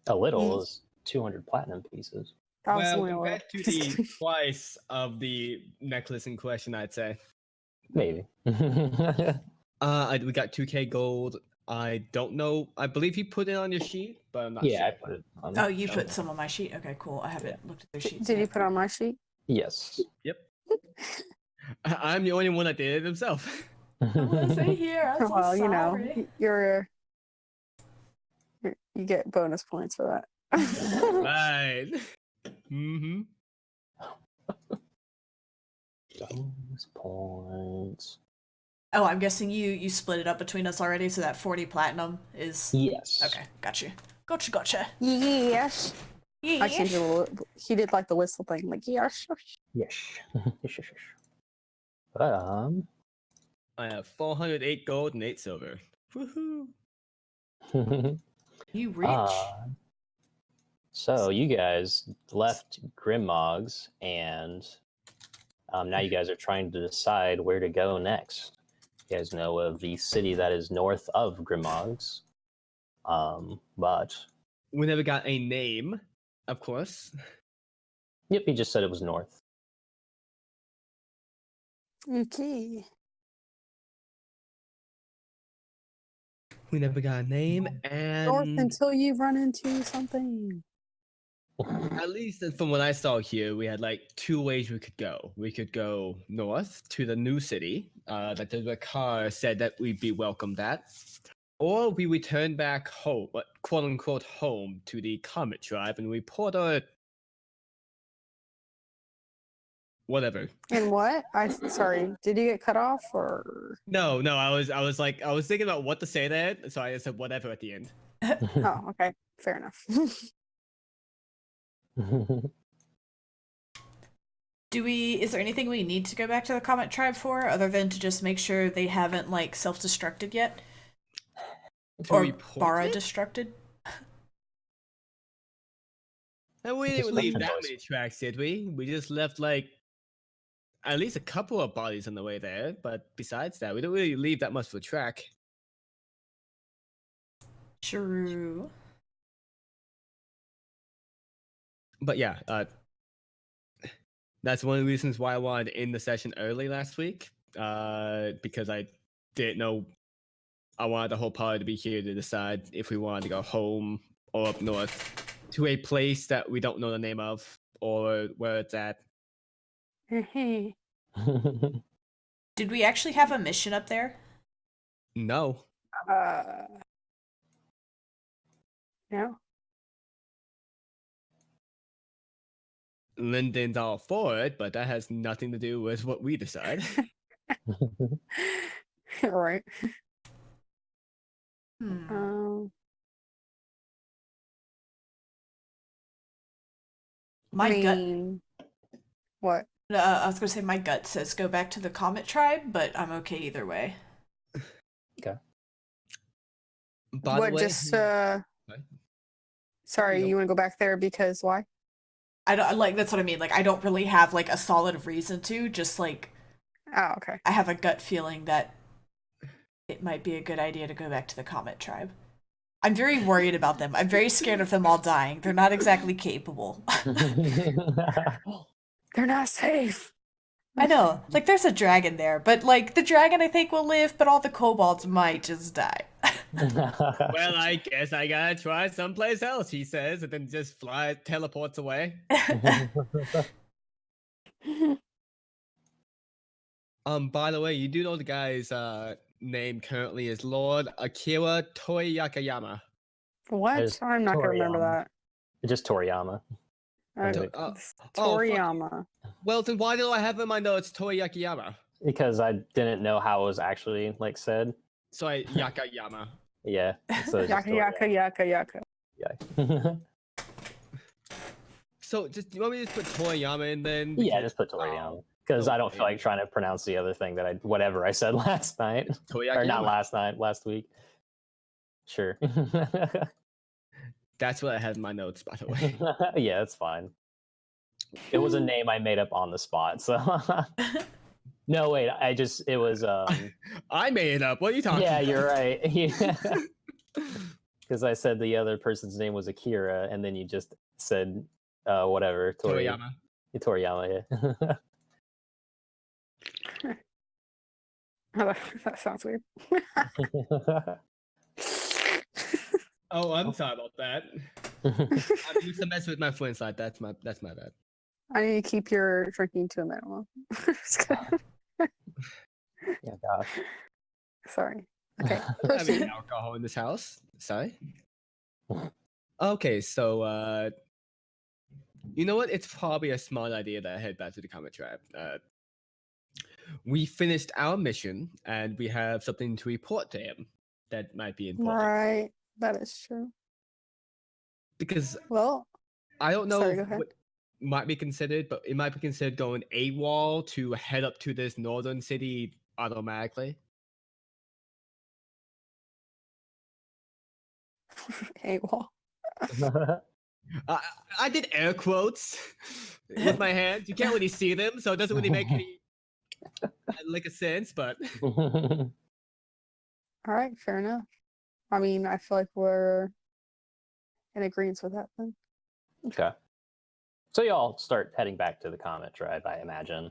A little is 200 platinum pieces. Well, only a compared little. to the price of the necklace in question, I'd say. Maybe. We got 2k gold. I don't know. I believe you put it on your sheet, but I'm not sure. I put it on. Oh, you put some on my sheet? Okay, cool. I haven't looked at their sheets Did you yet. put on my sheet? Yes. Yep. I'm the only one that did it himself. I want to say here. I'm so Well, sorry. you know, you get bonus points for that. Right. Mm-hmm. Bonus points. Oh, I'm guessing you split it up between us already, so that 40 platinum is... Yes. Okay, got you. Gotcha. Yes. Yeah. I changed it he did like the whistle thing, like yes. Yes. But I have 408 gold and 8 silver. Woohoo! You rich. So you guys left Grimmogs, and now you guys are trying to decide where to go next. You guys know of the city that is north of Grimmogs, but We never got a name, of course. yep, he just said it was north. Okay. We never got a name, North and until you run into something. at least from what I saw here, we had like 2 ways we could go. We could go north to the new city that the car said that we'd be welcomed at, or we return back home, quote unquote home, to the Comet Tribe and report our whatever. And what? Sorry, did you get cut off or? No, I was thinking about what to say there, so I said whatever at the end. Oh, okay, fair enough. Is there anything we need to go back to the Comet Tribe for, other than to just make sure they haven't, like, self-destructed yet? Or Bara-destructed? And we didn't leave that many tracks, did we? We just left, like, at least a couple of bodies on the way there, but besides that, we don't really leave that much of a track. True. But yeah, that's one of the reasons why I wanted to end the session early last week, because I didn't know. I wanted the whole party to be here to decide if we wanted to go home or up north to a place that we don't know the name of or where it's at. Did we actually have a mission up there? No. No. Lyndon's all for it, but that has nothing to do with what we decide. Right. My gut. What? I was gonna say my gut says go back to the Comet Tribe, but I'm okay either way. Okay. By the way, just sorry, you want to go back there because why? I don't like that's what I mean. Like I don't really have like a solid reason to. Just like, oh, okay. I have a gut feeling that it might be a good idea to go back to the Comet Tribe. I'm very worried about them. I'm very scared of them all dying. They're not exactly capable. They're not safe. I know. Like, there's a dragon there, but, like, the dragon I think will live, but all the kobolds might just die. Well, I guess I gotta try someplace else, he says, and then just teleports away. By the way, you do know the guy's name currently is Lord Akira Toriyama. What? I'm not gonna remember that. Just Toriyama. Toriyama. Well, then why do I have in my notes Toriyama? Because I didn't know how it was actually like said. So Yakayama. Yeah. So Yaka. Yeah. So do you want me to just put Toriyama in then? Yeah, just put Toriyama. Because I don't feel like trying to pronounce the other thing that whatever I said last night. Or not last night, last week. Sure. That's what I had in my notes, by the way. Yeah, it's fine. It was a name I made up on the spot, so no, wait, it was I made it up. What are you talking about? Yeah, you're right. Yeah. Because I said the other person's name was Akira, and then you just said whatever Toriyama. Toriyama. Yeah. That sounds weird. Oh, I'm sorry about that. I used to mess with my friends like that's my bad. I need to keep your drinking to a minimum. Just kidding. Yeah, gosh. Sorry. Okay, Having proceed. alcohol in this house. Sorry. Okay, so you know what? It's probably a smart idea that I head back to the Comet Tribe. We finished our mission, and we have something to report to him that might be important. Right, that is true. Because Well, I don't know sorry, go ahead. what might be considered, but it might be considered going AWOL to head up to this northern city automatically. AWOL. I did air quotes with my hands. You can't really see them, so it doesn't really make any like a sense. But All right, fair enough. I mean, I feel like we're in agreement with that then. Okay. So y'all start heading back to the Comet Tribe, I imagine.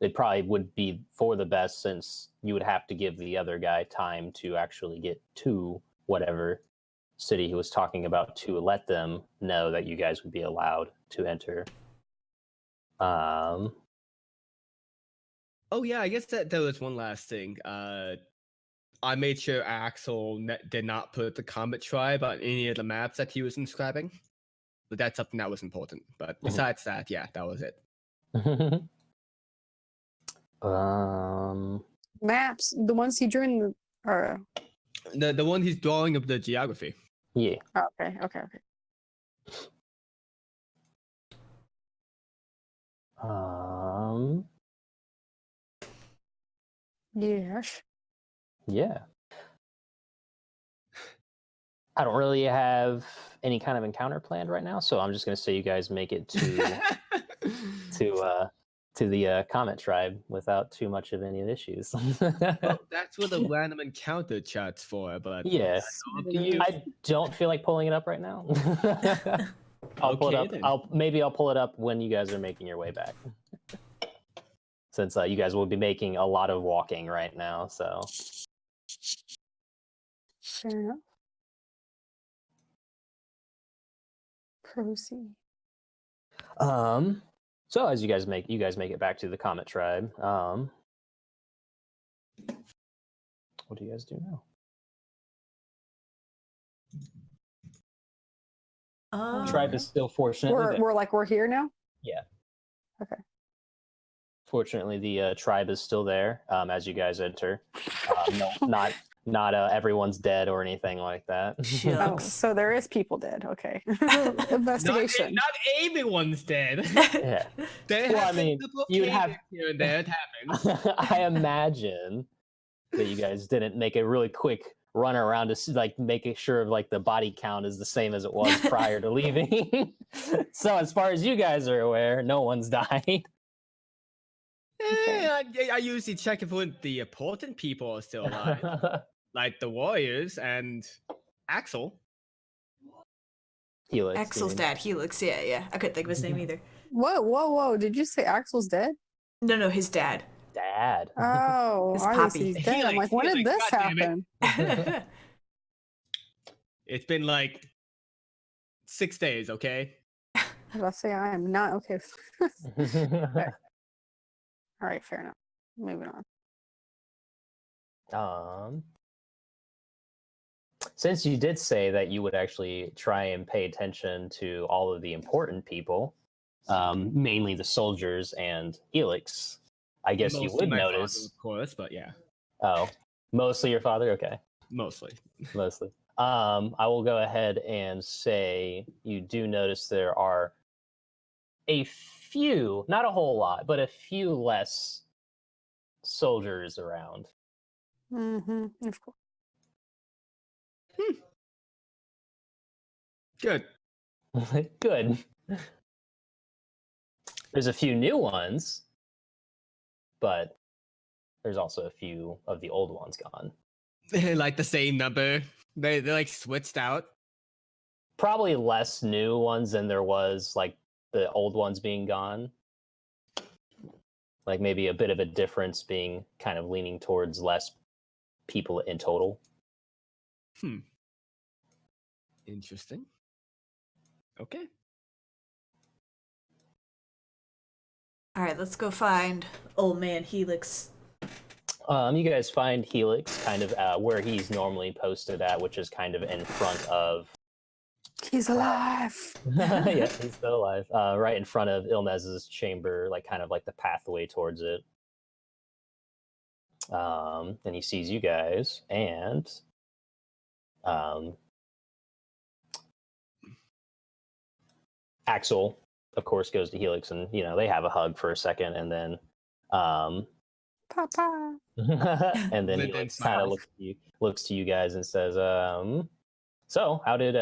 It probably would be for the best since you would have to give the other guy time to actually get to whatever city he was talking about to let them know that you guys would be allowed to enter. oh yeah, I guess that there was one last thing. I made sure Axel did not put the Comet Tribe on any of the maps that he was inscribing. But that's something that was important. But besides that, yeah, that was it. Maps, the ones he drew in the. Or, The one he's drawing of the geography. Yeah. oh, okay. Yes. Yeah. I don't really have any kind of encounter planned right now, so I'm just going to say you guys make it to the Comet Tribe without too much of any issues. Well, that's what the random encounter chat's for, but Yeah. that's all up to you. I don't feel like pulling it up right now. I'll pull it up. then. I'll pull it up when you guys are making your way back. Since you guys will be making a lot of walking right now, so Fair enough. Proceed. so as you guys make it back to the Comet Tribe, what do you guys do now? Tribe is still fortunately there. We're here now? Yeah. Okay. Fortunately, the tribe is still there as you guys enter. No, not everyone's dead or anything like that. Oh, Shucks. so there is people dead. Okay. Investigation. Not everyone's dead. Yeah. There Well, I have been mean, a couple of you'd have- cases here and there. It happens. I imagine that you guys didn't make a really quick run around to like making sure like the body count is the same as it was prior to leaving. So as far as you guys are aware, no one's died. I usually check if the important people are still alive, like the warriors and Axel. Helix. Axel's dad, Helix. Yeah. I couldn't think of his name either. Whoa. Did you say Axel's dead? No, his dad. Dad. Oh, His obviously poppy. he's dead. I'm like, when did this God damn it. happen? It's been like 6 days, okay? I was about to say, I am not okay. Okay. All right, fair enough. Moving on. Since you did say that you would actually try and pay attention to all of the important people, mainly the soldiers and Helix, I guess Mostly you would my notice. father, of course, but yeah, Oh, mostly your father? Okay, mostly. mostly. I will go ahead and say you do notice there are a few, not a whole lot, but a few less soldiers around. Mm-hmm. Of course. Good. Good. There's a few new ones, but there's also a few of the old ones gone. Like the same number. They like switched out. Probably less new ones than there was like the old ones being gone. Like maybe a bit of a difference being kind of leaning towards less people in total. Interesting. Okay. All right, let's go find old man Helix. You guys find Helix kind of where he's normally posted at, which is kind of in front of. He's alive. Yeah, he's still alive. Right in front of Ilnez's chamber, like kind of like the pathway towards it. And he sees you guys, and Axel, of course, goes to Helix, and they have a hug for a second, and then Papa. and then Linden Helix kind of smiles. looks to you guys and says, "So how did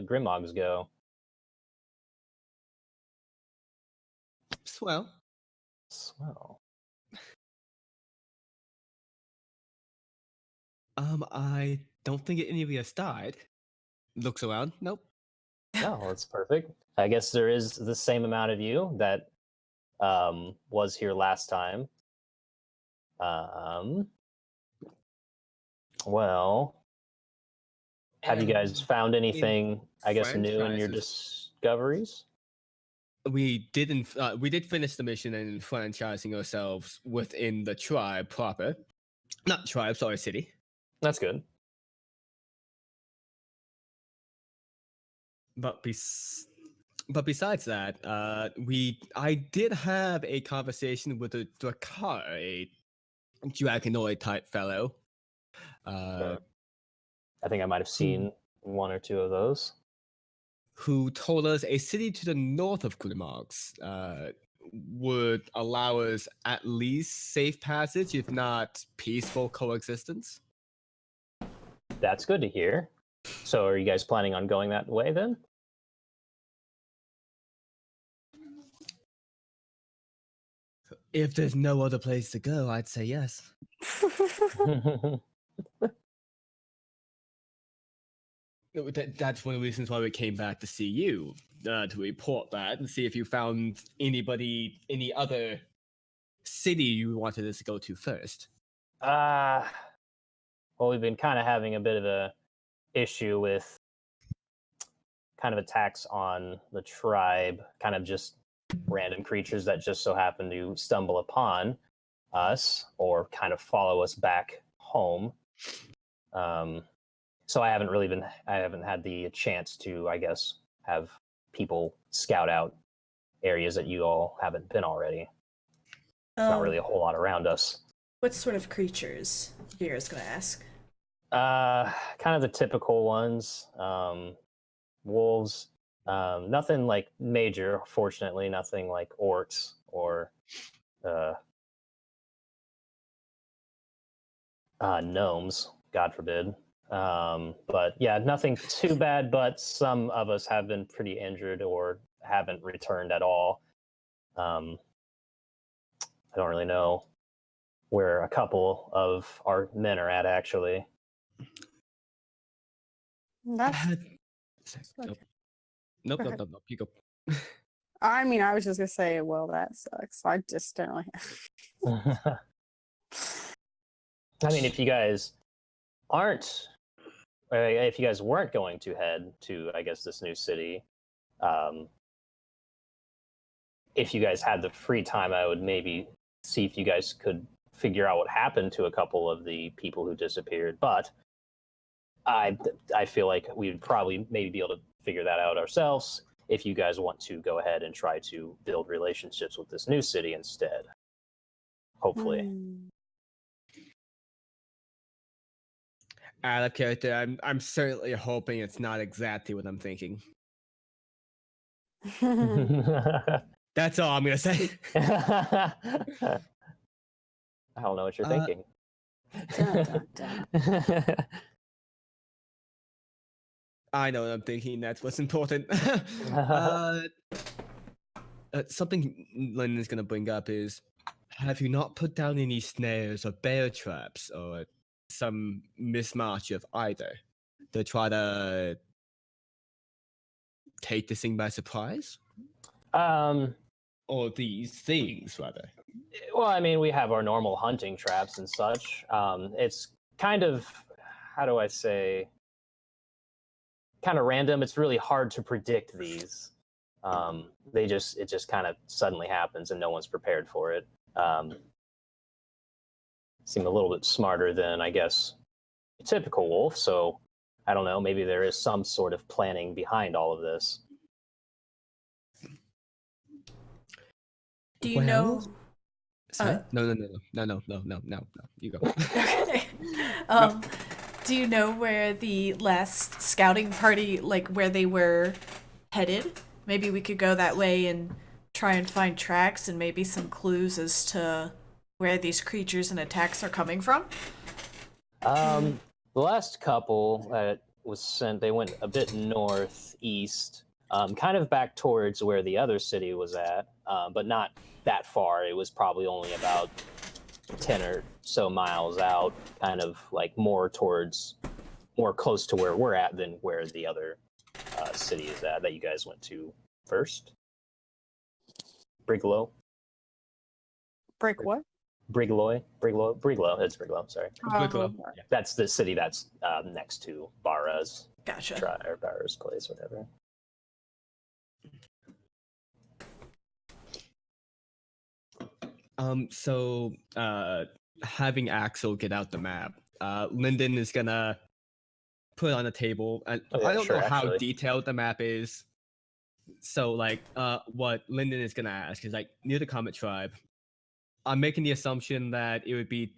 Grimmogs go?" Swell. Swell. I don't think any of us died. Looks around. Nope. No, that's perfect. I guess there is the same amount of you that was here last time. Well, have you guys found anything, I guess, new in your discoveries? We didn't. We did finish the mission and franchising ourselves within the tribe proper. Not tribe, sorry, city. That's good. But besides that, I did have a conversation with a Drakar, a dragonoid type fellow. I think I might have seen one or two of those. Who told us a city to the north of Grimmogs would allow us at least safe passage, if not peaceful coexistence. That's good to hear. So are you guys planning on going that way then? If there's no other place to go, I'd say yes. That's one of the reasons why we came back to see you, to report that and see if you found any other city you wanted us to go to first. Well, we've been kind of having a bit of a issue with kind of attacks on the tribe, kind of just random creatures that just so happen to stumble upon us or kind of follow us back home. So I haven't had the chance to, I guess, have people scout out areas that you all haven't been already. There's not really a whole lot around us. What sort of creatures? Vera's gonna ask. Kind of the typical ones. Wolves. Nothing like major, fortunately. Nothing like orcs or gnomes. God forbid. But yeah, nothing too bad. But some of us have been pretty injured or haven't returned at all. I don't really know where a couple of our men are at, actually. That's Nope. Nope. You go. I mean, I was just gonna say, well, that sucks. I just don't really. I mean, if you guys weren't going to head to, I guess, this new city, if you guys had the free time, I would maybe see if you guys could figure out what happened to a couple of the people who disappeared. But I feel like we would probably maybe be able to figure that out ourselves if you guys want to go ahead and try to build relationships with this new city instead. Hopefully. Out of character, I'm certainly hoping it's not exactly what I'm thinking. That's all I'm gonna say. I don't know what you're thinking. Dun, dun, dun. I know what I'm thinking. That's what's important. Something Lennon is gonna bring up is: have you not put down any snares or bear traps or some mismatch of either to try to take this thing by surprise? Or these things, rather. Well, I mean, we have our normal hunting traps and such. It's kind of, how do I say, kind of random. It's really hard to predict these. It just kind of suddenly happens and no one's prepared for it. Seem a little bit smarter than, I guess, a typical wolf. So I don't know. Maybe there is some sort of planning behind all of this. Do you know? Sorry? No. You go. Okay. Do you know where the last scouting party, like where they were headed? Maybe we could go that way and try and find tracks and maybe some clues as to where these creatures and attacks are coming from. The last couple that was sent, they went a bit northeast, kind of back towards where the other city was at, but not that far. It was probably only about 10 or so miles out, kind of like more close to where we're at than where the other city is at that you guys went to first. Briglow. Break what? Briglow. It's Briglow. Sorry. Briglow. Yeah. That's the city that's next to Barra's. Gotcha. Or Barra's place, whatever. So having Axel get out the map, Lyndon is gonna put it on the table, and I don't know how detailed the map is. So like, what Lyndon is gonna ask is like near the Comet Tribe. I'm making the assumption that it would be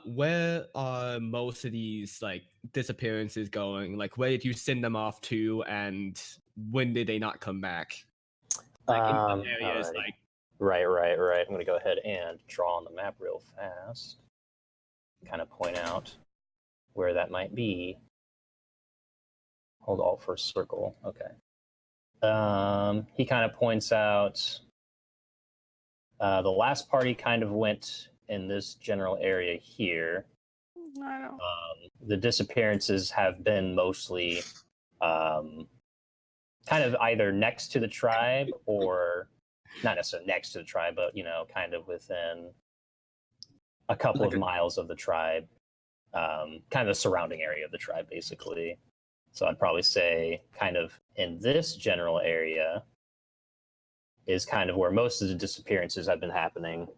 where are most of these like disappearances going? Like, where did you send them off to, and when did they not come back? Like in areas like. Right. I'm going to go ahead and draw on the map real fast. Kind of point out where that might be. Hold Alt for circle. Okay. He kind of points out the last party kind of went in this general area here. I know. The disappearances have been mostly kind of either next to the tribe or not necessarily next to the tribe, but, kind of within a couple of miles of the tribe, kind of the surrounding area of the tribe, basically. So I'd probably say kind of in this general area is kind of where most of the disappearances have been happening,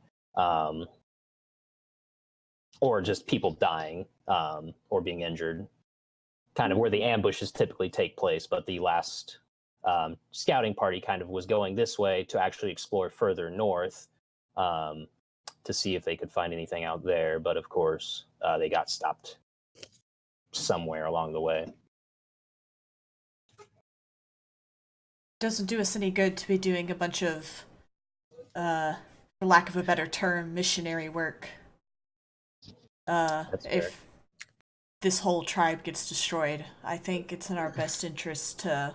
or just people dying or being injured, kind of where the ambushes typically take place. But the last scouting party kind of was going this way to actually explore further north to see if they could find anything out there. But of course, they got stopped somewhere along the way. Doesn't do us any good to be doing a bunch of, for lack of a better term, missionary work. If this whole tribe gets destroyed, I think it's in our best interest to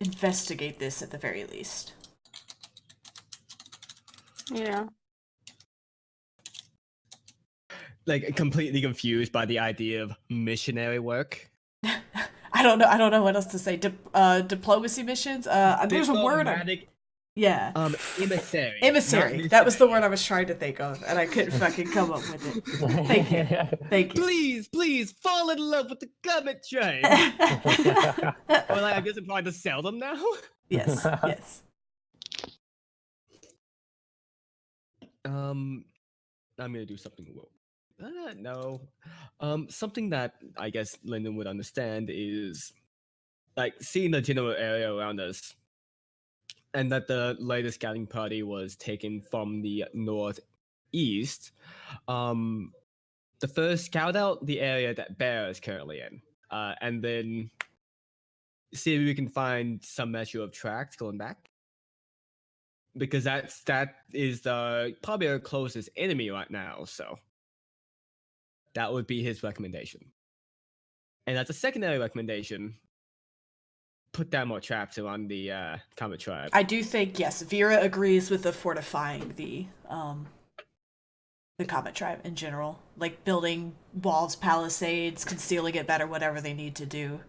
investigate this at the very least. Yeah. Like completely confused by the idea of missionary work. I don't know what else to say. Diplomacy missions. There's a word. Yeah. Emissary. Emissary. That was the word I was trying to think of, and I couldn't fucking come up with it. Thank you. Please fall in love with the Comet Tribe. Well, I guess I'm trying to sell them now. Yes. I'm gonna do something. No. Something that I guess Lyndon would understand is like seeing the general area around us, and that the latest scouting party was taken from the northeast. The first scout out the area that Bear is currently in, and then see if we can find some measure of tracks going back. Because that is probably our closest enemy right now, so that would be his recommendation. And as a secondary recommendation, put down more traps around the Comet Tribe. I do think, yes, Vera agrees with the fortifying the the Comet Tribe in general, like building walls, palisades, concealing it better, whatever they need to do.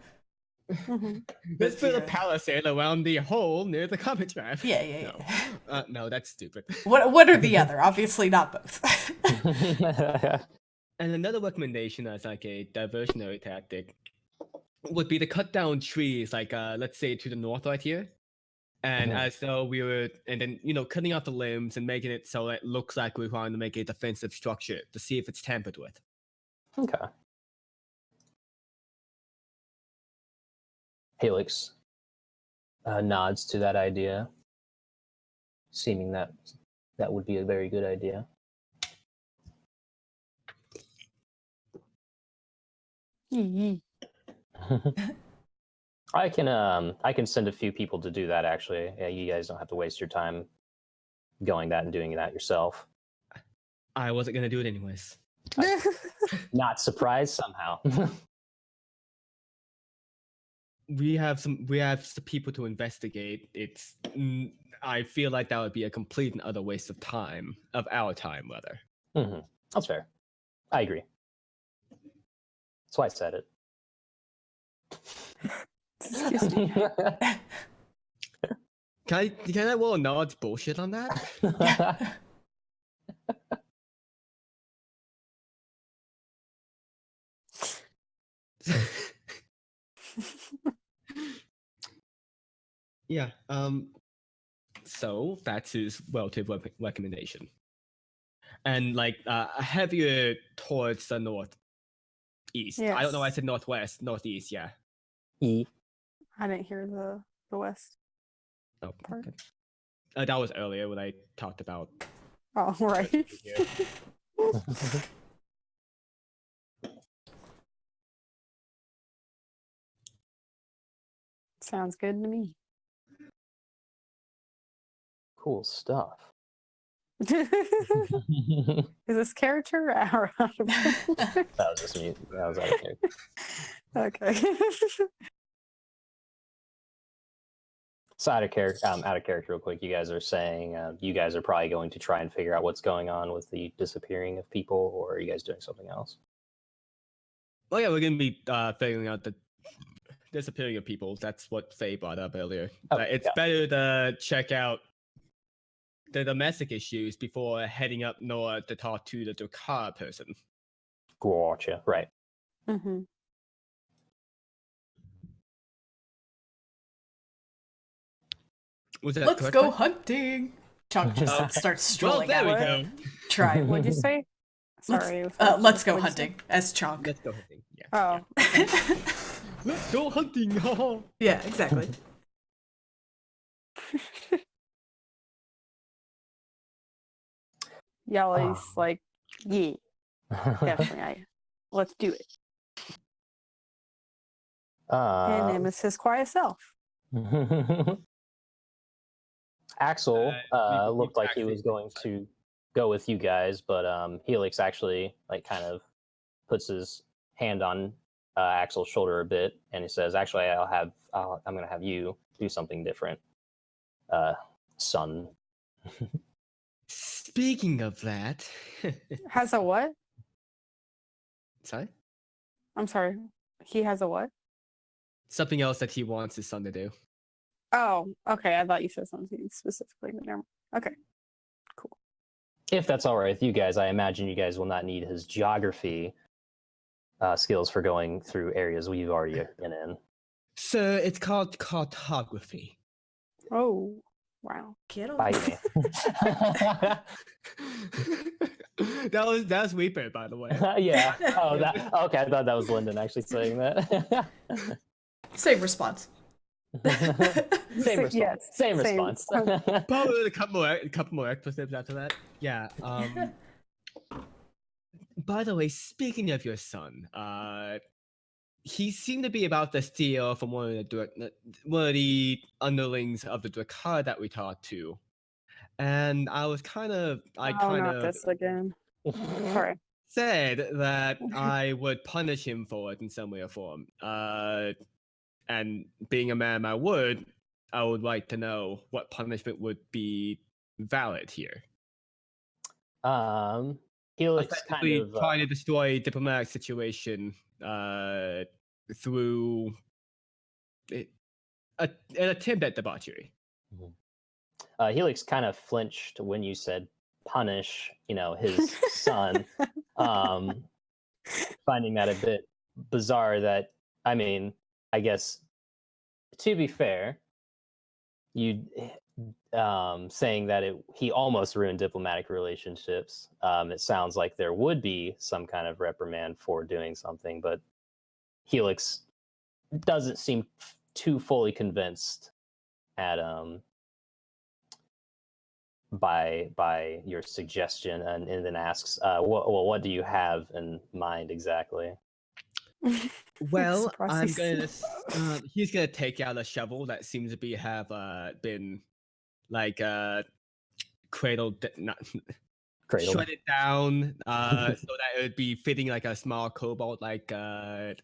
Mhm. Let's build a yeah. palisade around the hole near the Comet Tribe. Yeah, yeah, No, yeah. no, that's stupid. What are the other? Obviously not both. And another recommendation as like a diversionary tactic would be to cut down trees, like let's say to the north right here. And Mhm. as though we were, and then cutting off the limbs and making it so it looks like we're trying to make a defensive structure to see if it's tampered with. Okay. Helix nods to that idea, seeming that would be a very good idea. Yee. I can send a few people to do that. Actually, yeah, you guys don't have to waste your time going that and doing that yourself. I wasn't gonna do it anyways. Not surprised somehow. We have some people to investigate. I feel like that would be a complete and utter waste of time, of our time, rather. Mm-hmm. That's fair. I agree. That's why I said it. Excuse me. Can I roll a nod bullshit on that? Yeah. So that's his relative recommendation, and like heavier towards the northeast. I don't know why I Yes. said northwest, northeast. Yeah. E. I didn't hear the west Oh, part. okay. That was earlier when I talked about. Oh, right. here. Sounds good to me. Cool stuff. Is this character or out of That was just me. That was out of character. Okay. So out of character, real quick. You guys are saying you guys are probably going to try and figure out what's going on with the disappearing of people, or are you guys doing something else? Well, yeah, we're gonna be figuring out the disappearing of people. That's what Faye brought up earlier. Oh, It's yeah. better to check out the domestic issues before heading up north to talk to the Dakar person. Gotcha. Right. Mm-hmm. Was that Let's correct, go Faye? hunting. Chunk just Okay. starts Well, strolling there we out. go. Try. What'd you say? Sorry. Let's go what'd you say? hunting as Chunk. Let's go hunting. Yeah. Oh. Let's go hunting. haha. Yeah, exactly. Yali's like, yeah, definitely. Let's do it. And him is his quiet self. Axel we looked like he actually was going to go with you guys, but Helix actually like kind of puts his hand on Axel's shoulder a bit, and he says, "Actually, I'm going to have you do something different, son." Speaking of that, Has a what? sorry, I'm sorry. He has a what? something else that he wants his son to do. Oh, okay. I thought you said something specifically, but never. Okay. Cool. If that's all right with you guys, I imagine you guys will not need his geography skills for going through areas we've already been in. So it's called cartography. Oh, wow. Get him. Bite me. that was Reaper, by the way. Yeah. Oh, that. Okay, I thought that was Lyndon actually saying that. Same response. Same response. Yes, Same same. response. Probably a couple more expletives after that. Yeah. By the way, speaking of your son, he seemed to be about to steal from one of the underlings of the Drakar that we talked to, and I was Not this again. Sorry. said that I would punish him for it in some way or form. And being a man of my word, I would like to know what punishment would be valid here. Helix kind effectively of trying to destroy diplomatic situation through an attempt at debauchery. Helix kind of flinched when you said punish, his son, finding that a bit bizarre. That, I mean, I guess, to be fair, you saying that he almost ruined diplomatic relationships. It sounds like there would be some kind of reprimand for doing something, but Helix doesn't seem too fully convinced at by your suggestion, and then asks, what do you have in mind exactly? Well, I'm Surprises. gonna. He's gonna take out a shovel that seems to have been like cradled, not Cradled. shredded down, so that it would be fitting like a small kobold like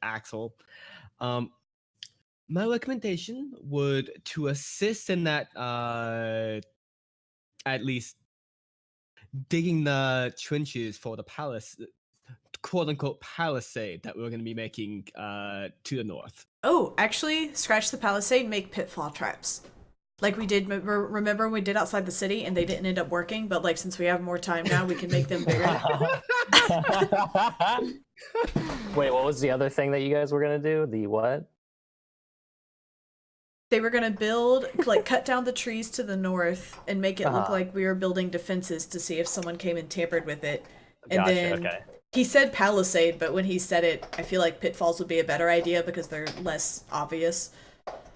axle. My recommendation would to assist in that at least digging the trenches for the palace, quote unquote palisade that we're going to be making to the north. Oh, actually, scratch the palisade, make pitfall traps. Like we did, remember when we did outside the city and they didn't end up working, but like since we have more time now, we can make them bigger. Wait, what was the other thing that you guys were going to do? The what? They were going to build, like cut down the trees to the north and make it look like we were building defenses to see if someone came and tampered with it. And Gotcha, then okay. he said palisade, but when he said it, I feel like pitfalls would be a better idea because they're less obvious.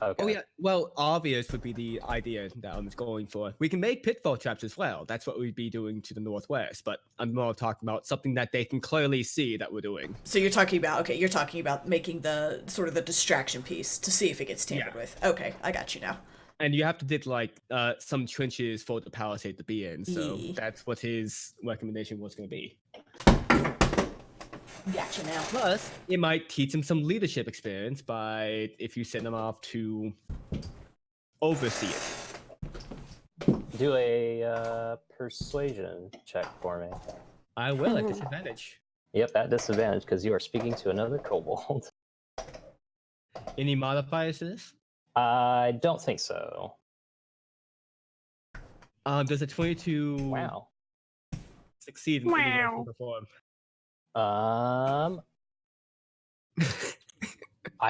Okay. Oh yeah, well, obvious would be the idea that I'm going for. We can make pitfall traps as well. That's what we'd be doing to the northwest. But I'm more talking about something that they can clearly see that we're doing. So you're talking about making the sort of the distraction piece to see if it gets tampered with. Okay, I got you now. And you have to dig like some trenches for the palisade to be in. So that's what his recommendation was going to be. Gotcha now. Plus, it might teach him some leadership experience by if you send him off to oversee it. Do a persuasion check for me. I will at disadvantage. Yep, at disadvantage because you are speaking to another kobold. Any modifiers to this? I don't think so. Does a 22 Wow. succeed in any way, shape, or form? I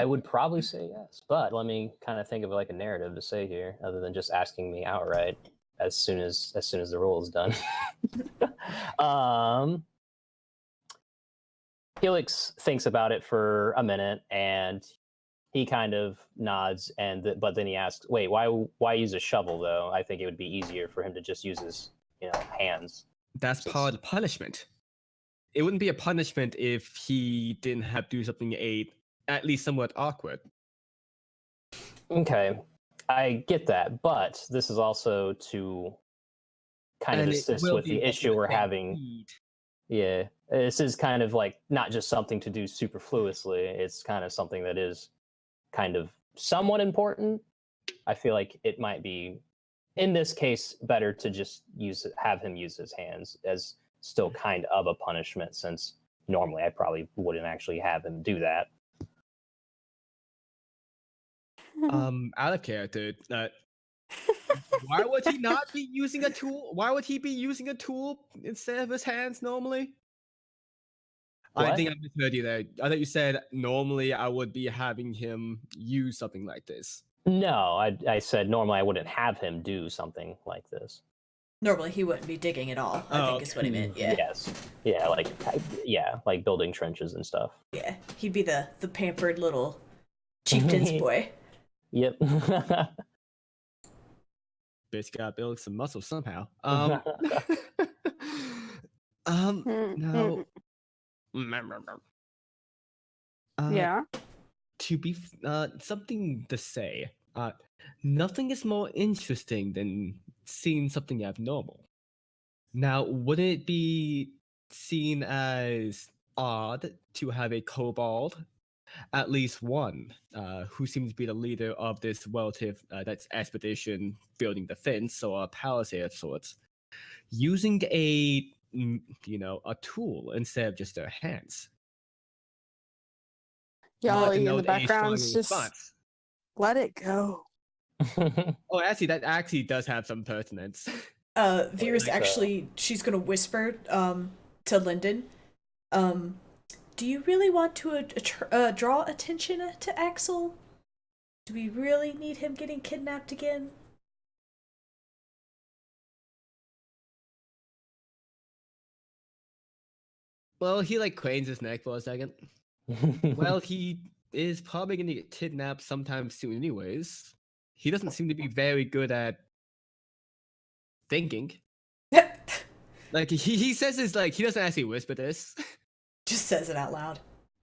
would probably say yes, but let me kind of think of like a narrative to say here, other than just asking me outright as soon as the roll is done. Helix thinks about it for a minute, and he kind of nods, but then he asks, "Wait, why use a shovel though? I think it would be easier for him to just use his hands." That's part of the punishment. It wouldn't be a punishment if he didn't have to do something at least somewhat awkward. Okay, I get that, but this is also to kind of assist with the issue we're having. Yeah, this is kind of like not just something to do superfluously. It's kind of something that is kind of somewhat important. I feel like it might be, in this case, better to just have him use his hands as still kind of a punishment, since normally I probably wouldn't actually have him do that. Out of character, why would he not be using a tool? Why would he be using a tool instead of his hands normally? What? I think I misheard you there. I thought you said normally I would be having him use something like this. No, I said normally I wouldn't have him do something like this. Normally he wouldn't be digging at all, I think is what he meant. Yeah. Yes. Yeah, like building trenches and stuff. Yeah. He'd be the pampered little chieftain's boy. Yep. Bitch gotta build some muscle somehow. Now, Yeah. to be something to say, nothing is more interesting than seeing something abnormal. Now, would it be seen as odd to have a kobold, at least one, who seems to be the leader of this relative that's expedition building the fence or a palisade of sorts, using a a tool instead of just their hands. Yali in know the that a strong background just response. let it go. Oh, actually, that actually does have some pertinence. Vera's actually, she's gonna whisper to Lyndon, do you really want to draw attention to Axel? Do we really need him getting kidnapped again? Well, he like cranes his neck for a second. Well, he is probably gonna get kidnapped sometime soon anyways. He doesn't seem to be very good at thinking. Like he says this like he doesn't actually whisper this. Just says it out loud.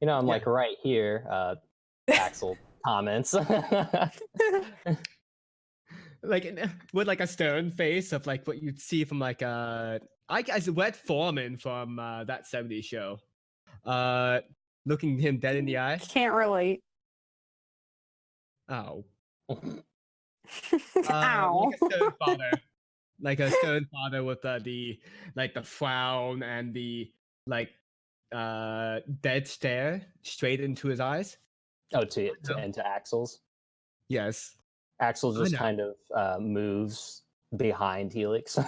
I'm like right here. Axel comments. Like with like a stern face of like what you'd see from like I guess Wet Foreman from that 70s show. Looking him dead in the eye. Can't relate. Oh. Ow. Like a stern father. Like a stern father with the frown and the like dead stare straight into his eyes. Oh, to Axel's. Yes. Axel just kind of moves behind Helix.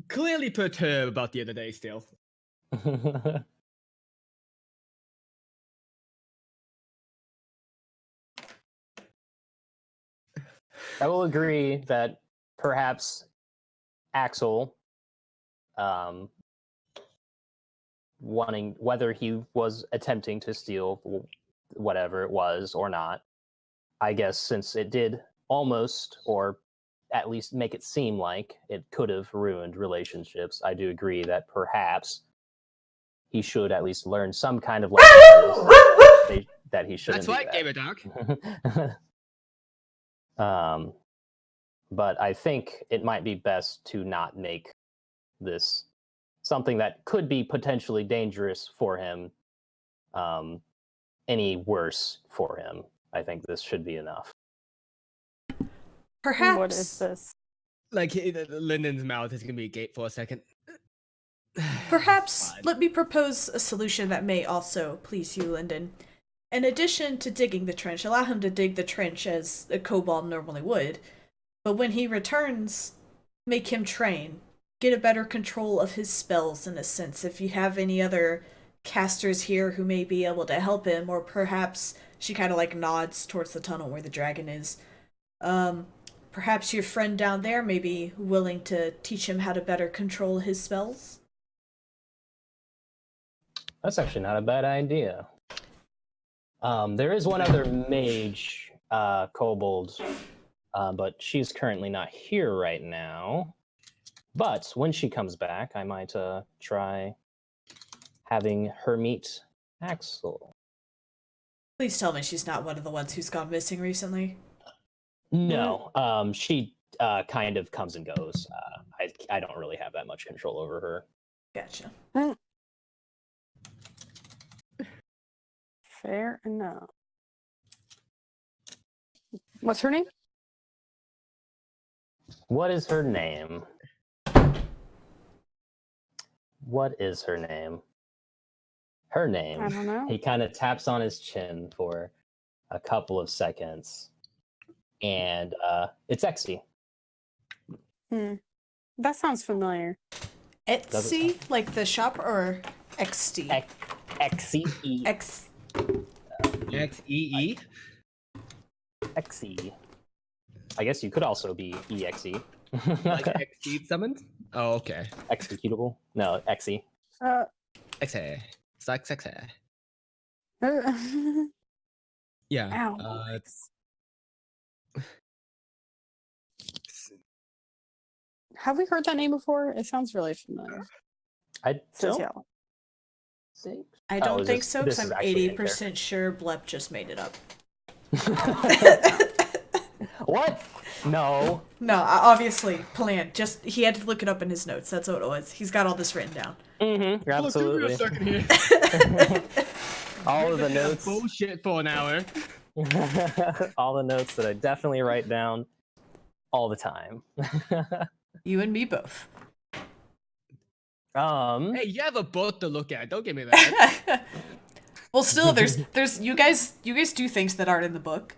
Clearly perturbed about the other day still. I will agree that perhaps Axel, whether he was attempting to steal whatever it was or not, I guess since it did almost, or at least make it seem like it could have ruined relationships, I do agree that perhaps he should at least learn some kind of lesson that he shouldn't. That's right, Gamer Dog. But I think it might be best to not make this something that could be potentially dangerous for him any worse for him. I think this should be enough. Perhaps. What is this? Like Lyndon's mouth is gonna be a gate for a second. Perhaps let me propose a solution that may also please you, Lyndon. In addition to digging the trench, allow him to dig the trench as a kobold normally would. But when he returns, make him train. Get a better control of his spells, in a sense. If you have any other casters here who may be able to help him, or perhaps she kind of like nods towards the tunnel where the dragon is. Perhaps your friend down there may be willing to teach him how to better control his spells. That's actually not a bad idea. There is one other mage kobold, but she's currently not here right now. But when she comes back, I might try having her meet Axel. Please tell me she's not one of the ones who's gone missing recently. No, she kind of comes and goes. I don't really have that much control over her. Gotcha. Fair enough. What's her name? What is her name? What is her name? Her name. I don't know. He kind of taps on his chin for a couple of seconds. And it's Exy. That sounds familiar. Etsy, like the shop, or XD? Exy. X. XEE? Exy. I guess you could also be EXE. Like exceed summoned? Oh, okay. Executable? No, Exy. Exe. It's like sexe. Ow. Yeah. Have we heard that name before? It sounds really familiar. I don't Yeah. think. I don't think so, because this I'm is actually 80% sure Blep just made it up. What? No. No, obviously, planned. Just, he had to look it up in his notes. That's what it was. He's got all this written down. Mm-hmm. Absolutely. Look, give me a second here. All of the notes. Bullshit for an hour. All the notes that I definitely write down. all the time. You and me both. Hey, you have a book to look at. Don't give me that. Well, still, there's you guys do things that aren't in the book.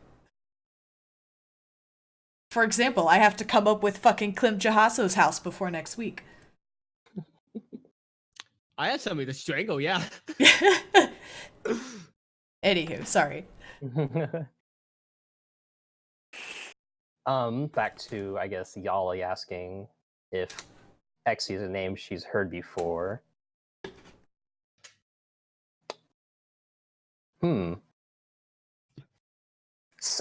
For example, I have to come up with fucking Klim Jahasso's house before next week. I had somebody to strangle, yeah. Anywho, sorry. Back to, I guess, Yali asking if Exie is a name she's heard before.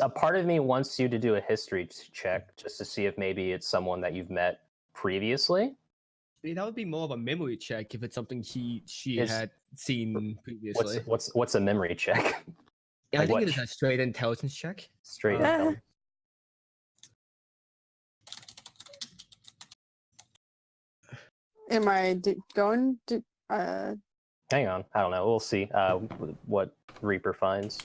A part of me wants you to do a history check just to see if maybe it's someone that you've met previously. I mean, that would be more of a memory check if it's something she had seen previously. What's a memory check? Yeah, I think it is a straight intelligence check. Straight intelligence. Am I going to? Hang on, I don't know. We'll see what Reaper finds.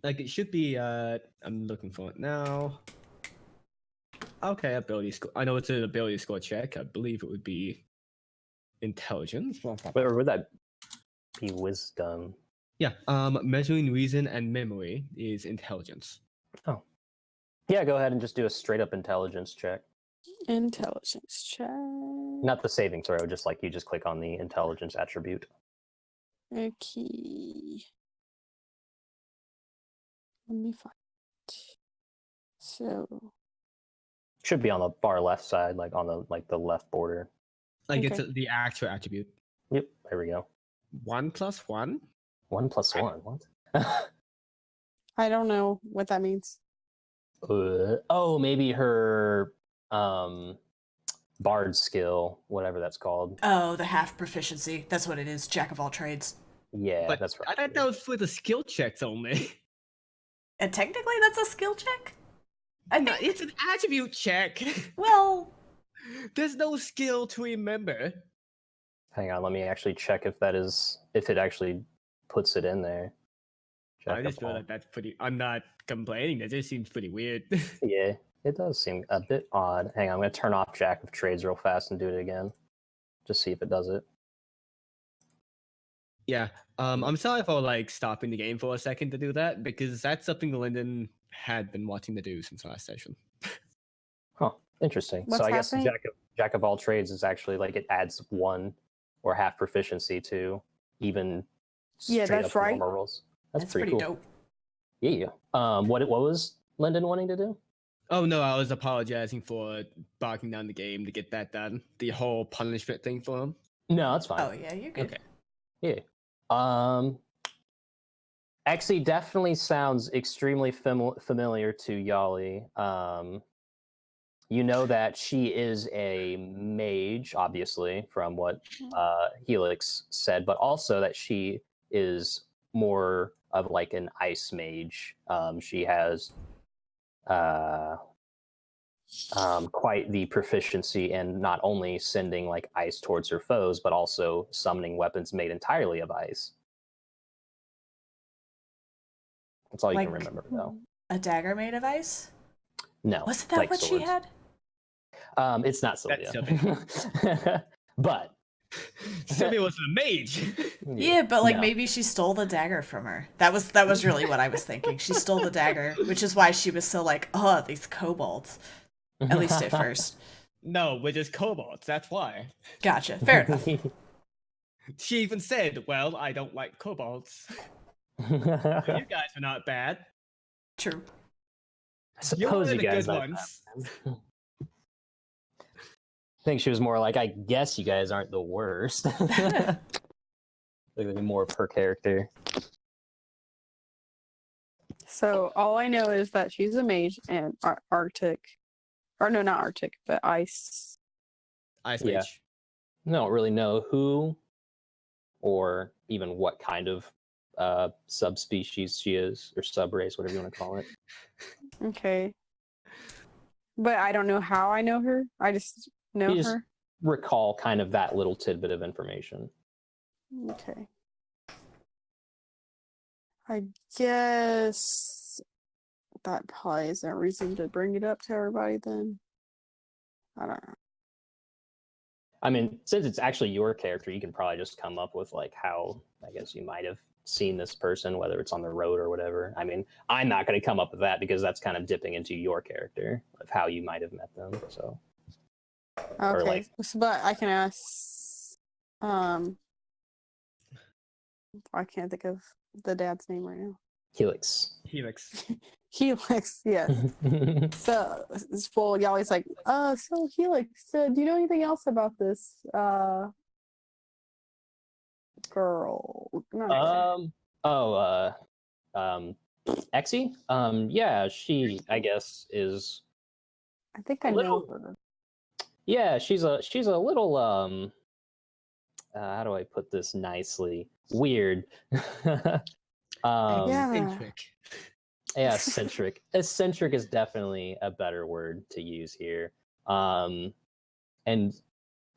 Like it should be. I'm looking for it now. Okay, ability score. I know it's an ability score check. I believe it would be intelligence. Or would that be wisdom? Yeah. Measuring reason and memory is intelligence. Oh. Yeah, go ahead and just do a straight up intelligence check. Intelligence check. Not the saving throw, just like you just click on the intelligence attribute. Okay. Let me find it. So Should be on the far left side, like on the left border. Like Okay. it's the actual attribute. Yep, there we go. 1 + 1. 1 + 1. What? I don't know what that means. Oh, maybe her bard skill, whatever that's called. Oh, the half proficiency. That's what it is. Jack of all trades. Yeah, But that's right. I thought that was for the skill checks only. And technically, that's a skill check. No, it's an attribute check. Well, There's no skill to remember. Hang on, let me actually check if it actually puts it in there. I Jack just of feel all- that that's pretty. I'm not complaining. That just seems pretty weird. Yeah, it does seem a bit odd. Hang on, I'm going to turn off Jack of Trades real fast and do it again. Just see if it does it. Yeah. I'm sorry for like stopping the game for a second to do that because that's something Lyndon had been wanting to do since last session. Huh, interesting. What's So I guess happening? Jack of all trades is actually like it adds 1 or half proficiency to even Yeah, straight that's up right. normal rolls. that's pretty pretty cool. dope. Yeah. What was Lyndon wanting to do? Oh no, I was apologizing for barking down the game to get that done. The whole punishment thing for him. No, that's fine. Oh yeah, you're good. Okay. Yeah. Exie definitely sounds extremely familiar to Yali. You know that she is a mage, obviously, from what Helix said, but also that she is more of like an ice mage. She has quite the proficiency in not only sending like ice towards her foes, but also summoning weapons made entirely of ice. That's all you can Like- remember, though. A dagger made of ice? No, Wasn't that like what she swords. had? It's not Sylvia, but Sylvia was a mage. Yeah, but like no. maybe she stole the dagger from her. That was really what I was thinking. She stole the dagger, which is why she was so like, oh, these kobolds. At least at first. No, we're just kobolds. That's why. Gotcha. Fair enough. She even said, "Well, I don't like kobolds. You guys are not bad. True. I suppose You're you the guys good aren't ones." bad. I think she was more like, I guess you guys aren't the worst. Like more of her character. So all I know is that she's a mage and Arctic, or no, not Arctic, but ice. Ice Yeah. mage. I don't really know who or even what kind of subspecies she is, or subrace, whatever you want to call it. Okay. But I don't know how I know her. I just know You just her. recall kind of that little tidbit of information. Okay. I guess that probably isn't a reason to bring it up to everybody then. I don't know. I mean, since it's actually your character, you can probably just come up with like how I guess you might have seen this person, whether it's on the road or whatever. I mean, I'm not going to come up with that because that's kind of dipping into your character of how you might have met them. So, Okay, like- but I can ask. I can't think of the dad's name right now. Helix. Helix. Helix, yes. So, well, Yali's like, so Helix, do you know anything else about this girl? Not Exie? Yeah, she I guess is I think I know her. yeah, she's a little how do I put this nicely? Weird. Yeah. Eccentric. Yeah, eccentric. Eccentric is definitely a better word to use here. And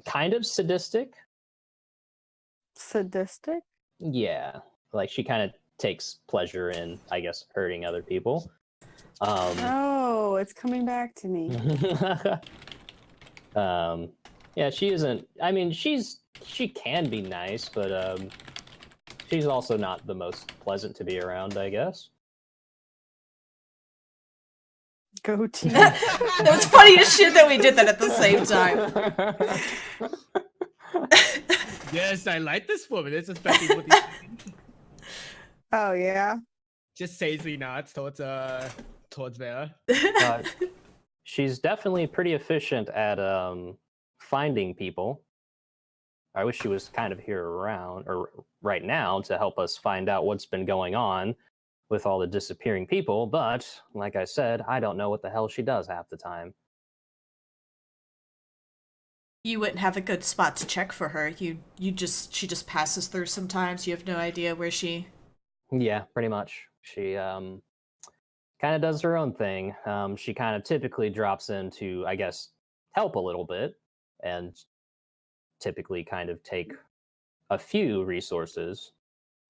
kind of sadistic. Sadistic? Yeah, like she kind of takes pleasure in, I guess, hurting other people. Oh, it's coming back to me. Yeah, she isn't. I mean, she can be nice, but she's also not the most pleasant to be around, I guess. Go team. That was funny as shit that we did that at the same time. Yes, I like this woman. This is especially what these Oh yeah. just sagely nods towards Vera. She's definitely pretty efficient at finding people. I wish she was kind of here around or right now to help us find out what's been going on with all the disappearing people, but like I said, I don't know what the hell she does half the time. You wouldn't have a good spot to check for her. She just passes through sometimes. You have no idea where she. Yeah, pretty much. She kind of does her own thing. She kind of typically drops in to, I guess, help a little bit and typically kind of take a few resources,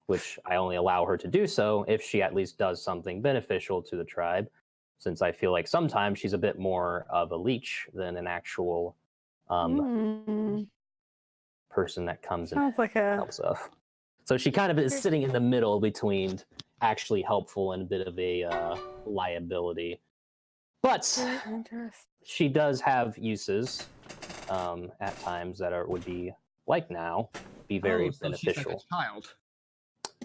which I only allow her to do so if she at least does something beneficial to the tribe, since I feel like sometimes she's a bit more of a leech than an actual person that comes and Sounds like a helps us. So she kind of is sitting in the middle between actually helpful and a bit of a liability. But interesting. she does have uses at times that would be, like now, be very so beneficial. She's like a child.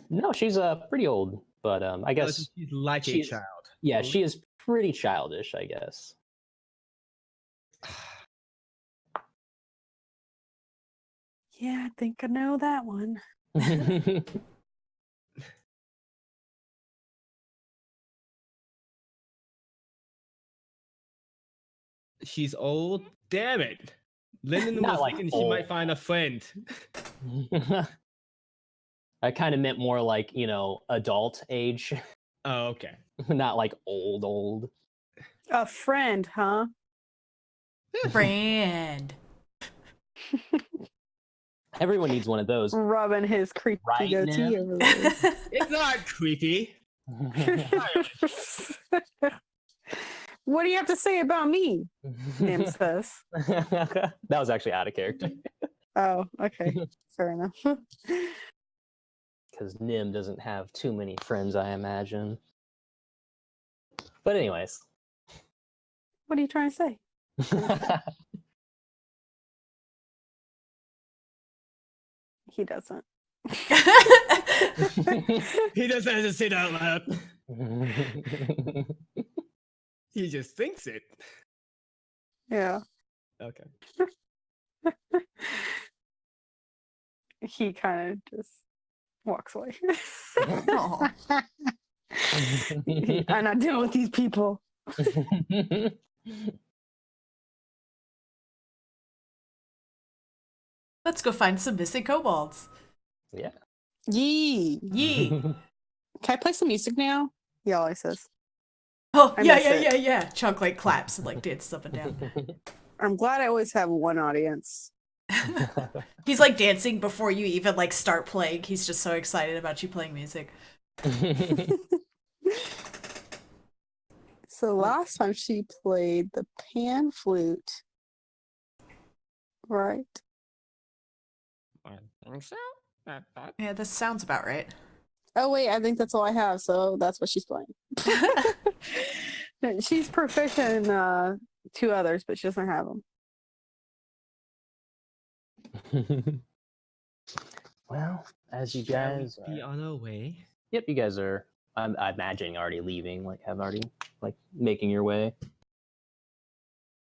No, she's pretty old, but I guess So she's like a child. Yeah, she is pretty childish, I guess. Yeah, I think I know that one. She's old. Damn it. Lyndon Not was like thinking she old. might find a friend. I kind of meant more like, adult age, Oh, okay. not like old. A friend, huh? Friend. Everyone needs one of those. Rubbing his creepy Right, goatee Nim? over there. It's not creepy. What do you have to say about me? Nim says. That was actually out of character. Oh, okay. Fair enough. Because Nim doesn't have too many friends, I imagine. But anyways. What are you trying to say? He doesn't. He doesn't have to say that out loud. He just thinks it. Yeah. Okay. He kind of just walks away. Aw. I'm not dealing with these people. Let's go find some missing kobolds. Yeah. Yee. Yee. Can I play some music now? He always says. Oh, I yeah, miss yeah, it. yeah, yeah. Chunk like claps and like dances up and down. I'm glad I always have one audience. He's like dancing before you even like start playing. He's just so excited about you playing music. So last time she played the pan flute, right? I think so. Yeah, this sounds about right. Oh wait, I think that's all I have. So that's what she's playing. She's proficient in 2 others, but she doesn't have them. Well, as you Shall we guys be on our way? Yep, you guys are. I'm imagining already leaving, like have already like making your way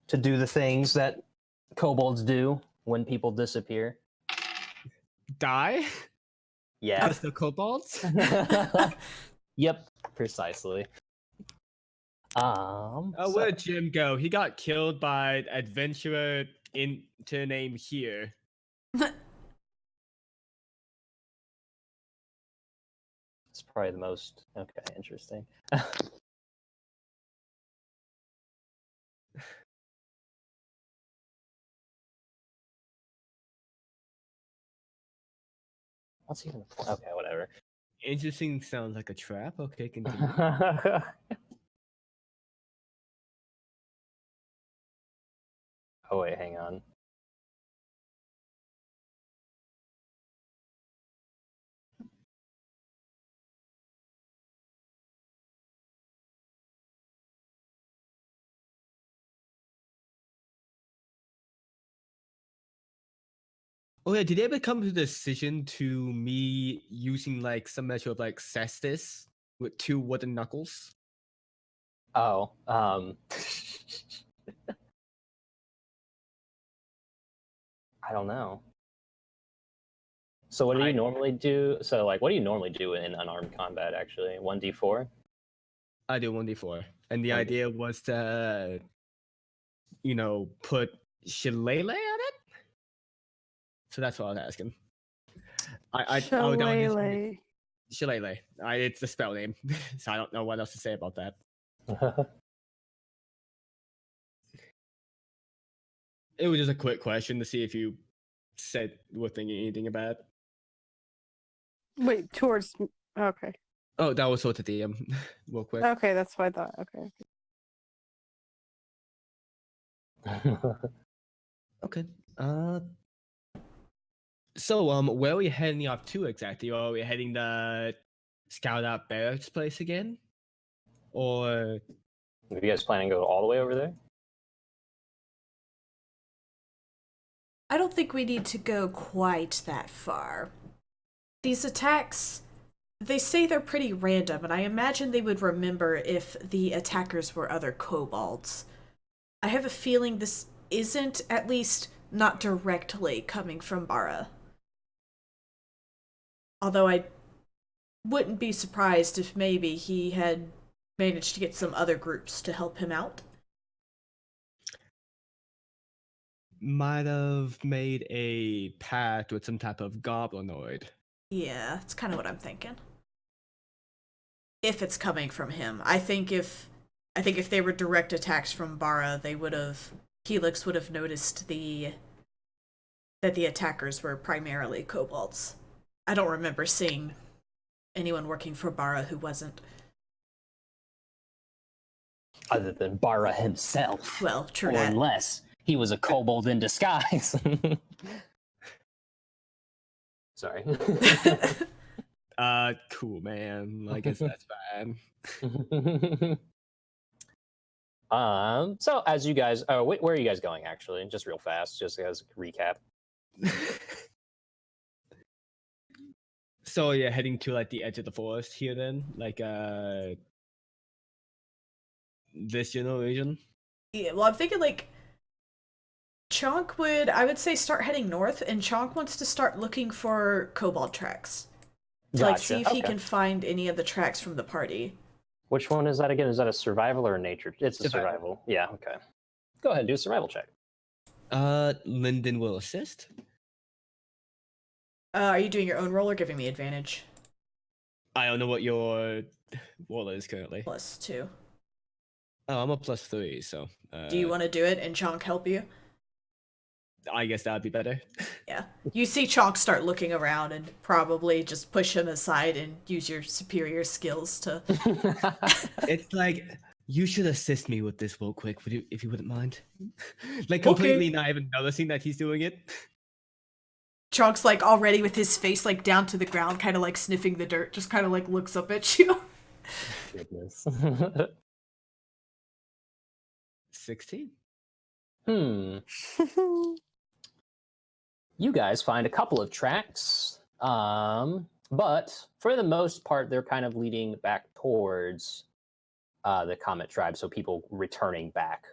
to do the things that kobolds do when people disappear. Die? Yeah. As the kobolds? Yep, precisely. Oh, So- where'd Jim go? He got killed by adventurer into name here. It's probably the most okay, interesting. What's even the point? Okay, whatever. Interesting sounds like a trap. Okay, continue. Oh wait, hang on. Oh yeah, did they ever come to the decision to me using like some measure of like cestus with 2 wooden knuckles? Oh, I don't know. So what do you normally do? So like, what do you normally do in unarmed combat? Actually, 1d4. I do 1d4, and the 1d4. idea was to, put shillelagh on it. So that's what I was asking. I would only use Shillelagh. shillelagh. It's the spell name, so I don't know what else to say about that. It was just a quick question to see if you were thinking anything about it. Wait, towards. Okay. Oh, that was sort of DM, real quick. Okay, that's what I thought. Okay. Okay. So where are we heading off to exactly? Or are we heading to scout out Barrett's place again? Or Are you guys planning to go all the way over there? I don't think we need to go quite that far. These attacks, they say they're pretty random, and I imagine they would remember if the attackers were other kobolds. I have a feeling this isn't, at least not directly, coming from Bara. Although I wouldn't be surprised if maybe he had managed to get some other groups to help him out. might have made a pact with some type of goblinoid. Yeah, that's kind of what I'm thinking. If it's coming from him, I think if they were direct attacks from Bara, Helix would have noticed that the attackers were primarily kobolds. I don't remember seeing anyone working for Bara who wasn't. Other than Bara himself. Well, true or that. unless he was a kobold in disguise. Sorry. Cool, man. I guess that's fine. So as you guys, where are you guys going actually? Just real fast, just as a recap. So you're heading to like the edge of the forest here then? Like this general region? Yeah, well, I'm thinking like Chonk I would say start heading north, and Chonk wants to start looking for kobold tracks. To like see if he can find any of the tracks from the party. Which one is that again? Is that a survival or a nature? It's a survival. Yeah, okay. Go ahead and do a survival check. Lyndon will assist. Are you doing your own roll or giving me advantage? I don't know what your roll is currently. +2. Oh, I'm a +3, so. Do you want to do it and Chonk help you? I guess that'd be better. Yeah. You see Chonk start looking around and probably just push him aside and use your superior skills to... It's like, You should assist me with this real quick, would you, if you wouldn't mind. Like completely not even noticing that he's doing it. Chunk's like already with his face like down to the ground, kind of like sniffing the dirt, just kind of like looks up at you. Goodness. 16. You guys find a couple of tracks, but for the most part, they're kind of leading back towards the Comet Tribe, so people returning back.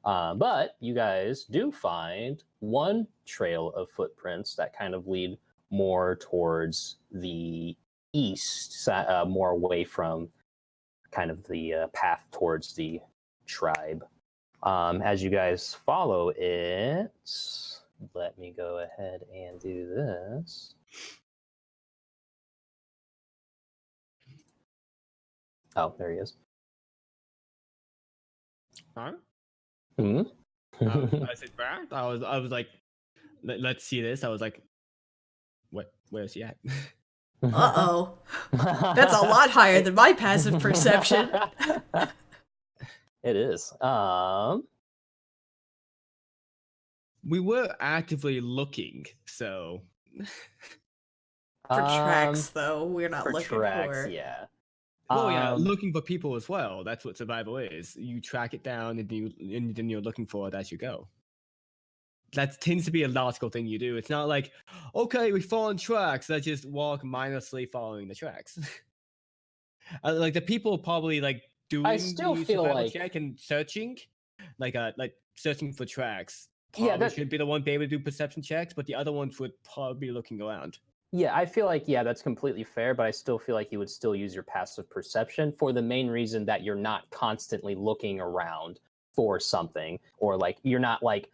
But you guys do find one trail of footprints that kind of lead more towards the east, more away from kind of the path towards the tribe. As you guys follow it, let me go ahead and do this. Oh, there he is. Huh? Hmm? I said, "Brad?" I was like, let's see this. I was like, where's he at? Uh-oh. That's a lot higher than my passive perception. It is. We were actively looking, so For tracks, though, we're not for looking tracks, for. yeah. well, yeah, looking for people as well. That's what survival is. You track it down, and then you're looking for it as you go. That tends to be a logical thing you do. It's not like, okay, we fall on tracks. Let's just walk mindlessly following the tracks. Like the people probably like doing still the feel survival like- check and searching, like searching for tracks. Yeah, Probably that- should be the one be able to do perception checks, but the other ones would probably be looking around. Yeah, I feel like, yeah, that's completely fair, but I still feel like you would still use your passive perception for the main reason that you're not constantly looking around for something, or like you're not like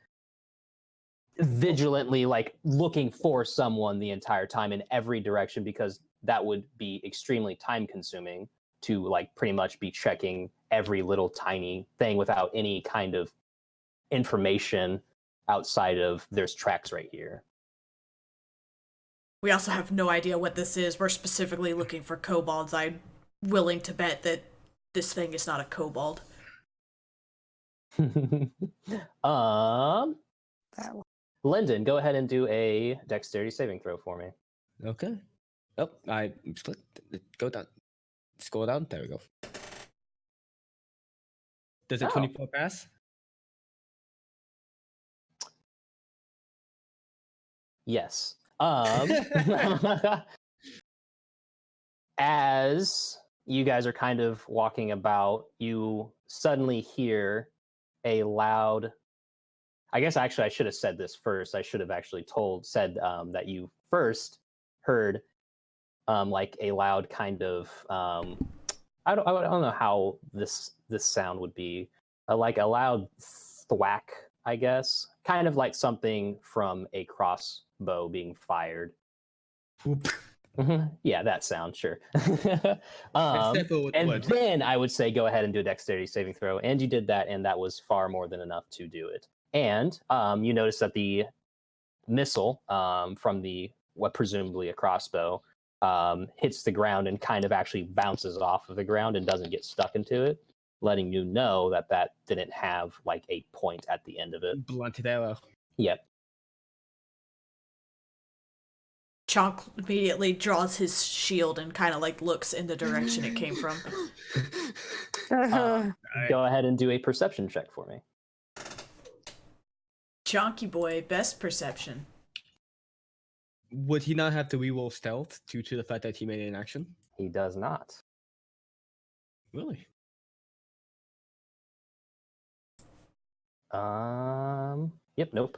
vigilantly like looking for someone the entire time in every direction, because that would be extremely time consuming to like pretty much be checking every little tiny thing without any kind of information outside of there's tracks right here. We also have no idea what this is. We're specifically looking for kobolds. I'm willing to bet that this thing is not a kobold. That one. Lyndon, go ahead and do a dexterity saving throw for me. Okay. Oh, I split. Go down. Scroll down. There we go. Does a Oh. 24 pass? Yes. As you guys are kind of walking about, you suddenly hear a loud. I guess actually I should have said this first. I should have actually said that you first heard like a loud kind of I don't know how this sound would be, like a loud thwack, I guess, kind of like something from a crossbow being fired. Whoop. Yeah, that sound, sure. definitely And would. then I would say go ahead and do a dexterity saving throw, and you did that, and that was far more than enough to do it. And you notice that the missile from what presumably a crossbow hits the ground and kind of actually bounces off of the ground and doesn't get stuck into it, letting you know that that didn't have like a point at the end of it. Blunted arrow. Yep. Chonk immediately draws his shield and kind of like looks in the direction it came from. Go ahead and do a perception check for me. Chonky boy, best perception. Would he not have to reroll stealth due to the fact that he made an action? He does not. Really? Yep, nope.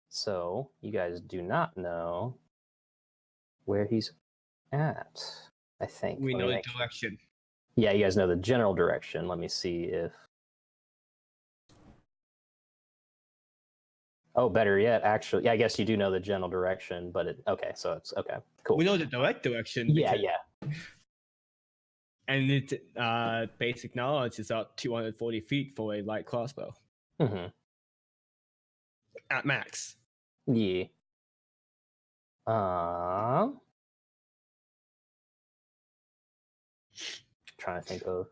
So you guys do not know where he's at, I think. We Let me know the make- direction. Yeah, you guys know the general direction. Let me see if... Oh, better yet, actually. Yeah, I guess you do know the general direction, but okay, so it's okay. Cool. We know the direct direction. Yeah, because- yeah. And its basic knowledge is up 240 feet for a light crossbow. Mm-hmm. At max. Yeah. Trying to think of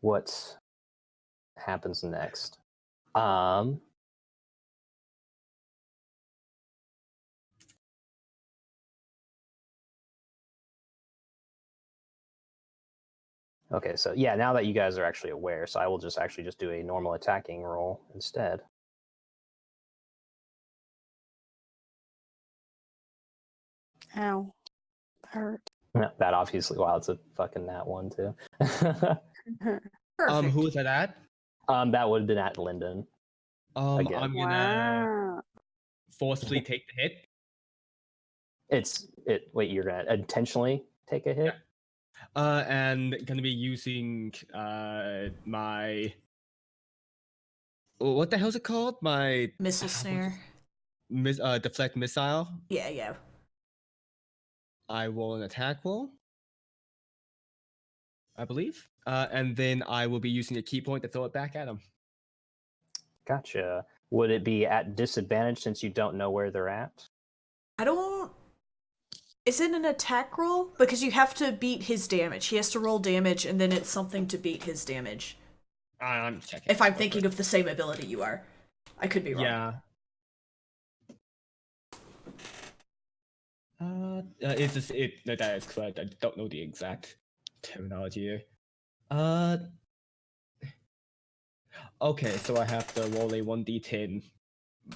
what happens next. Okay, so yeah, now that you guys are actually aware, so I will just do a normal attacking roll instead. Ow. Hurt. That obviously, wow, it's a fucking nat one too. Perfect. Who was that at? That would have been at Linden. Again. I'm gonna Wow. forcefully take the hit. Wait, you're gonna intentionally take a hit? And gonna be using my what the hell's it called? My Missile snare. deflect missile. Yeah. I roll an attack roll, I believe, and then I will be using a key point to throw it back at him. Gotcha. Would it be at disadvantage since you don't know where they're at? I don't. Is it an attack roll? Because you have to beat his damage. He has to roll damage, and then it's something to beat his damage. I'm checking. If I'm thinking of the same ability you are, I could be wrong. Yeah. It's just no, that is correct. I don't know the exact terminology here. Okay, so I have to roll a 1d10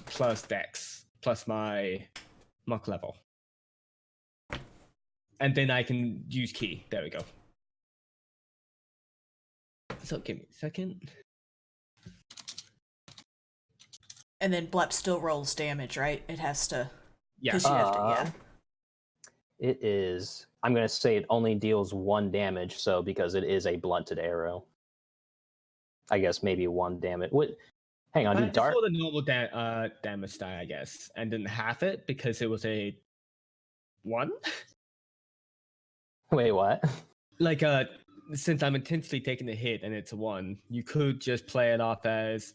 plus dex plus my muck level. And then I can use key. There we go. So give me a second. And then Blep still rolls damage, right? It has to. Yeah. 'Cause you have to, yeah. It is. I'm going to say it only deals 1 damage, so because it is a blunted arrow. I guess maybe 1 damage. What? Hang on, I do just dart? rolled a normal damage die, I guess, and didn't half it because it was a 1. Wait, what? Like, since I'm intentionally taking the hit and it's a 1, you could just play it off as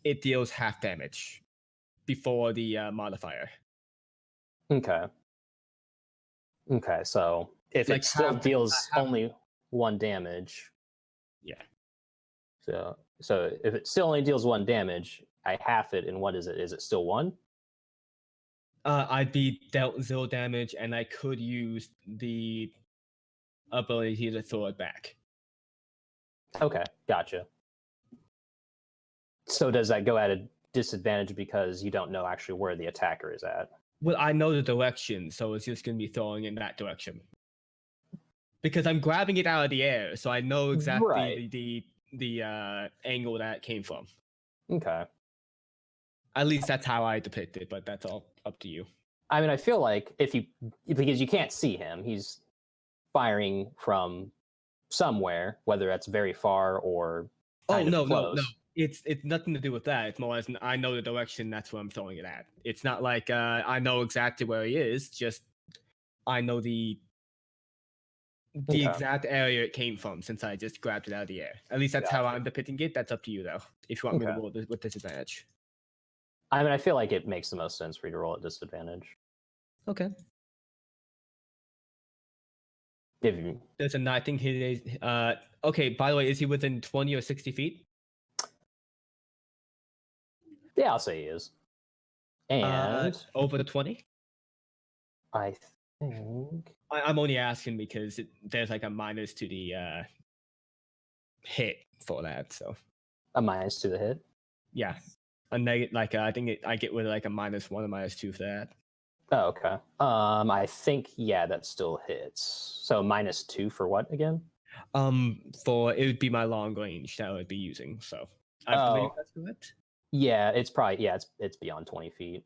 it deals half damage before the modifier. Okay. Okay, so if Like it still half- deals half- only 1 damage, Yeah. so if it still only deals 1 damage, I half it, and what is it? Is it still 1? I'd be dealt 0 damage, and I could use the ability to throw it back. Okay, gotcha. So does that go at a disadvantage because you don't know actually where the attacker is at? Well, I know the direction, so it's just going to be throwing in that direction. Because I'm grabbing it out of the air, so I know exactly Right. the angle that it came from. Okay. At least that's how I depict it, but that's all up to you. I mean, I feel like because you can't see him, he's firing from somewhere, whether that's very far or kind of no. close. It's nothing to do with that. It's more as I know the direction. That's where I'm throwing it at. It's not like I know exactly where he is. Just I know the Okay. exact area it came from since I just grabbed it out of the air. At least that's how Gotcha. I'm depicting it. That's up to you though. If you want me to Okay. roll with disadvantage. I mean, I feel like it makes the most sense for you to roll at disadvantage. Okay. If you, There's a nothing he okay, by the way, is he within 20 or 60 feet? yeah, I'll say he is. And Over the 20? I think I'm only asking because there's like a minus to the hit for that, so a minus to the hit. yeah. A negative, like I think I get with like a -1 or -2 for that. Oh, okay. I think that still hits. So -2 for what again? For it would be my long range that I would be using, so I believe that's correct. Yeah, it's probably it's beyond 20 feet.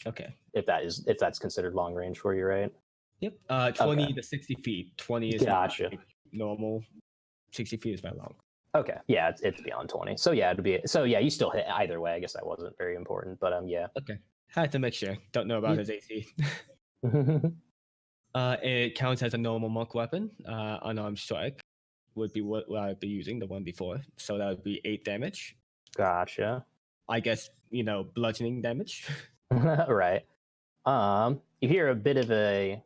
Okay. If that's considered long range for you, right? Yep. 20 Okay. to 60 feet. 20 is Gotcha. my normal. 60 feet is my long. Okay, yeah, it's beyond 20. So yeah, you still hit either way. I guess that wasn't very important, but yeah. Okay. Had to make sure. Don't know about his AC. It counts as a normal monk weapon. Unarmed strike would be what I'd be using, the one before. So that would be 8 damage. Gotcha. I guess, bludgeoning damage. Right. You hear a bit of a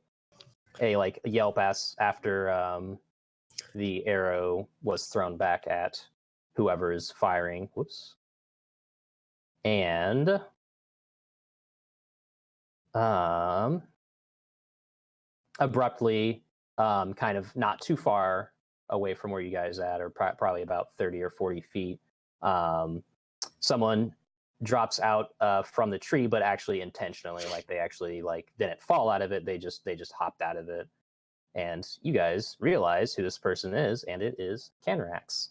like yelp after the arrow was thrown back at whoever is firing. Whoops. And abruptly, kind of not too far away from where you guys at, or probably about 30 or 40 feet, someone drops out from the tree, but actually intentionally, like they actually like didn't fall out of it. They just hopped out of it. And you guys realize who this person is, and it is Canrax.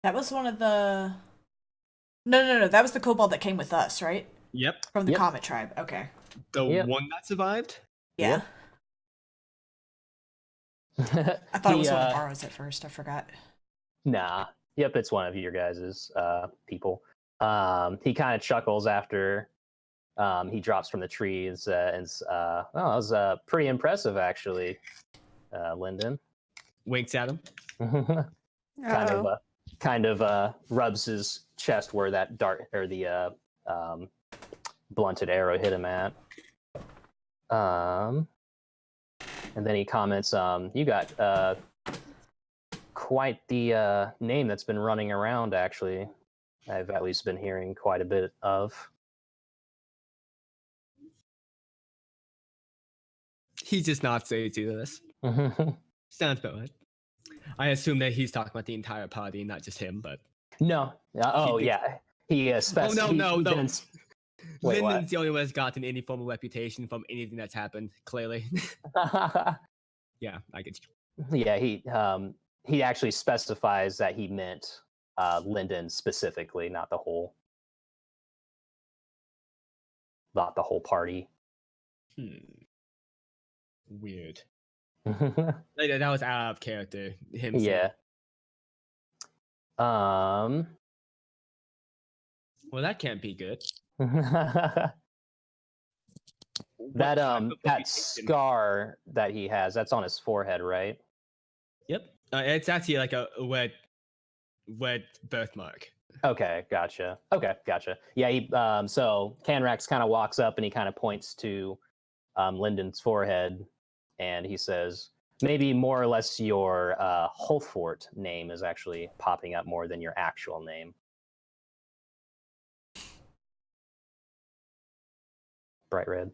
That was one of the... No. That was the kobold that came with us, right? Yep. From the Comet Tribe. Okay. The one that survived? Yeah. Yep. I thought it was one of ours at first. I forgot. Nah. Yep, it's one of your guys' people. He kind of chuckles after he drops from the tree and says, "Oh, that was pretty impressive, actually, Lyndon." Winks at him. kind of rubs his chest where that dart or the blunted arrow hit him at. And then he comments, "You got quite the name that's been running around, actually. I've at least been hearing quite a bit of." He just not say to this. Sounds about right. I assume that he's talking about the entire party, not just him, but... No. Yeah. He no. Wait, Lyndon's the only one that's gotten any form of reputation from anything that's happened, clearly. Yeah, I get you. Yeah, he actually specifies that he meant Lyndon specifically, not the whole party. Weird. That was out of character. Him. Yeah. Well, that can't be good. that scar that he has, that's on his forehead, right? Yep. It's actually like a wet birthmark. Okay, gotcha. Yeah, he so Canrax kind of walks up and he kind of points to Lyndon's forehead, and he says, maybe more or less your Holfort name is actually popping up more than your actual name. Bright red.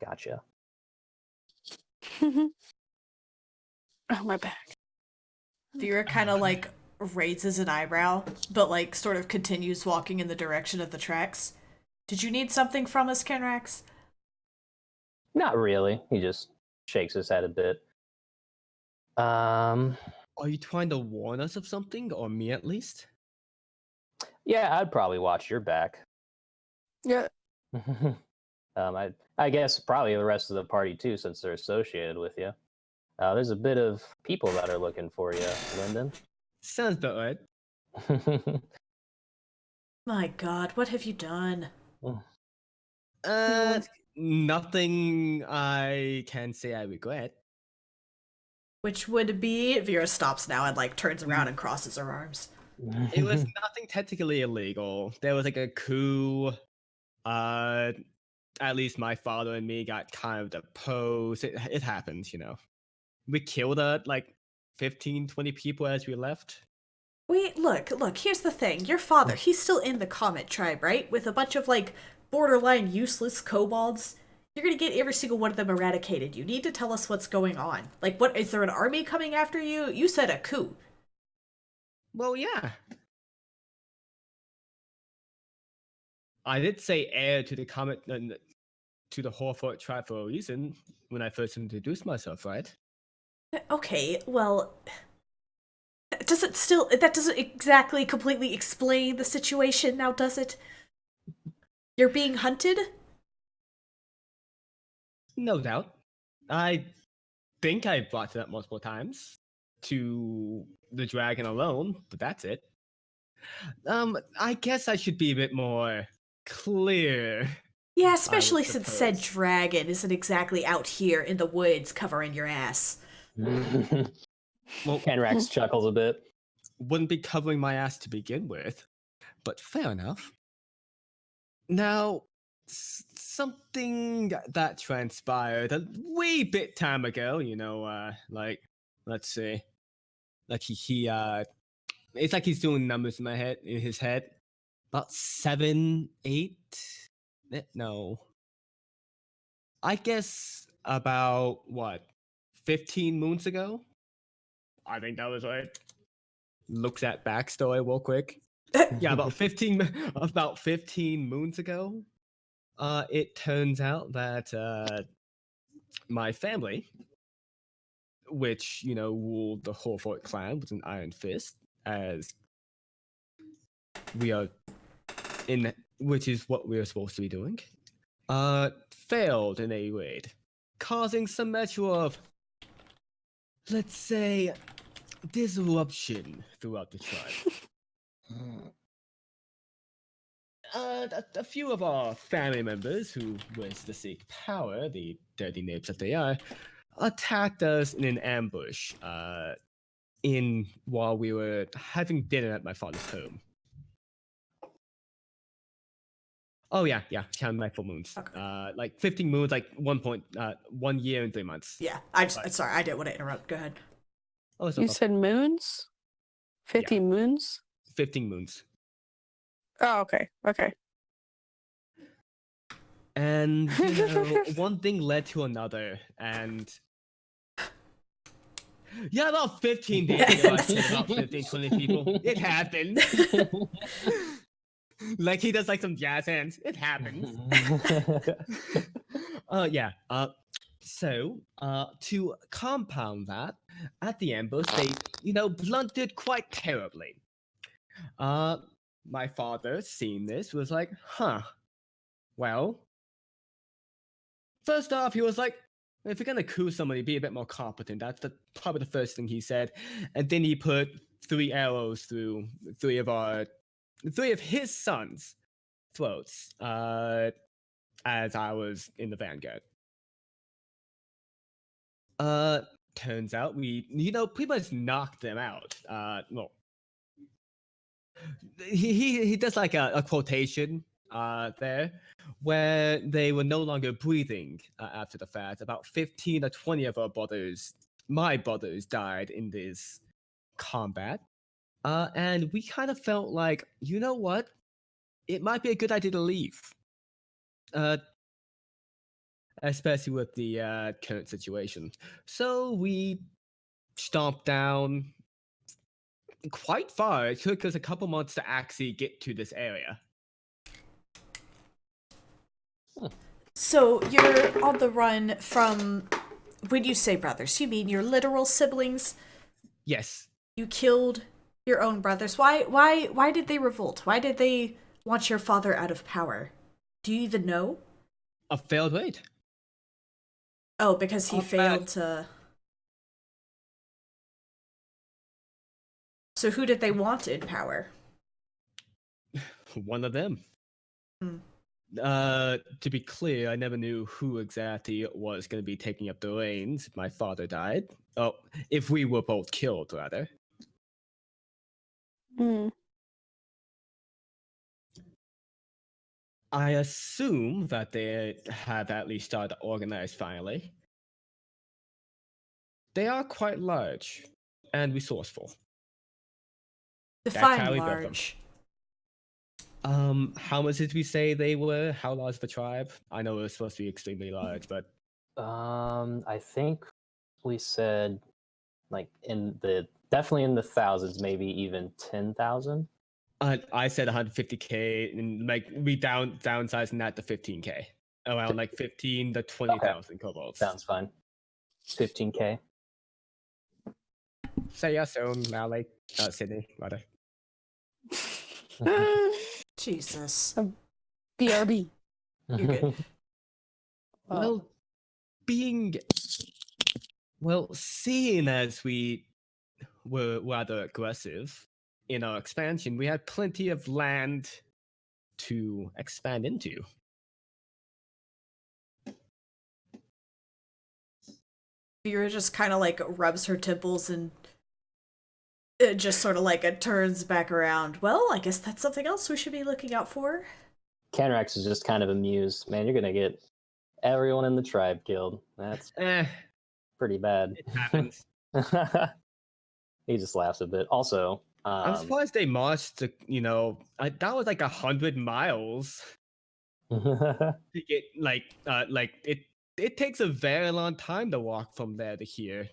Gotcha. Oh, my back. Vera kind of like raises an eyebrow, but like sort of continues walking in the direction of the tracks. Did you need something from us, Canrax? Not really. He just shakes his head a bit. Are you trying to warn us of something, or me at least? Yeah, I'd probably watch your back. Yeah. I guess probably the rest of the party too, since they're associated with you. There's a bit of people that are looking for you, Lyndon. Sounds about right. My God, what have you done? Nothing I can say I regret. Which would be... Vera stops now and like turns around and crosses her arms. It was nothing technically illegal. There was like a coup. At least my father and me got kind of deposed. It happens, you know. We killed like 15, 20 people as we left. Wait, look, here's the thing. Your father, he's still in the Comet Tribe, right? With a bunch of like borderline useless kobolds. You're gonna get every single one of them eradicated. You need to tell us what's going on. Like, what, is there an army coming after you? You said a coup. Well, yeah. I did say heir to the Comet, to the Holfort Tribe for a reason when I first introduced myself, right? Okay, well, that doesn't exactly completely explain the situation now, does it? You're being hunted? No doubt. I think I've brought it up multiple times to the dragon alone, but that's it. I guess I should be a bit more clear. Yeah, especially since said dragon isn't exactly out here in the woods covering your ass. Well, Canrax chuckles a bit. Wouldn't be covering my ass to begin with, but fair enough. Now, something that transpired a wee bit time ago, you know, like let's see. Like it's like he's doing numbers in his head. About 7, 8. No. I guess about what, 15 moons ago? I think that was right. Looks at backstory real quick. Yeah, about 15 moons ago. It turns out that my family, which ruled the whole Fort clan with an iron fist, as we are in, which is what we are supposed to be doing, failed in a raid, causing some measure of, let's say, disruption throughout the tribe. A few of our family members who wish to seek power, the dirty knaves that they are, attacked us in an ambush while we were having dinner at my father's home. Oh yeah, count my full moons. Okay. Like 15 moons, like 1 year and 3 months. Yeah, sorry, I didn't want to interrupt. Go ahead. Oh, it's You okay. said moons? 15 moons? 15 moons. Oh, okay. Okay. And one thing led to another, and yeah, about 15 days ago, I said about 15, 20 people. It happened. Like he does like some jazz hands. It happens. So to compound that, at the ambush, they blunted quite terribly. My father, seeing this, was like, well, first off, he was like, if you're gonna coup somebody, be a bit more competent. That's probably the first thing he said. And then he put 3 arrows through three of his sons' throats, as I was in the vanguard. Turns out we, pretty much knocked them out. Well, he does like a quotation there, where they were no longer breathing after the fact. About 15 or 20 of my brothers, died in this combat. And we kind of felt like, you know what? It might be a good idea to leave. Especially with the current situation. So we stomped down quite far. It took us a couple months to actually get to this area. So you're on the run from, when you say brothers, you mean your literal siblings? Yes. You killed your own brothers. Why did they revolt? Why did they want your father out of power? Do you even know? A failed raid. Oh, because he failed to... So who did they want in power? One of them. To be clear, I never knew who exactly was going to be taking up the reins if my father died. Oh, if we were both killed, rather. I assume that they have at least started to organize finally. They are quite large and resourceful. Define large. How much did we say they were? How large the tribe? I know it was supposed to be extremely large, but I think we said like definitely in the thousands, maybe even 10,000. I said 150k, and like we downsizing that to 15k, around like 15 to 20,000 kobolds. Sounds fine. 15k. Say yes, own Malay, Sydney, rather. Jesus. BRB. You're good. Seeing as we were rather aggressive in our expansion, we had plenty of land to expand into. Vera just kind of like rubs her temples and it just sort of like turns back around. Well, I guess that's something else we should be looking out for. Canarax is just kind of amused. Man, you're gonna get everyone in the tribe killed. That's pretty bad. It happens. He just laughs a bit. Also, I'm surprised they marched. That was like 100 miles to get it takes a very long time to walk from there to here.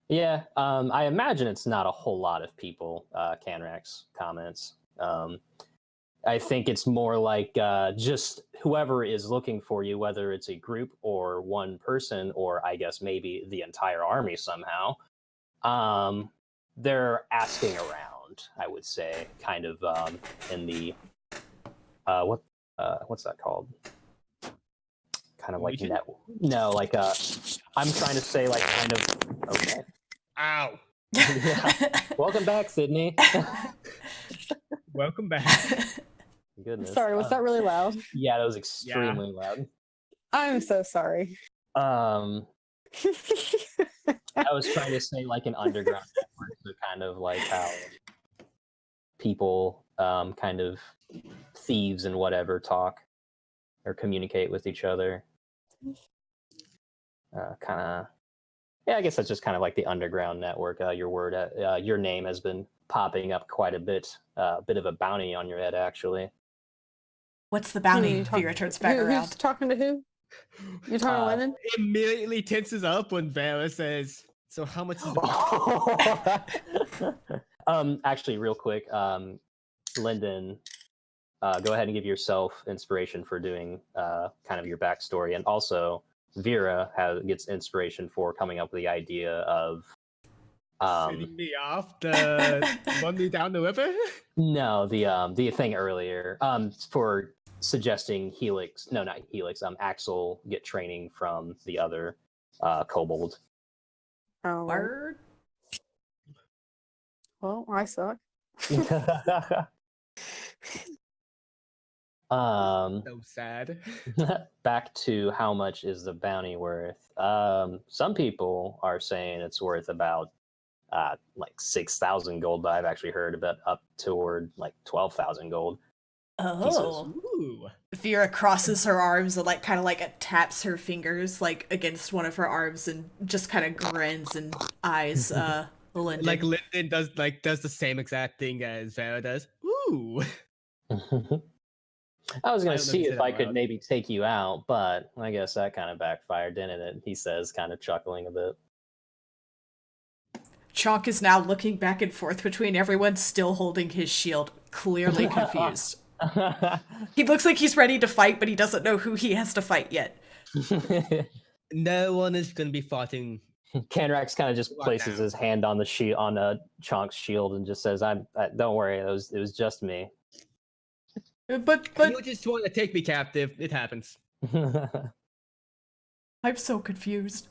yeah, I imagine it's not a whole lot of people. Canrax comments. I think it's more like just whoever is looking for you, whether it's a group or one person, or I guess maybe the entire army somehow. They're asking around, I would say, kind of in the what's that called? Kind of like Region? no, like I'm trying to say like kind of okay. Ow! Yeah. Welcome back, Sydney. Welcome back. Goodness. Sorry, was that really loud? Yeah, that was extremely loud. I'm so sorry. I was trying to say like an underground network, so kind of like how people, kind of thieves and whatever, talk or communicate with each other. Kind of, yeah. I guess that's just kind of like the underground network. Your name has been popping up quite a bit. Bit of a bounty on your head, actually. What's the bounty? You Vera turns back around. Who's talking to who? You talking to Lennon? Immediately tenses up when Vera says, "So how much is the Actually, real quick, Lyndon, go ahead and give yourself inspiration for doing kind of your backstory, and also Vera gets inspiration for coming up with the idea of sending me off to run me down the river?" No, the thing earlier for suggesting Helix, no, not Helix, Axel get training from the other Kobold. Oh, Word. well, I suck. So sad. Back to how much is the bounty worth? Some people are saying it's worth about like 6,000 gold, but I've actually heard about up toward like 12,000 gold. Oh. Ooh. Vera crosses her arms and kind of taps her fingers against one of her arms and just kind of grins and eyes Lyndon. Like Lyndon does the same exact thing as Vera does. Ooh. I was I gonna don't know if see you said if that I could loud. maybe take you out, but I guess that kind of backfired, didn't it? He says, kind of chuckling a bit. Chalk is now looking back and forth between everyone still holding his shield, clearly confused. He looks like he's ready to fight, but he doesn't know who he has to fight yet. No one is going to be fighting. Canrax kind of just places his hand on the shield, on Chonk's shield, and just says, "Don't worry, it was just me." But You just want to take me captive. It happens. I'm so confused.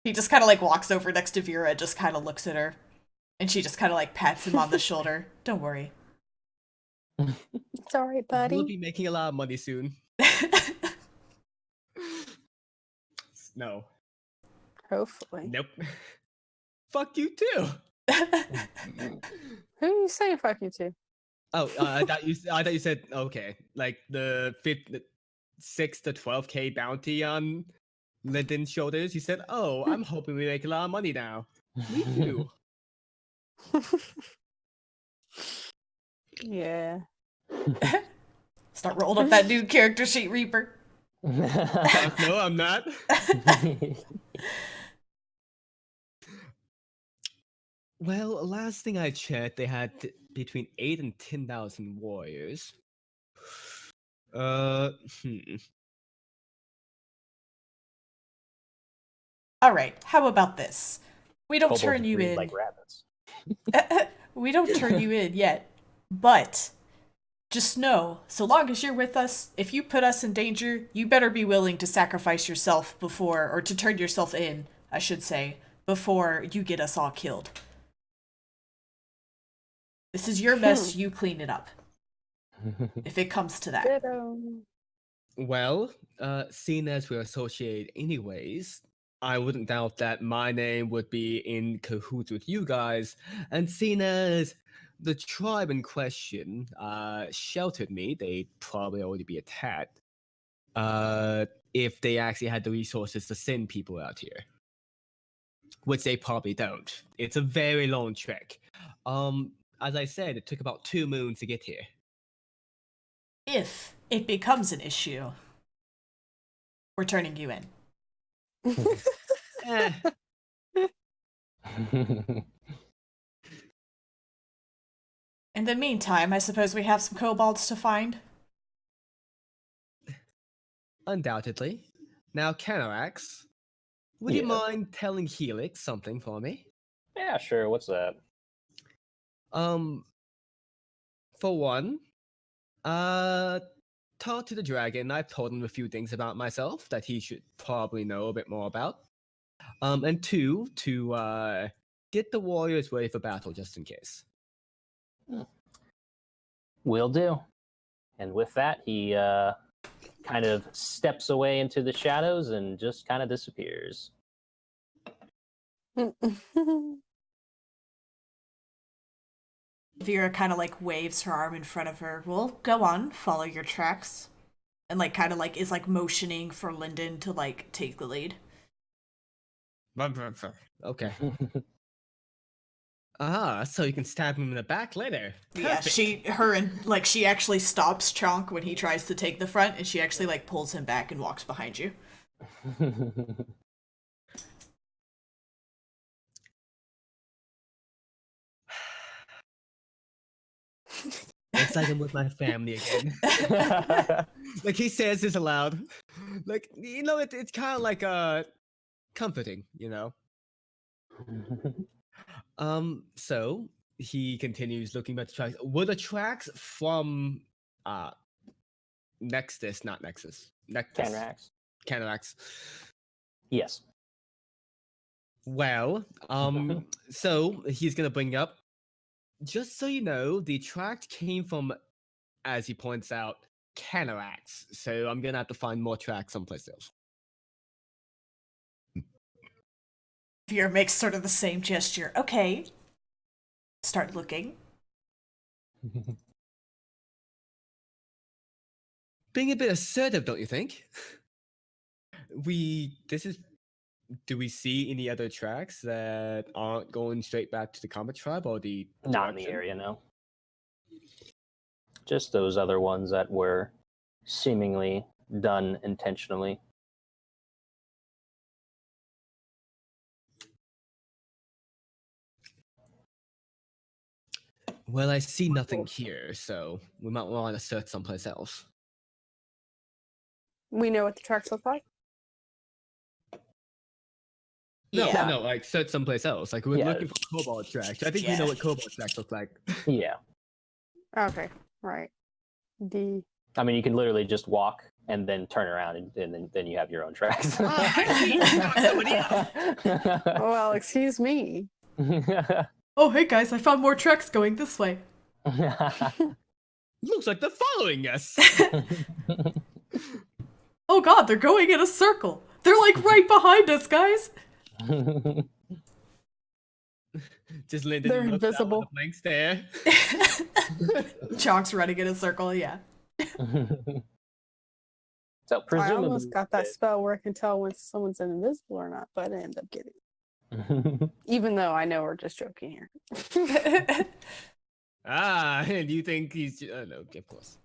He just kind of walks over next to Vera and just kind of looks at her. And she just kind of pats him on the shoulder. Don't worry. It's all right, buddy. We'll be making a lot of money soon. No. Hopefully. Nope. Fuck you too. Who are you saying fuck you to? Oh, I thought you said okay, like the 6 to 12K bounty on Lyndon's shoulders. You said, "Oh, I'm hoping we make a lot of money now." Me too. Yeah. Start rolling up that new character sheet, Reaper. No, I'm not. Well, last thing I checked, they had between 8 and 10,000 warriors. All right, how about this? We don't Kobolds turn you breed in. like rabbits. We don't turn you in yet, but just know, so long as you're with us, if you put us in danger, you better be willing to sacrifice yourself before, or to turn yourself in, I should say, before you get us all killed. This is your mess, you clean it up. If it comes to that. Ditto. Well, seeing as we're associated anyways, I wouldn't doubt that my name would be in cahoots with you guys, and seeing as the tribe in question sheltered me, they'd probably already be attacked if they actually had the resources to send people out here. which they probably don't. It's a very long trek. As I said, it took about 2 moons to get here. If it becomes an issue, we're turning you in. Eh, In the meantime, I suppose we have some kobolds to find. undoubtedly. Now, Canarax, would you Yeah. mind telling Helix something for me? Yeah, sure. What's that? For one, talk to the dragon. I've told him a few things about myself that he should probably know a bit more about. And 2, to get the warriors ready for battle just in case. Will do. And with that, he kind of steps away into the shadows and just kind of disappears. Vera kind of like waves her arm in front of her. Well, go on, follow your tracks. And like kind of like is like motioning for Lyndon to like take the lead. Okay. So you can stab him in the back later. Yeah, Perfect. she actually stops Chonk when he tries to take the front, and she actually like pulls him back and walks behind you. It's like I'm with my family again. Like he says this aloud. Like, you know, it's kind of like comforting, you know. So he continues looking at the tracks. Were the tracks from Nexus, not Nexus. Nexus. Canrax. Canarax. Yes. Well, so he's gonna bring up, just so you know, the tract came from, as he points out, Canarax. So I'm gonna have to find more tracks someplace else. Vera makes sort of the same gesture. Okay. Start looking. Being a bit assertive, don't you think? Do we see any other tracks that aren't going straight back to the Comet Tribe or the Not in the direction? area, no. Just those other ones that were seemingly done intentionally. Well, I see nothing here, so we might want to search someplace else. We know what the tracks look like. No, Yeah. no, like search someplace else. Like we're Yeah. looking for Kobold tracks. I think we Yeah. know what Kobold tracks look like. Yeah. Okay, right. The I mean, you can literally just walk and then turn around, and then you have your own tracks. well, excuse me. Oh, hey guys, I found more tracks going this way. Looks like they're following us. Oh god, they're going in a circle. They're like right behind us, guys. Just Lyndon They're looks down invisible. with a blank stare. Chonk's running in a circle, yeah. So I presumably, almost got that spell where I can tell when someone's invisible or not, but I didn't end up getting it. Even though I know we're just joking here. And you think he's? No, okay, of course.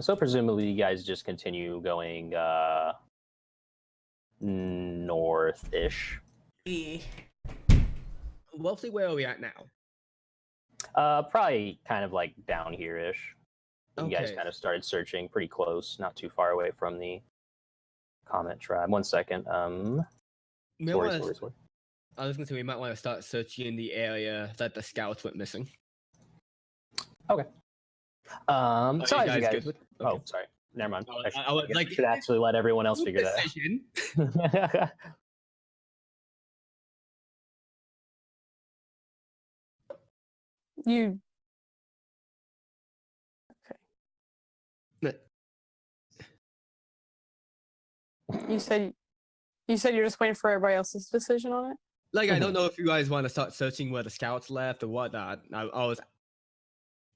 So presumably, you guys just continue going north-ish. Roughly, where are we at now? Probably kind of like down here-ish. You guys Okay. kind of started searching pretty close, not too far away from the Comet Tribe. 1 second. We Sorry. I was gonna say we might want to start searching in the area that the scouts went missing. Okay. So Are as you guys, good with? oh, sorry, never mind. I I was guess like, we should actually let everyone else figure that decision. out. You you said you're just waiting for everybody else's decision on it? Like, I don't know if you guys want to start searching where the scouts left or whatnot. I was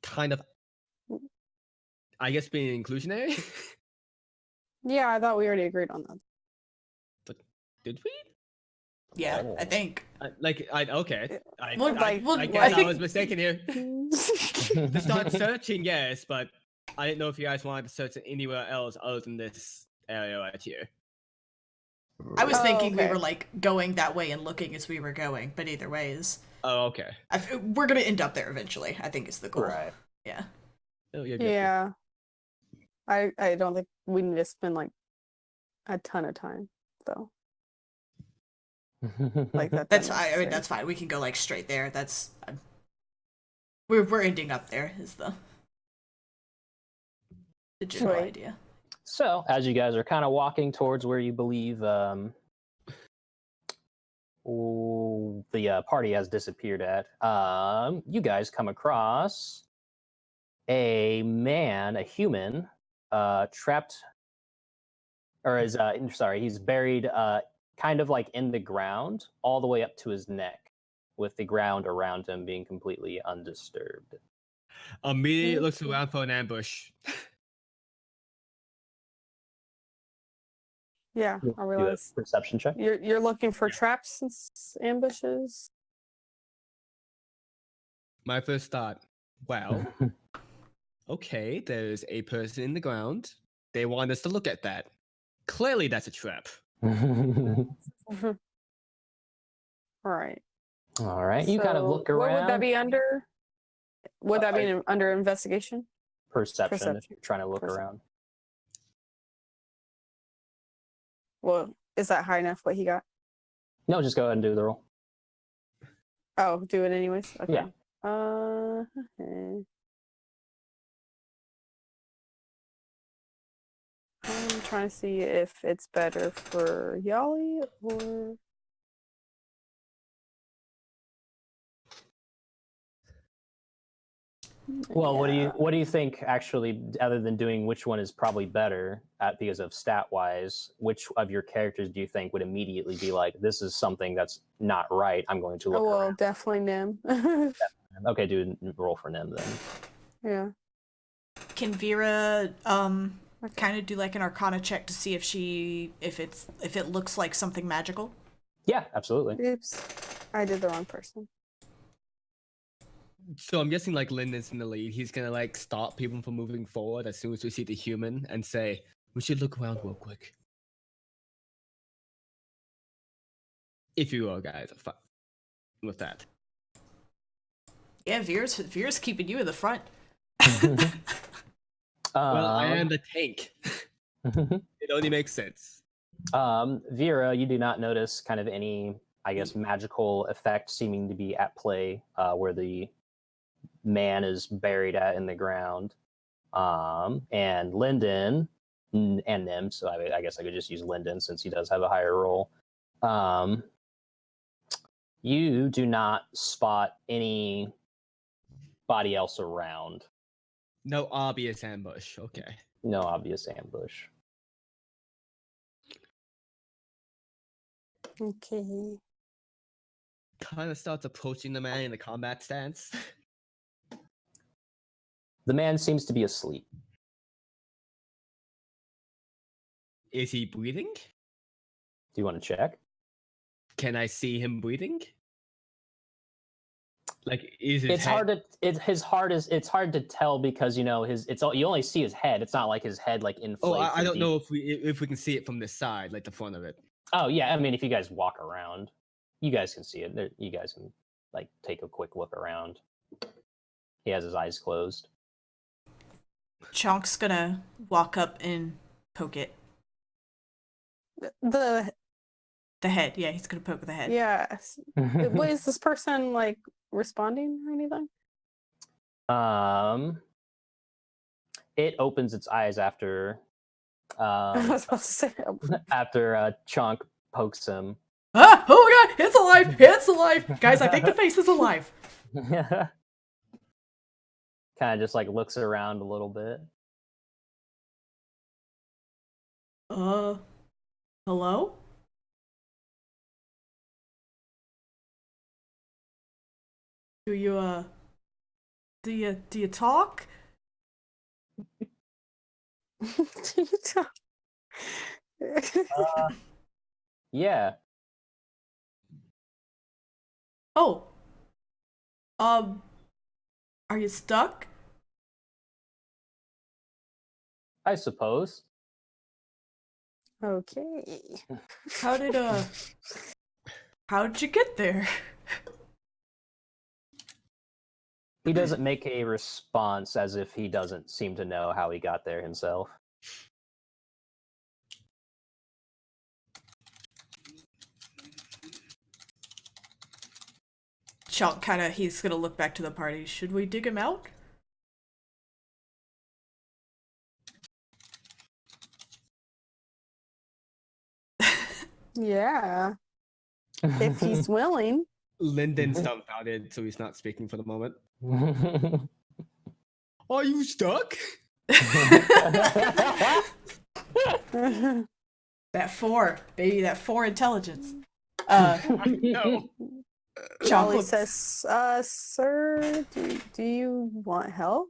kind of, I guess, being inclusionary. Yeah, I thought we already agreed on that. Did we? Yeah, Oh. I think. Okay. Well, I well, guess I I think- was mistaken here. To start searching, yes, but I didn't know if you guys wanted to search anywhere else other than this area right here. I was Oh, thinking we okay. were like going that way and looking as we were going, but either way is Oh, okay. we're gonna end up there eventually. I think is the goal. Right. Yeah. Oh, Yeah. I don't think we need to spend like a ton of time though. Like that's That's fine. I mean, unnecessary. that's fine. We can go like straight there. That's we're ending up there. Is the general Sweet. idea. So, as you guys are kind of walking towards where you believe the party has disappeared at, you guys come across a human, trapped, or is sorry, he's buried, kind of like in the ground, all the way up to his neck, with the ground around him being completely undisturbed. Immediately looks around for an ambush. Yeah, I Do a realize perception check. you're looking for traps and ambushes. My first thought, wow, okay, there's a person in the ground. They want us to look at that. Clearly, that's a trap. All right. All right, you kind of So look around. What would that be under? Would that be I- under investigation? Perception, if Perception. you're trying to look Percep- around. Well, is that high enough? What he got? No, just go ahead and do the roll. Oh, do it anyways. Okay. Yeah. Okay. I'm trying to see if it's better for Yali or. Well, Yeah. what do you think actually, other than doing which one is probably better at because of stat wise, which of your characters do you think would immediately be like, this is something that's not right, I'm going to look Oh, well, around. definitely Nim. Okay, do roll for Nim then. Yeah. Can Vera kind of do like an Arcana check to see if it looks like something magical? Yeah, absolutely. Oops. I did the wrong person. So I'm guessing like Lynn is in the lead. He's gonna like stop people from moving forward as soon as we see the human and say, we should look around real quick. If you all guys are fine with that. Yeah, Vera's keeping you in the front. Well, I am the tank. It only makes sense. Vera, you do not notice kind of any, I guess, magical effect seeming to be at play where the man is buried in the ground. And Lyndon and Nim, so I guess I could just use Lyndon since he does have a higher roll. You do not spot anybody else around. No obvious ambush. Okay. No obvious ambush. Okay. Kind of starts approaching the man in the combat stance. The man seems to be asleep. Is he breathing? Do you want to check? Can I see him breathing? Like, is his It's head... hard to it's hard to tell because you only see his head. It's not like his head like inflates. Oh, I don't deep. know if we can see it from this side, like the front of it. Oh yeah, I mean if you guys walk around, you guys can see it. You guys can like take a quick look around. He has his eyes closed. Chonk's gonna walk up and poke it. The head. Yeah, he's gonna poke the head. yes. What is this person like responding or anything? It opens its eyes after I was about to say. after Chunk pokes him. Ah! Oh my god! It's alive! It's alive! Guys, I think the face is alive. Kind of just like looks around a little bit. Hello? Do you talk? Yeah. Uh, Uh, yeah. Oh, um, are you stuck? I suppose. Okay. How did how'd you get there? He doesn't make a response as if he doesn't seem to know how he got there himself. Chunk he's gonna look back to the party. Should we dig him out? Yeah. If he's willing. Lyndon's dumbfounded, so he's not speaking for the moment. Are you stuck? That 4, baby, that 4 intelligence. No. Chunk Charlie looks- says, sir, do you want help?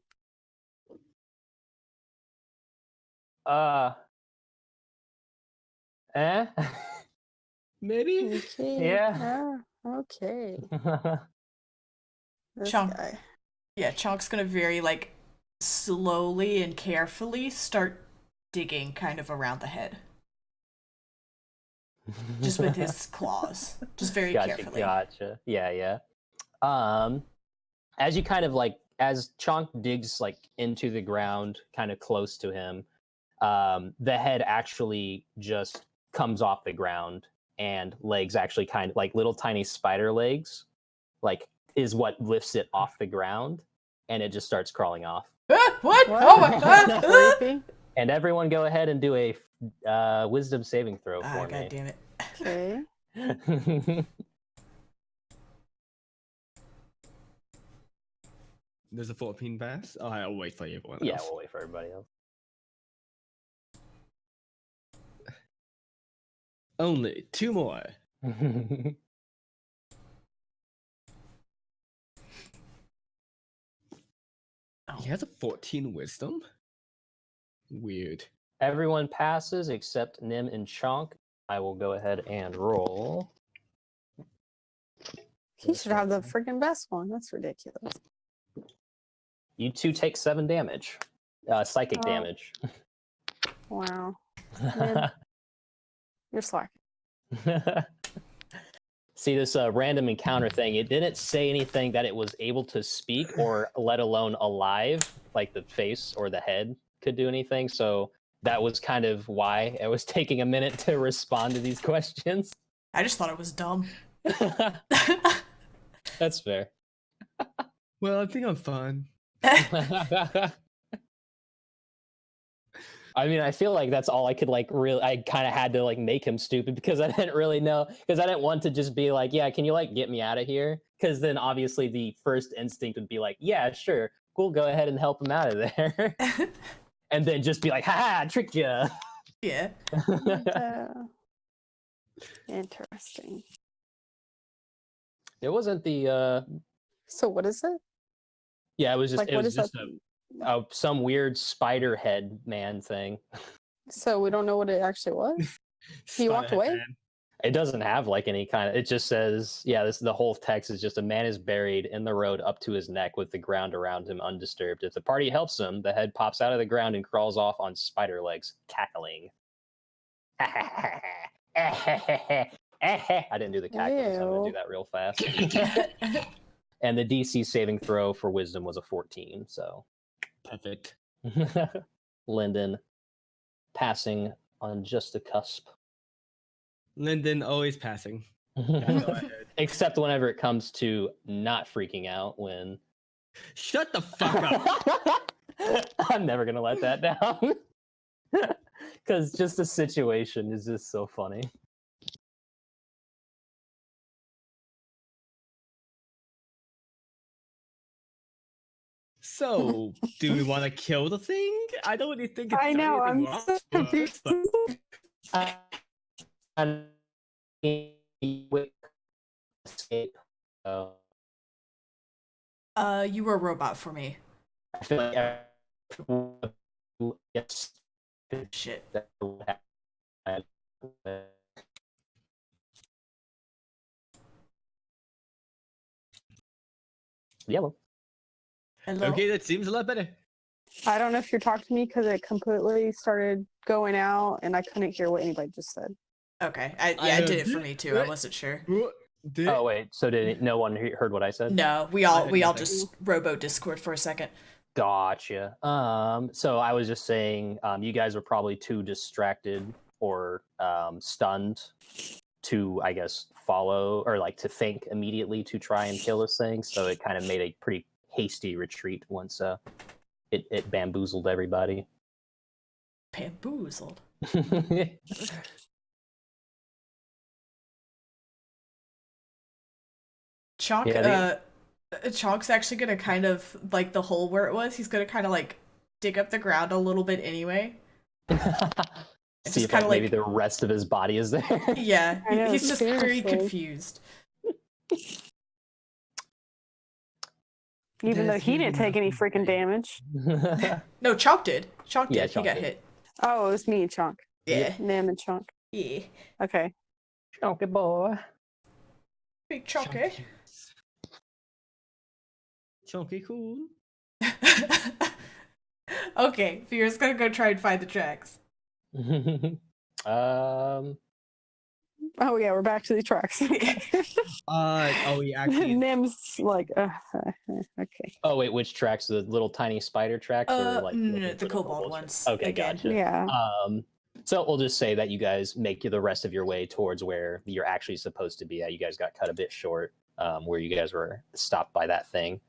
Eh? Maybe? Okay. Yeah. Okay. This Chunk. guy. Yeah, Chunk's gonna very slowly and carefully start digging kind of around the head. Just with his claws. Just very carefully. Gotcha. Yeah. As you kind of as Chonk digs into the ground, kind of close to him, the head actually just comes off the ground, and legs actually kind of little tiny spider legs, is what lifts it off the ground, and it just starts crawling off. What? What? Oh my god! Creepy. And everyone go ahead and do a wisdom saving throw for God damn it. Okay. me. There's a 14 pass? Oh, I'll wait for everyone else. Yeah, we'll wait for everybody else. Only 2 more. He has a 14 wisdom? Weird. Everyone passes except Nim and Chonk. I will go ahead and roll. He should have the freaking best one. That's ridiculous. You two take 7 damage. Psychic Oh. damage. Wow. Man, you're slacking. See, this random encounter thing, it didn't say anything that it was able to speak or let alone alive, like the face or the head could do anything. So that was kind of why it was taking a minute to respond to these questions. I just thought it was dumb. That's fair. Well, I think I'm fine. I mean, I feel like that's all I could really. I kind of had to make him stupid because I didn't really know, because I didn't want to just be like, yeah, can you get me out of here? Because then obviously the first instinct would be like, yeah, sure, cool, go ahead and help him out of there, and then just be like, haha, tricked you. Yeah. Interesting. It wasn't the. So what is it? Yeah, it was just Like, it what was is just that? some weird spider head man thing. So we don't know what it actually was? He walked Spider-Head away? Man. It doesn't have any kind of. It just says, yeah, the whole text is just a man is buried in the road up to his neck with the ground around him undisturbed. If the party helps him, the head pops out of the ground and crawls off on spider legs, cackling. I didn't do the cackling, so I'm gonna do that real fast. And the DC saving throw for wisdom was a 14. So, Perfect. Lyndon passing on just the cusp. Lyndon always passing. That's all I heard. Except whenever it comes to not freaking out when. Shut the fuck up. I'm never gonna let that down. Because just the situation is just so funny. So, do we want to kill the thing? I don't really think it's I know, anything I'm wrong so with us, confused. but- And escape. So You were a robot for me. I feel like yes, Shit. that would happen. Yellow. Hello? Okay, that seems a lot better. I don't know if you're talking to me because it completely started going out and I couldn't hear what anybody just said. Okay. It did it for me too. I wasn't sure. Oh wait, so no one heard what I said? No, we I all heard nothing. just robo Discord for a second. Gotcha. So I was just saying, you guys were probably too distracted or stunned to, I guess, follow or like to think immediately to try and kill this thing. So it kind of made a pretty hasty retreat once it bamboozled everybody. Bamboozled. Chalk, Yeah, Chalk's actually gonna kind of like the hole where it was. He's gonna kind of like dig up the ground a little bit anyway. See just if kinda maybe like- the rest of his body is there. Yeah, I know, he's just very seriously. confused. Even though he didn't take any freaking damage. No, Chalk did. Chalk did. Yeah, He Chalk got did. hit. Oh, it was me and Chunk. Yeah. Nim and Chunk. Yeah. Okay. Chunky boy. Big Chalky. Chunky cool. Okay, Fear's gonna go try and find the tracks. Oh yeah, we're back to the tracks. We actually. Nim's like, okay. Oh wait, which tracks? The little tiny spider tracks, or like No, looking the for kobold kobold ones. tracks? Okay, again. gotcha. Yeah. So we'll just say that you guys make the rest of your way towards where you're actually supposed to be at. You guys got cut a bit short, where you guys were stopped by that thing.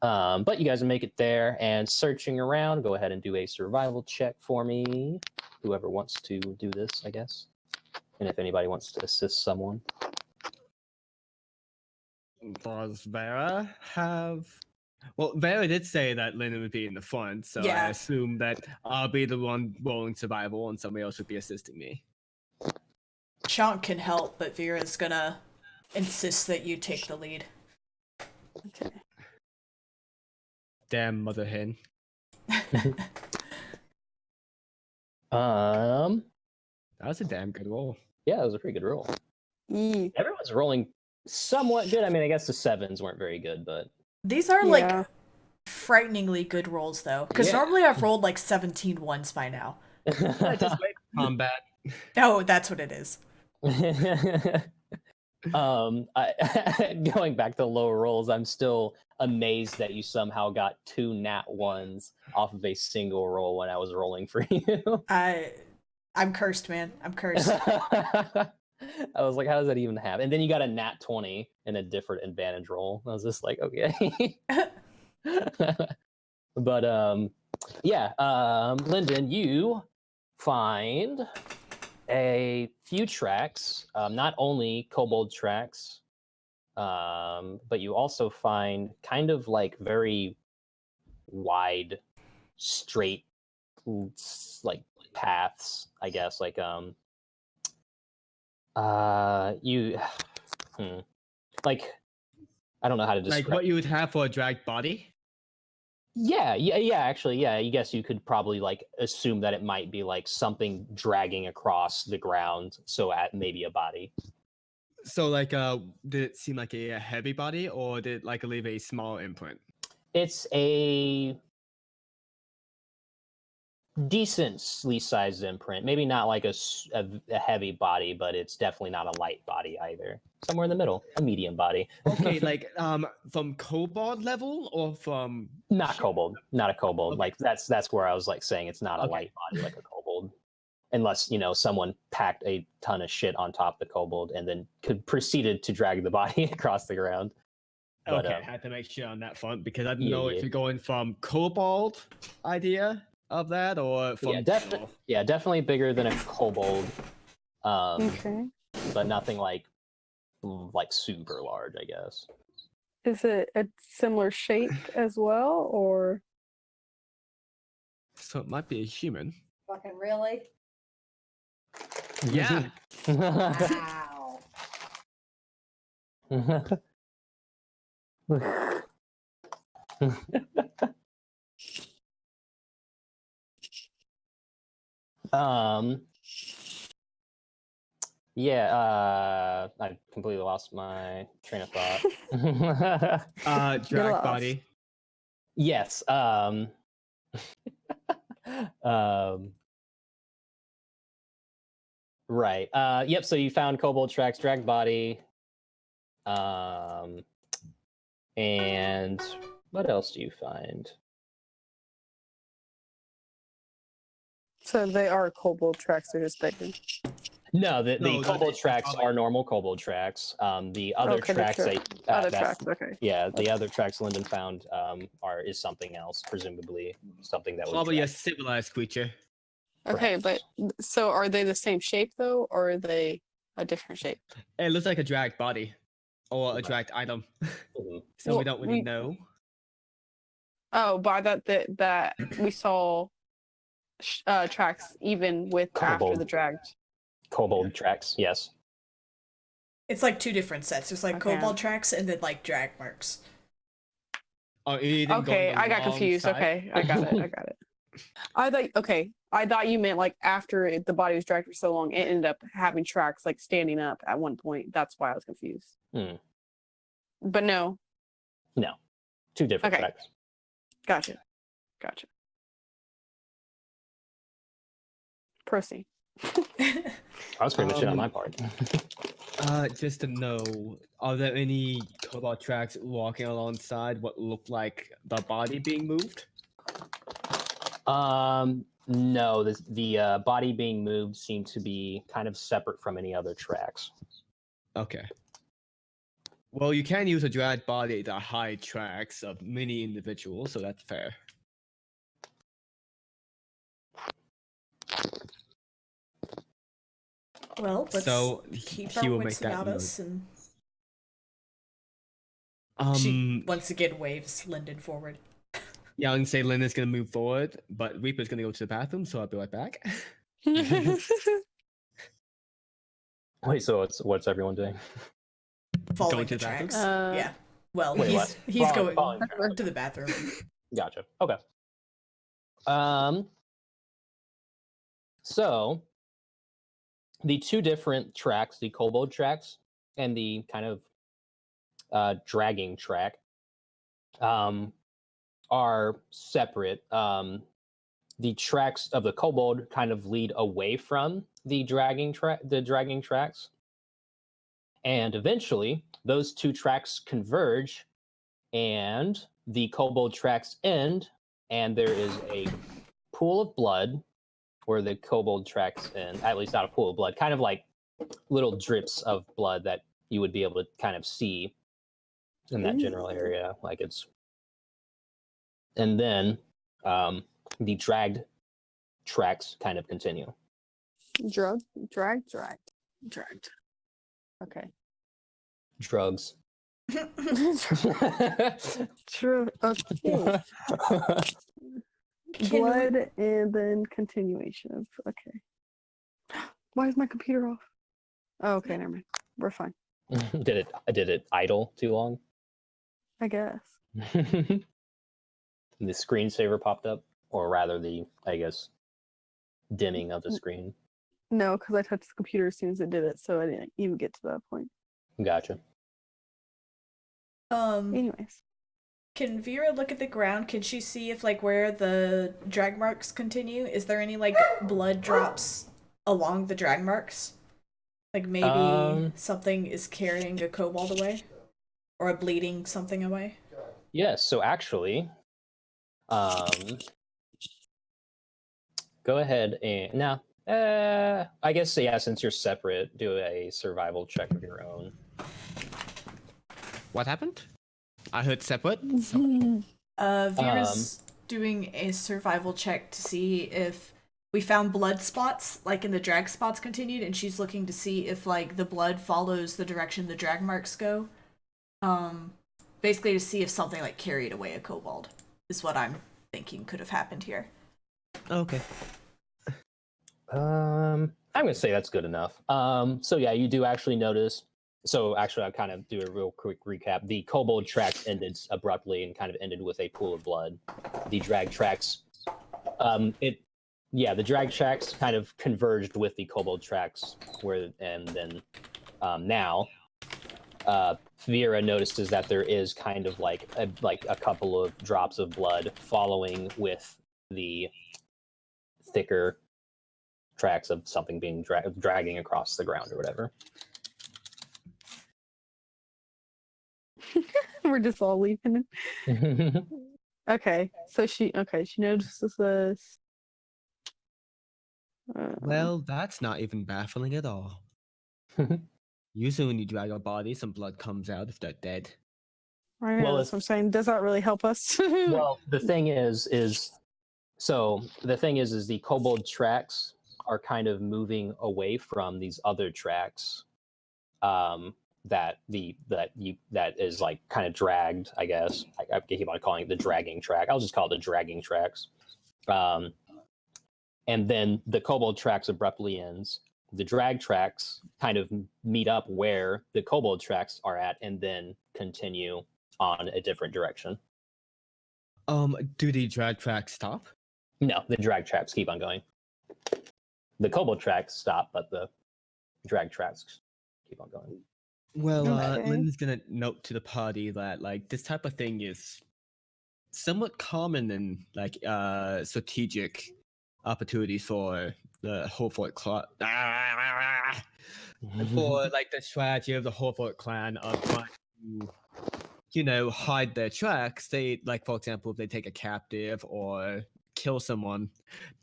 But you guys make it there and searching around. Go ahead and do a survival check for me. Whoever wants to do this, I guess. And if anybody wants to assist someone. Does Vera have? Well, Vera did say that Lynn would be in the front, so Yeah. I assume that I'll be the one rolling survival, and somebody else would be assisting me. Chonk can help, but Vera's gonna insist that you take the lead. Okay. Damn mother hen. That was a damn good roll. Yeah, it was a pretty good roll. Yee. Everyone's rolling somewhat good. I mean, I guess the 7s weren't very good, but These are Yeah. like frighteningly good rolls though, because Yeah. normally I've rolled like 17 ones by now. I just wait for combat. Oh, that's what it is. Going back to low rolls, I'm still amazed that you somehow got 2 nat 1s off of a single roll when I was rolling for you. I'm cursed, man. I'm cursed. I was like, how does that even happen? And then you got a nat 20 in a different advantage roll. I was just like, okay. But Lyndon, you find a few tracks, not only kobold tracks, but you also find kind of like very wide, straight, like paths, I guess. Like you, like I don't know how to describe. Like what you would have for a dragged body? Yeah, actually, yeah. I guess you could probably like assume that it might be like something dragging across the ground, so at maybe a body. So like did it seem like a heavy body, or did it like leave a small imprint? It's a decently sized imprint. Maybe not like a heavy body, but it's definitely not a light body either. Somewhere in the middle, a medium body. Okay, like from kobold level or from Not kobold, not a kobold. Okay. Like that's where I was like saying it's not a Okay. light body like a kobold, unless someone packed a ton of shit on top of the kobold and then proceeded to drag the body across the ground. But, Okay, had to make sure on that front because I don't yeah, know yeah. if you're going from kobold idea of that or from definitely bigger than a kobold, Okay. but nothing like super large, I guess. Is it a similar shape as well, or? So it might be a human. Fucking really? Yeah. Wow. Yeah, I completely lost my train of thought. Drag lost. body. Yes. Um, right. Yep. So you found Kobold tracks, drag body. And what else do you find? So they are kobold tracks. They're just bigger. No, the No, Kobold the tracks other- are normal Kobold tracks. The other Okay, the tracks other that tracks. Okay. yeah, the other tracks Lyndon found is something else, presumably something that was Probably a dragged, civilized creature. Okay, but perhaps. so are they the same shape though, or are they a different shape? It looks like a dragged body or a Right. dragged item. Mhm. So Well, we don't really know. Oh, by that we saw tracks even with after Kobold. the dragged. Kobold tracks, yes. It's like two different sets. There's like Okay. kobold tracks and then like drag marks. Oh, you didn't go on Okay, the I got wrong confused. side. Okay, I got it. I got it. I thought you meant like after the body was dragged for so long, it ended up having tracks like standing up at one point. That's why I was confused. Hmm. But no, No, two different Okay. tracks. gotcha. Proceed. That was pretty much it on Um, my part. Just to know, are there any kobold tracks walking alongside what looked like the body being moved? No, the body being moved seemed to be kind of separate from any other tracks. Okay. Well, you can use a dragged body to hide tracks of many individuals, so that's fair. Well, let's So keep he our will wits make that about note. us, and she Um, once again waves Lyndon forward. yeah, I'm gonna say Linda's gonna move forward, but Reaper's gonna go to the bathroom, so I'll be right back. Wait, so what's everyone doing? Following Going to the the bathroom? tracks. Uh, yeah. Well, Wait, what? he's Following going tracks. to the bathroom. Gotcha. Okay. So the two different tracks, the kobold tracks and the kind of dragging track, are separate. The tracks of the kobold kind of lead away from the dragging tracks, and eventually those two tracks converge, and the kobold tracks end, and there is a pool of blood where the kobold tracks end. At least not a pool of blood, kind of like little drips of blood that you would be able to kind of see in that general area, like it's. And then the dragged tracks kind of continue. dragged. Okay. Drugs. True. Okay. Can Blood and then continuation of. Okay. Why is my computer off? Oh, okay, never mind. We're fine. did it idle too long? I guess. The screensaver popped up, or rather the, I guess, dimming of the screen. No, because I touched the computer as soon as it did it, so I didn't even get to that point. Gotcha. Anyways. Can Vera look at the ground? Can she see if like where the drag marks continue? Is there any like blood drops along the drag marks? Like maybe something is carrying a kobold away? Or a bleeding something away? Yes, so actually, go ahead and now, I guess, yeah, since you're separate, do a survival check of your own. What happened? I heard separate. Vera's doing a survival check to see if we found blood spots, like in the drag spots continued, and she's looking to see if like the blood follows the direction the drag marks go. Basically to see if something like carried away a kobold is what I'm thinking could have happened here. Okay. I'm gonna say that's good enough. So yeah, you do actually notice. So actually, I'll kind of do a real quick recap. The kobold tracks ended abruptly and kind of ended with a pool of blood. The drag tracks, it yeah, the drag tracks kind of converged with the kobold tracks, and then now Vera notices that there is kind of like a couple of drops of blood following with the thicker tracks of something being dragging across the ground or whatever. We're just all leaving. Okay, so she notices this. Well, that's not even baffling at all. Usually when you drag a body, some blood comes out if they're dead. I know, well, that's what I'm saying. Does that really help us? well, the thing is the kobold tracks are kind of moving away from these other tracks that is like kind of dragged, I guess. I keep on calling it the dragging track. I'll just call it the dragging tracks. And then the kobold tracks abruptly ends. The drag tracks kind of meet up where the kobold tracks are at, and then continue on a different direction. Do the drag tracks stop? No, the drag tracks keep on going. The kobold tracks stop, but the drag tracks keep on going. Well, Okay. Lynn's gonna note to the party that like this type of thing is somewhat common in like strategic opportunities for the Hofort clan. For like the strategy of the Hofort clan of trying to, you know, hide their tracks. They like, for example, if they take a captive or kill someone,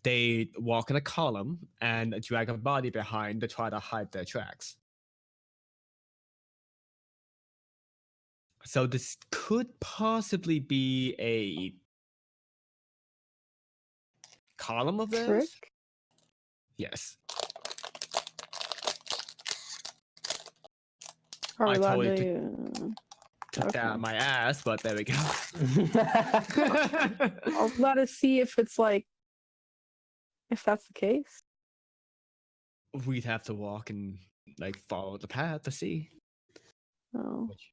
they walk in a column and drag a body behind to try to hide their tracks. So this could possibly be a column of theirs. Trick? Yes. Are we I allowed totally to? took that out of my ass, but there we go. Are we allowed to see if it's like, if that's the case? We'd have to walk and like follow the path to see. Oh, Which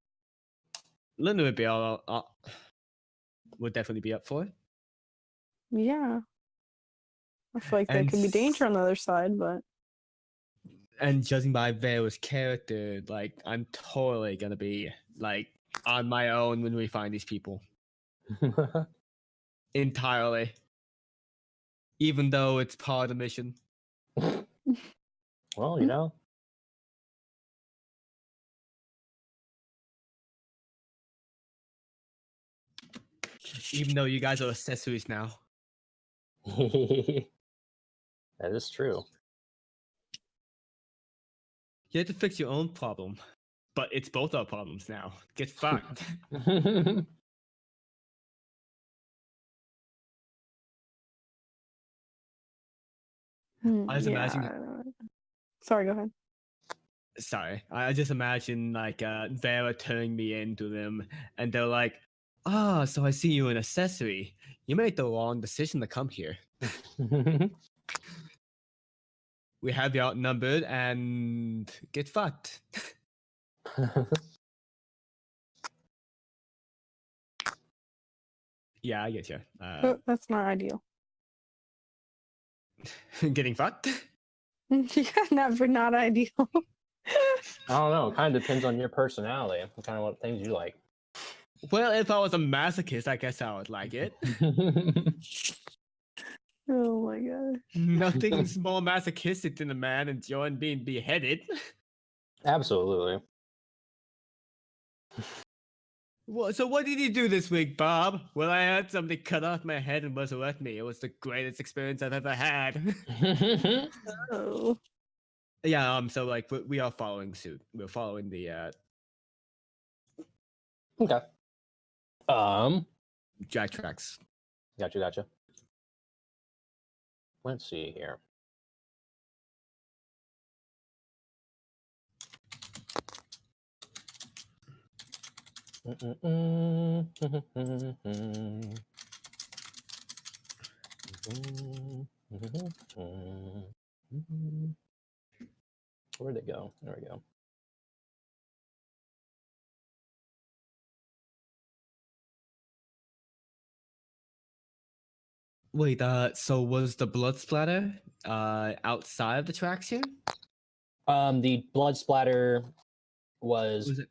Linda would be would definitely be up for it. yeah. I feel like there And could be danger on the other side, but And judging by Vera's character, like I'm totally gonna be like on my own when we find these people. Entirely. Even though it's part of the mission. Well, you know. Even though you guys are accessories now. That is true. You have to fix your own problem. But it's both our problems now. Get fucked. I just imagine. Sorry, go ahead. Sorry. I just imagine like Vera turning me into them and they're like, "Ah, so I see you an accessory. You made the wrong decision to come here. We have you outnumbered and get fucked." Yeah, I get you. That's not ideal. Getting fucked? Yeah, never not ideal. I don't know. It kind of depends on your personality. Kind of what things you like. Well, if I was a masochist, I guess I would like it. Oh my gosh. Nothing's more masochistic than a man enjoying being beheaded. Absolutely. Well, so what did you do this week, Bob? Well, I had somebody cut off my head and resurrect me. It was the greatest experience I've ever had. Oh. Yeah, so like we are following suit. We're following the Okay. drag tracks. Gotcha. Let's see here. Where'd it go? There we go. Wait, so was the blood splatter outside of the tracks here? The blood splatter was Was it?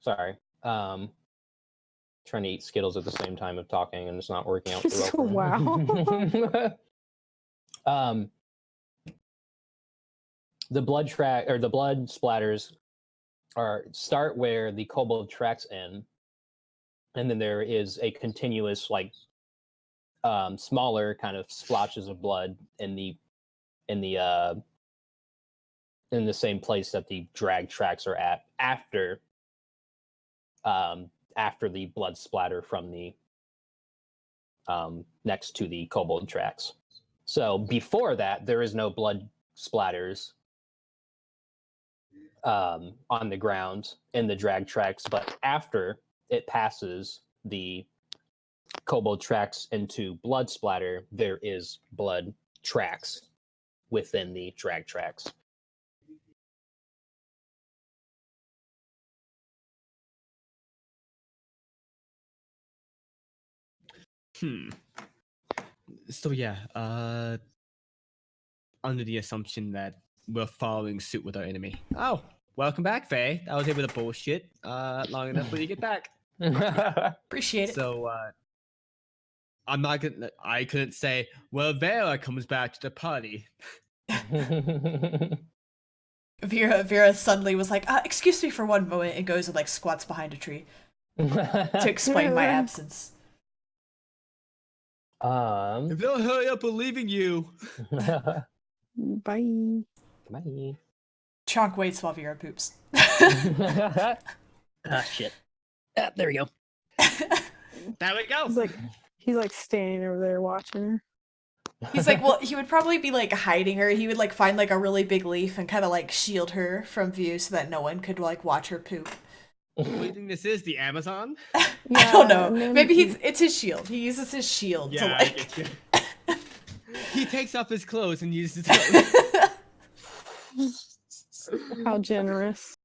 sorry. Trying to eat Skittles at the same time of talking, and it's not working out too well. For me. Wow. The blood track or the blood splatters start where the kobold tracks end, and then there is a continuous smaller kind of splotches of blood in the same place that the drag tracks are at after the blood splatter from the next to the kobold tracks. So before that, there is no blood splatters on the ground in the drag tracks, but after it passes the kobold tracks into blood splatter, there is blood tracks within the drag tracks. So yeah, under the assumption that we're following suit with our enemy. Oh, welcome back, Faye. I was able to bullshit long enough for you to get back. Appreciate it. So I couldn't say, well, Vera comes back to the party. Vera suddenly was like, excuse me for one moment, and goes and like squats behind a tree to explain my absence. If you don't hurry up, we're leaving you. Bye. Bye. Chonk waits while Vera poops. Shit. There we go. There we go. He's like standing over there watching her. He's like, well, he would probably be like hiding her. He would like find like a really big leaf and kind of like shield her from view so that no one could like watch her poop. What do you think this is? The Amazon? I don't know. Maybe it's his shield. He uses his shield to like. I get you. He takes off his clothes and uses it. How generous.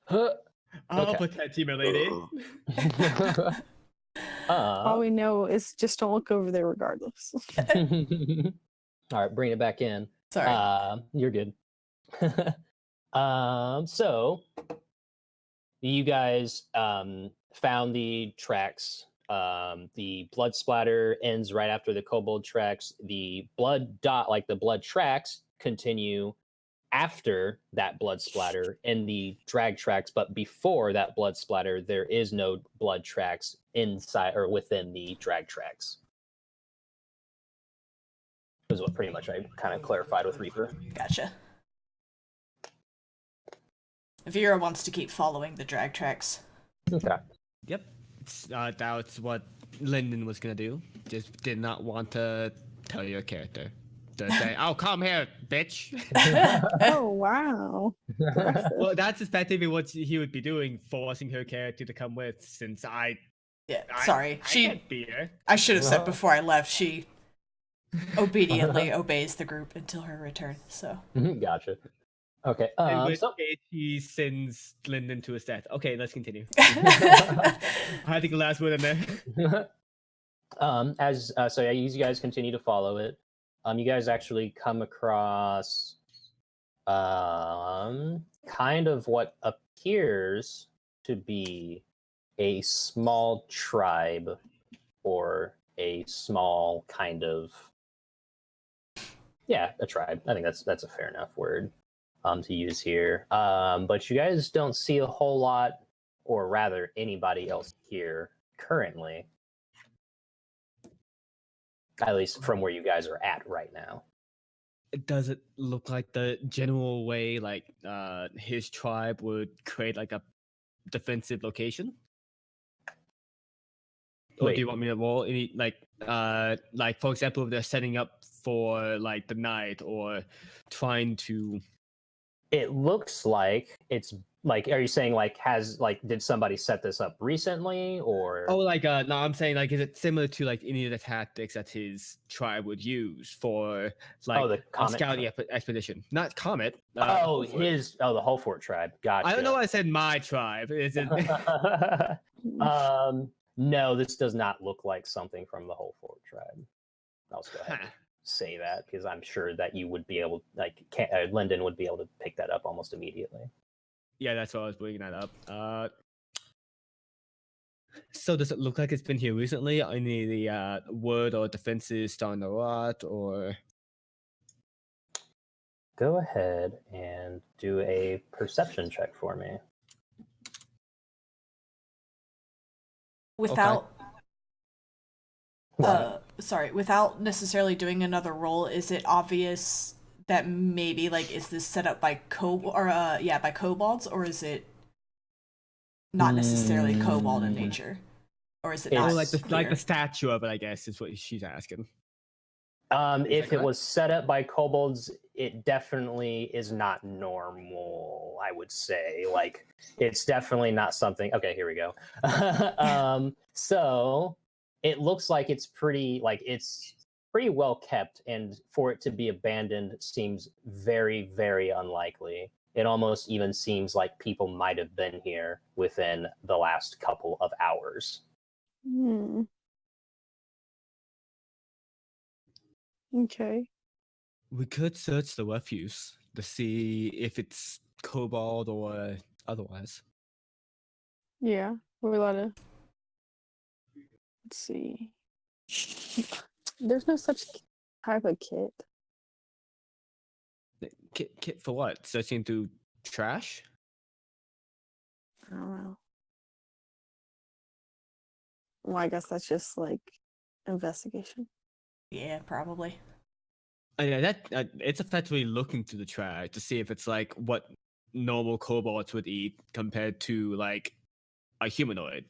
I'll protect you, my lady. All we know is just don't look over there regardless. All right, bring it back in. Sorry. You're good. So you guys found the tracks. The blood splatter ends right after the kobold tracks. The blood dot, like the blood tracks, continue after that blood splatter in the drag tracks, but before that blood splatter, there is no blood tracks inside or within the drag tracks. Is what pretty much I kind of clarified with Reaper. Gotcha. Vera wants to keep following the drag tracks. Okay. Yep. That's what Lyndon was gonna do. Just did not want to tell your character. To say, oh, come here, bitch. Oh, wow. Well, that's effectively what he would be doing, forcing her character to come with, since Sorry. I can't be here. I should have said before I left, she obediently obeys the group until her return, so. Gotcha. Okay. In which So case he sends Lyndon to his death. Okay, let's continue. I think the last word in there. so yeah, you guys continue to follow it. You guys actually come across kind of what appears to be a small tribe or a small kind of a tribe. I think that's a fair enough word to use here. But you guys don't see a whole lot, or rather anybody else here currently. At least from where you guys are at right now. Does it look like the general way, like his tribe would create like a defensive location? Or do you want me to roll any like for example, if they're setting up for like the night or trying to? It looks like it's like. Are you saying like did somebody set this up recently or? Oh, like no, I'm saying like, is it similar to like any of the tactics that his tribe would use for like the a Comet scouting expedition? Not Comet. the whole fort tribe. Gotcha. I don't know why I said my tribe. Is it? No, this does not look like something from the whole fort tribe. I'll just go ahead and say that because I'm sure that you would be able, Lyndon would be able to pick that up almost immediately. Yeah, that's why I was bringing that up. So does it look like it's been here recently? Any of the wood or defenses starting to rot, or? Go ahead and do a perception check for me. Without without necessarily doing another roll, is it obvious that maybe like is this set up by by kobolds, or is it not necessarily kobold in nature? Or is it not like clear? the statue of it, I guess, is what she's asking. If it was set up by kobolds, it definitely is not normal, I would say. Like, it's definitely not something... Okay, here we go. So, it looks like it's pretty well kept, and for it to be abandoned seems very, very unlikely. It almost even seems like people might have been here within the last couple of hours. Okay. We could search the refuse to see if it's kobold or otherwise. Yeah, we're allowed to. Let's see. There's no such type of kit. Kit for what? Searching through trash? I don't know. Well, I guess that's just like investigation. Yeah, probably. Yeah, that it's effectively looking through the trash to see if it's like what normal kobolds would eat compared to like a humanoid.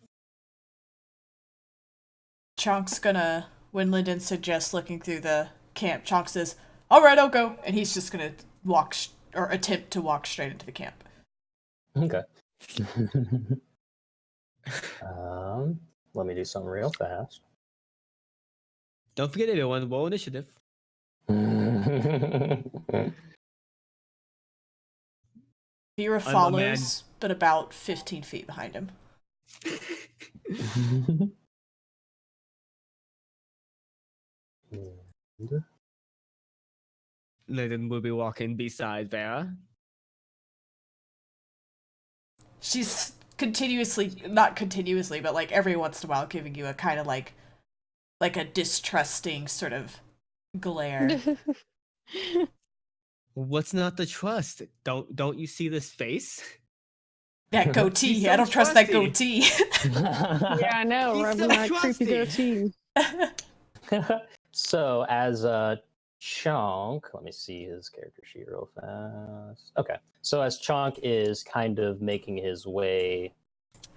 Chonk's gonna, when Lyndon suggests looking through the camp, Chonk says, "Alright, I'll go." And he's just gonna walk, or attempt to walk straight into the camp. Okay. Let me do something real fast. Don't forget everyone, roll initiative. Vera follows, but about 15 feet behind him. Lyndon will be walking beside Vera. She's not continuously, but like every once in a while giving you a kind of like a distrusting sort of glare. What's not to trust? Don't you see this face? That goatee. So I don't trust that trusty. goatee. Yeah, I know. He's Rubbing so that creepy trusty. goatee. So as Chonk, let me see his character sheet real fast. Okay, so as Chonk is kind of making his way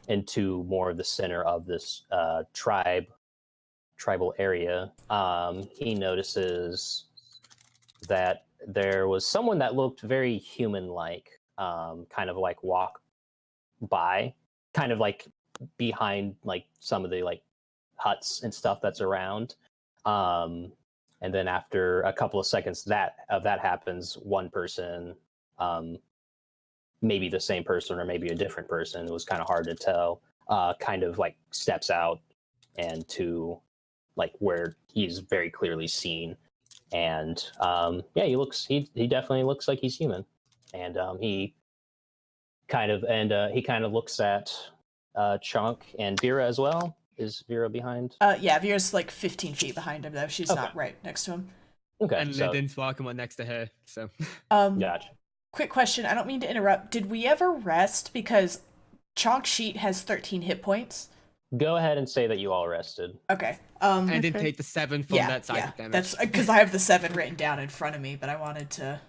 into more of the center of this tribal area, he notices that there was someone that looked very human-like, kind of like walk by, kind of like behind like some of the like huts and stuff that's around. And then after a couple of seconds that happens, one person, maybe the same person or maybe a different person, it was kind of hard to tell, kind of like steps out and to like where he's very clearly seen. And he definitely looks like he's human. And he kind of looks at Chunk and Vera as well. Is Vera behind? Yeah, Vera's like 15 feet behind him though. She's not right next to him. Okay. And Lyndon's walking one next to her. So Gotcha. Quick question. I don't mean to interrupt. Did we ever rest? Because Chonk's sheet has 13 hit points. Go ahead and say that you all rested. Okay. and then take the 7 from that psychic damage. That's because I have the 7 written down in front of me, but I wanted to.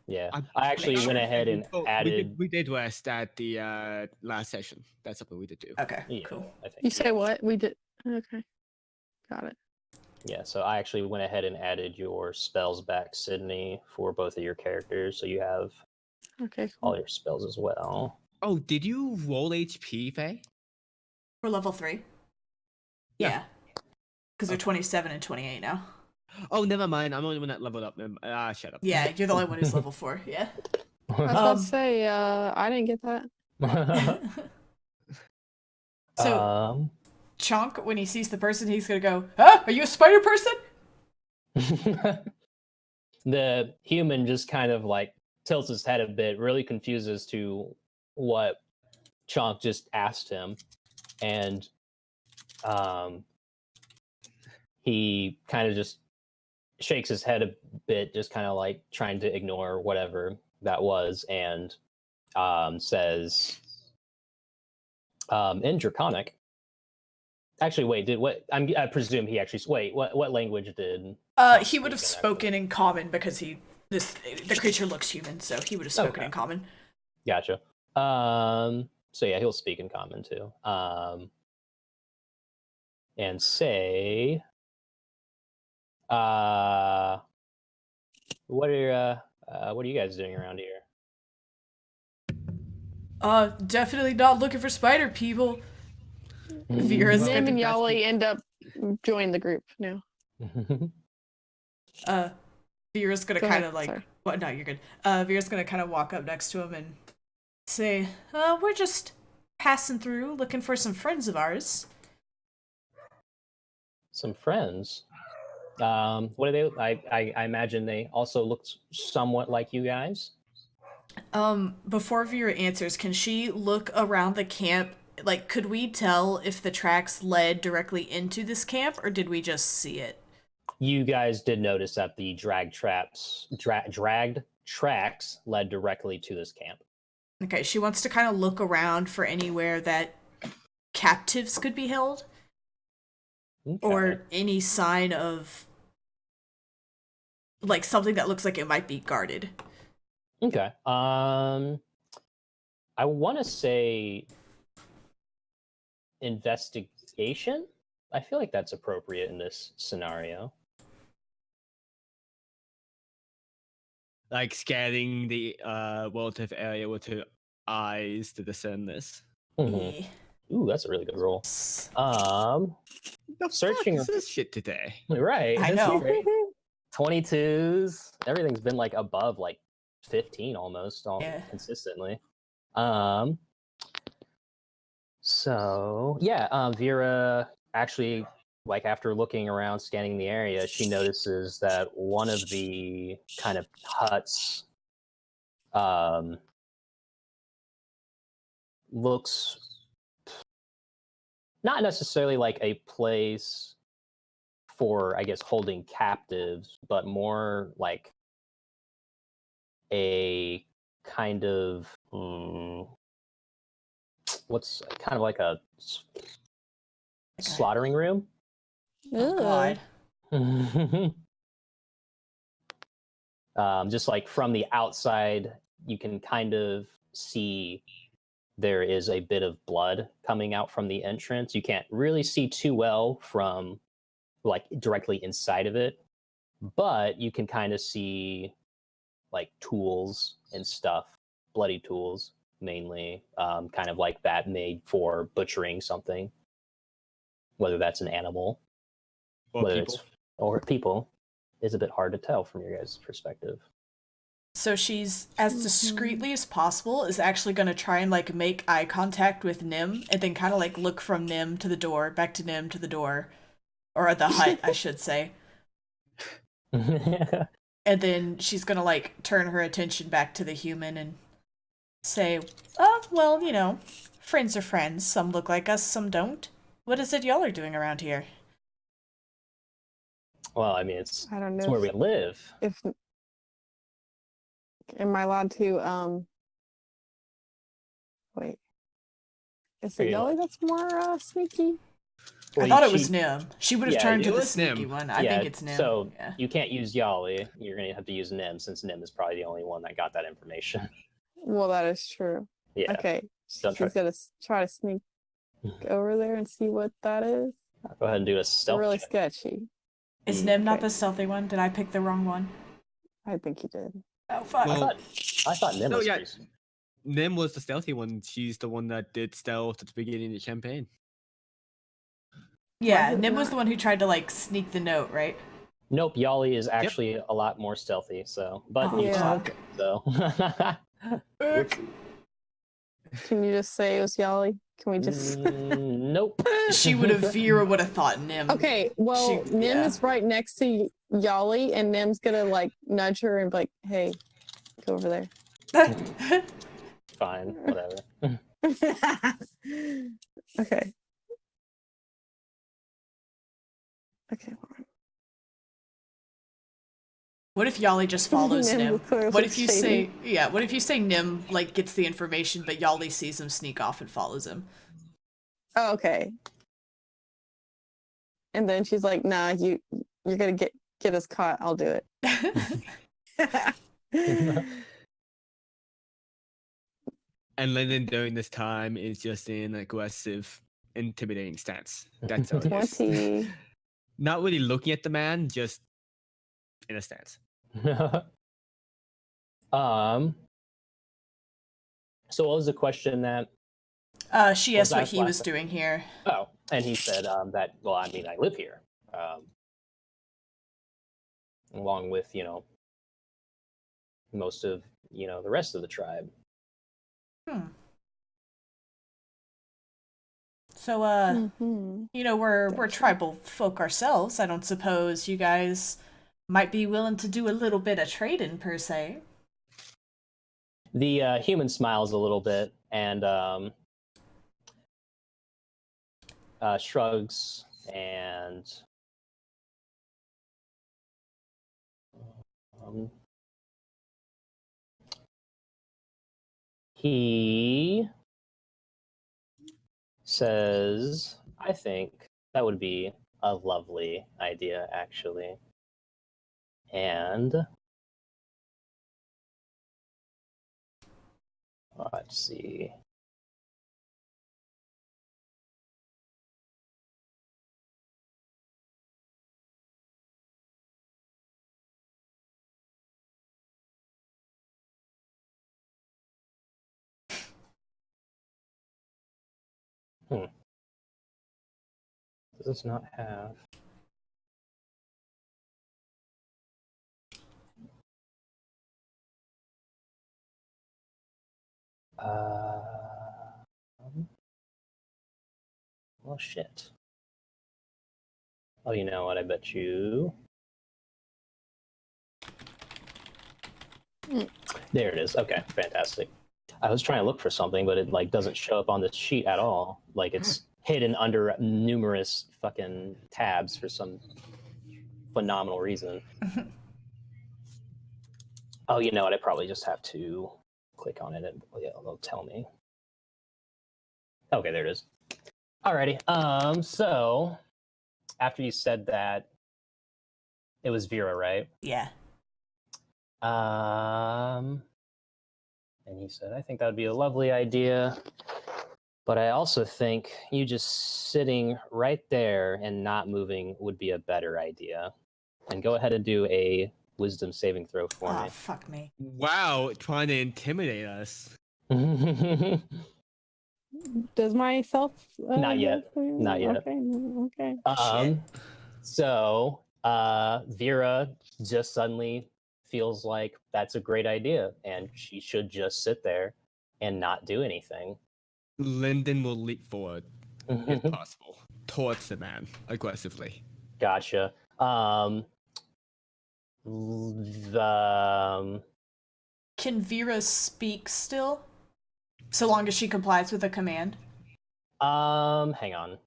Yeah, I actually went ahead and added. We did rest at the last session. That's something we did do. Okay, Yeah, cool. I think. You say what? We did. Okay. Got it. Yeah, so I actually went ahead and added your spells back, Sydney, for both of your characters. So you have Okay, all cool. your spells as well. Oh, did you roll HP, Faye? For level 3? Yeah. Yeah. Because they're Okay. 27 and 28 now. Oh, never mind. I'm the only one that leveled up. Shut up. Yeah, you're the only one who's level 4. Yeah. I was about Um, to say, I didn't get that. So, Chonk, when he sees the person, he's gonna go, "Huh? Are you a spider person?" The human just kind of like tilts his head a bit, really confused as to what Chonk just asked him, and he kind of just shakes his head a bit, just kind of like trying to ignore whatever that was, and says, in Draconic. Actually, wait. I presume he actually. Wait. What language did? He would have spoken in common because the creature looks human, so he would have spoken in common. Gotcha. So yeah, he'll speak in common too. And say, what are you guys doing around here? Definitely not looking for spider people. Vera's Nim and that's Yali end up joining the group now. Vera's gonna Go kind ahead, of like, sorry. well, no, you're good. Vera's gonna kind of walk up next to him and say, we're just passing through, looking for some friends of ours. Some friends. What are they? I imagine they also look somewhat like you guys. Before Vera answers, can she look around the camp? Like, could we tell if the tracks led directly into this camp, or did we just see it? You guys did notice that the dragged tracks led directly to this camp. Okay, she wants to kind of look around for anywhere that captives could be held, Okay. or any sign of, like, something that looks like it might be guarded. Okay. I want to say investigation. I feel like that's appropriate in this scenario. Like scanning the relative area with her eyes to discern this. Mhm. Yeah. Ooh, that's a really good roll. The Searching- fuck is this shit today? Right. I this is know. great. 22s. Everything's been like above like 15 almost Yeah. consistently. So yeah, Vera actually, like, after looking around, scanning the area, she notices that one of the kind of huts looks not necessarily like a place for, I guess, holding captives, but more like a kind of what's kind of like a slaughtering room. Oh God. Just like from the outside, you can kind of see there is a bit of blood coming out from the entrance. You can't really see too well from like directly inside of it, but you can kind of see like tools and stuff, bloody tools mainly, kind of like that made for butchering something, whether that's an animal Or whether people. it's or people is a bit hard to tell from your guys' perspective. So she's, as discreetly as possible, is actually going to try and, like, make eye contact with Nim, and then kind of, like, look from Nim to the door, back to Nim to the door. Or the hut, I should say. And then she's going to, like, turn her attention back to the human and say, oh, well, you know, friends are friends. Some look like us, some don't. What is it y'all are doing around here? Well, I mean, it's I don't know where we live. if am I allowed to wait. Is it Are you Yali that's more sneaky? I thought it was Nim. She would have turned it to the was sneaky Nim. one. I think it's Nim. So Yeah. you can't use Yali. You're going to have to use Nim, since Nim is probably the only one that got that information. Well, that is true. Yeah. Okay. Don't She's gonna try to sneak over there and see what that is. Go ahead and do a stealth Really check. sketchy. Is Nim not Okay. the stealthy one? Did I pick the wrong one? I think you did. Oh fuck. Well, I thought Nim No, was yeah. pretty- Nim was the stealthy one. She's the one that did stealth at the beginning of the campaign. Yeah, Was it Nim was not? the one who tried to like sneak the note, right? Nope, Yali is actually a lot more stealthy. So, but Oh, you Yeah. suck. So. Whoopsie. Can you just say it was Yali? Can we just? Nope. She would have. Vera would have thought Nim. Okay, well, She- Nim yeah. is right next to Yali, and Nim's gonna like nudge her and be like, "Hey, go over there." Fine, whatever. Okay. Okay. What if Yali just follows Nim Nim? was clearly What if you shady. say, yeah, what if you say Nim like gets the information, but Yali sees him sneak off and follows him? Oh, okay. And then she's like, "Nah, you're gonna get us caught. I'll do it." And Lyndon during this time is just in an aggressive, intimidating stance. That's how it is. 20. Not really looking at the man, just in a stance. So what was the question that? She Was asked what that he last was time? doing here. Oh, and he said that. Well, I mean, I live here, along with most of the rest of the tribe. So, Mhm. we're tribal folk ourselves. I don't suppose you guys might be willing to do a little bit of trading per se. The human smiles a little bit and shrugs and he says, "I think that would be a lovely idea, actually." And let's see. Does this not have? Well, shit. Oh, you know what? I bet you. There it is. Okay, fantastic. I was trying to look for something, but it doesn't show up on this sheet at all. Like it's hidden under numerous fucking tabs for some phenomenal reason. Oh, you know what? I probably just have to click on it and it'll tell me. Okay, there it is. Alrighty. So after you said that, it was Vera, right? Yeah. And he said, "I think that would be a lovely idea, but I also think you just sitting right there and not moving would be a better idea." And go ahead and do a wisdom saving throw for Oh, fuck me. Wow, trying to intimidate us. me. Does myself? Not yet. Not yet. Okay. Okay. Shit. So Vera just suddenly feels like that's a great idea and she should just sit there and not do anything. Lyndon will leap forward, if possible, towards the man aggressively. Gotcha. Can Vera speak still? So long as she complies with a command? Hang on.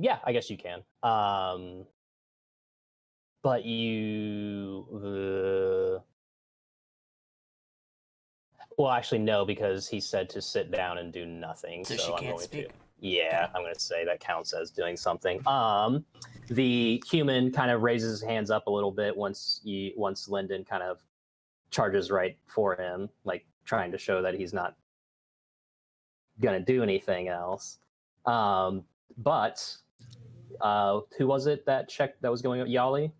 Yeah, I guess you can. But you, well, actually, no, because he said to sit down and do nothing. So So, she I'm can't going speak? to. Yeah, I'm going to say that counts as doing something. The human kind of raises his hands up a little bit once Lyndon kind of charges right for him, like trying to show that he's not gonna do anything else. But who was it that checked that was going up? Yali?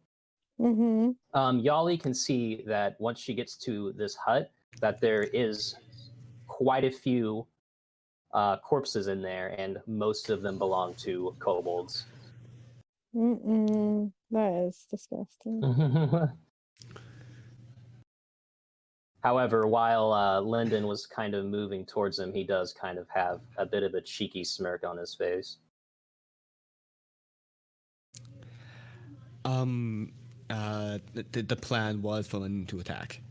Mm-hmm. Yali can see that once she gets to this hut, that there is quite a few corpses in there, and most of them belong to kobolds. That is disgusting. However, while Lyndon was kind of moving towards him, he does kind of have a bit of a cheeky smirk on his face. The plan was for him to attack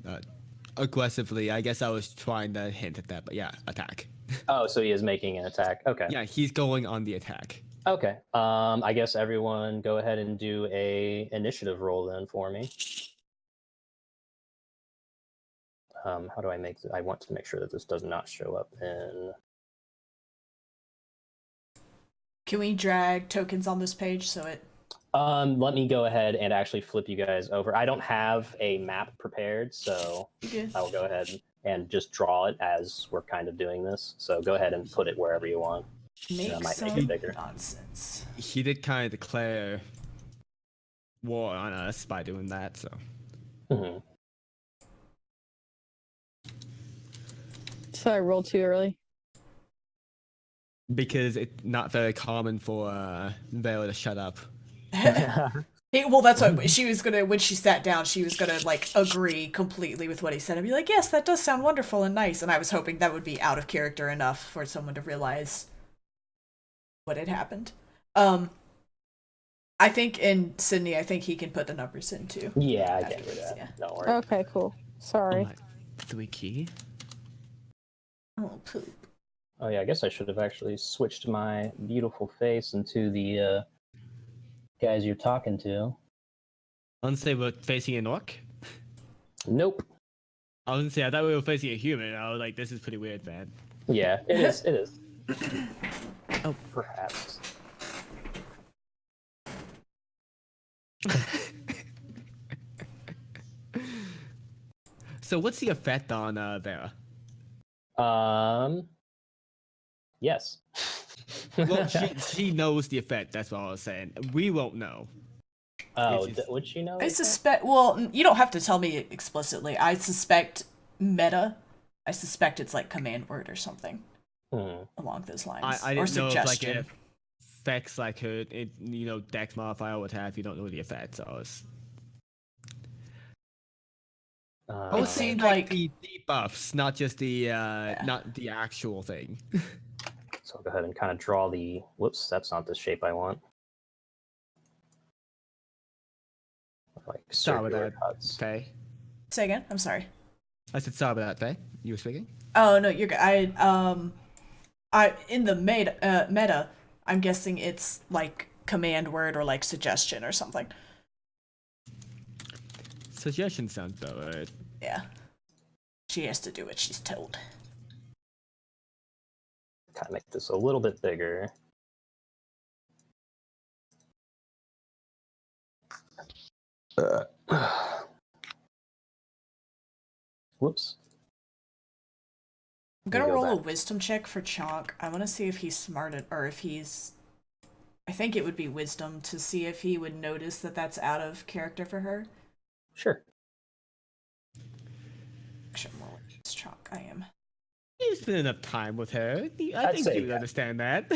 aggressively. I guess I was trying to hint at that, but yeah, attack. Oh, so he is making an attack. Okay. Yeah, he's going on the attack. Okay. I guess everyone go ahead and do a initiative roll then for me. How do I make? I want to make sure that this does not show up in. Can we drag tokens on this page so it? Let me go ahead and actually flip you guys over. I don't have a map prepared, so I will go ahead and just draw it as we're kind of doing this. So go ahead and put it wherever you want. Make I might some make it bigger. nonsense. He did kind of declare war on us by doing that, so. Mm-hmm. So I rolled too early. Because it's not very common for Vero to shut up. Well, that's what she was gonna. When she sat down, she was gonna like agree completely with what he said and be like, "Yes, that does sound wonderful and nice." And I was hoping that would be out of character enough for someone to realize what had happened. I think in Sydney, I think he can put the numbers in too. Yeah, I get that. Yeah. Don't worry. Okay, cool. Sorry. Oh, 3 key? Oh, poop. Oh yeah, I guess I should have actually switched my beautiful face into the guys you're talking to. Honestly, we're facing an orc? Nope. I was gonna say, I thought we were facing a human. I was like, this is pretty weird, man. Yeah, it is. It is. Oh, perhaps. So what's the effect on Vera? Yes. Well, she knows the effect, that's what I was saying. We won't know. Oh, It's just- would she know? I suspect. Well, you don't have to tell me explicitly. I suspect meta. I suspect it's like command word or something along those lines. I or didn't know if like suggestion. it affects like her, dex modifier would have. You don't know the effect, so it's. I was saying seemed like like- the debuffs, not just the not the actual thing. So I'll go ahead and kind of draw the. Whoops, that's not the shape I want. Like Sorry circular about that, cuts. Faye. Say again. I'm sorry. I said sorry about that, Faye. You were speaking. Oh no, you're good. I in the meta, I'm guessing it's like command word or like suggestion or something. Suggestion sounds better. Yeah. She has to do what she's told. Kind of make this a little bit bigger. Whoops. I'm gonna Let me go roll a back. wisdom check for Chalk. I want to see if he's smart or if he's. I think it would be wisdom to see if he would notice that that's out of character for her. Sure. Actually, I'm rolling this Chalk. I am. You spent enough time with her. I I'd think say you would that. understand that.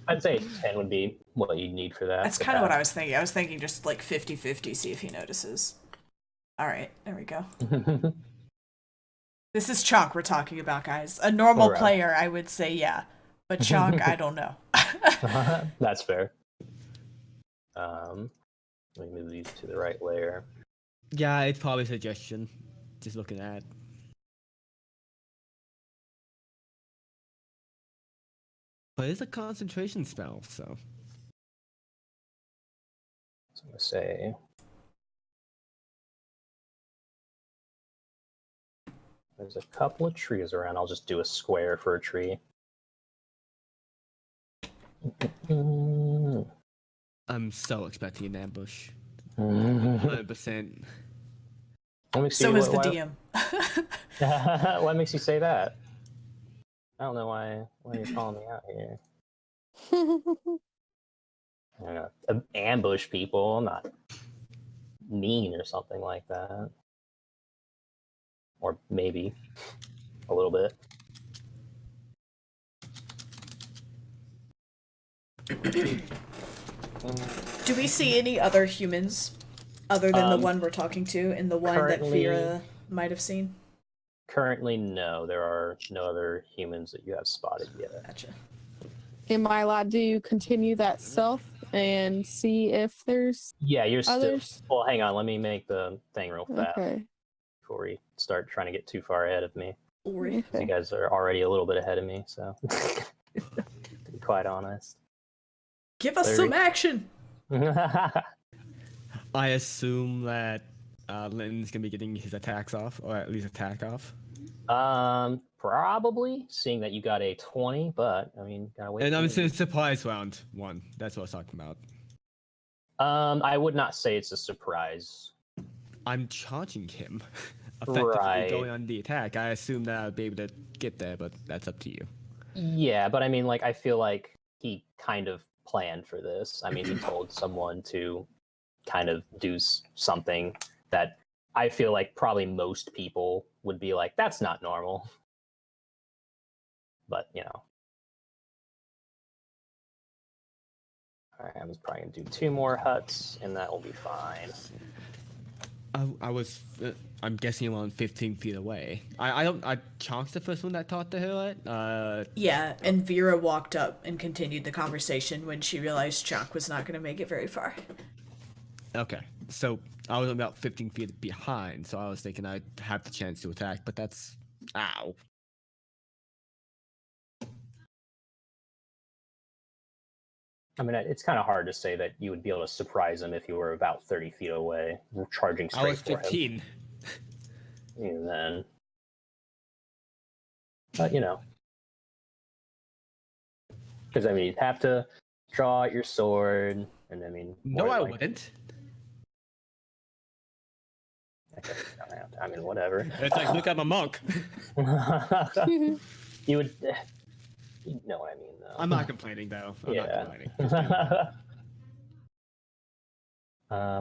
I'd say 10 would be what you need for that. That's kind of what I was thinking. I was thinking just like 50-50, see if he notices. All right, there we go. This is Chalk we're talking about, guys. A normal Alright. player, I would say yeah. But Chalk, I don't know. That's fair. Let me move these to the right layer. Yeah, it's probably a suggestion. Just looking at. But it's a concentration spell, so. So I'm going to say. There's a couple of trees around. I'll just do a square for a tree. I'm so expecting an ambush. Let 100%. me see So is the what DM. what makes you say that? I don't know why you're calling me out here. I'm gonna ambush people. I'm not mean or something like that. Or maybe a little bit. Do we see any other humans other than the one we're talking to and the one that Fira might have seen? Currently, no. There are no other humans that you have spotted yet. Gotcha. Am I allowed to continue that stealth and see if there's Yeah, you're others? still. Well, hang on. Let me make the thing real fast Okay. before we start trying to get too far ahead of me. Ori. 'Cause you guys are already a little bit ahead of me, so to be quite honest. Give us 30. some action! I assume that Linton's gonna be getting his attacks off, or at least attack off. Probably, seeing that you got a 20, but I mean, gotta wait. And for I'm me. saying surprise round 1. That's what I was talking about. I would not say it's a surprise. I'm charging him, effectively Right. going on the attack. I assume that I'll be able to get there, but that's up to you. Yeah, but I mean, like, I feel like he kind of planned for this. I mean, he told someone to kind of do something that I feel like probably most people would be like, that's not normal. But, you know. All right, I'm probably going to do 2 more huts, and that will be fine. I'm guessing around 15 feet away. I Chonk's the first one that talked to her, right? Yeah, and Vera walked up and continued the conversation when she realized Chunk was not going to make it very far. Okay, so I was about 15 feet behind, so I was thinking I'd have the chance to attack, but that's... Ow. I mean, it's kind of hard to say that you would be able to surprise him if you were about 30 feet away, charging straight I was for 15. him. And then... But, you know. Because, I mean, you'd have to draw out your sword, and I mean... No, more I like- wouldn't. I guess you don't have to. I mean, whatever. It's like, look, I'm a monk. You would... You know what I mean, though. I'm not complaining, though. I'm not Yeah. complaining.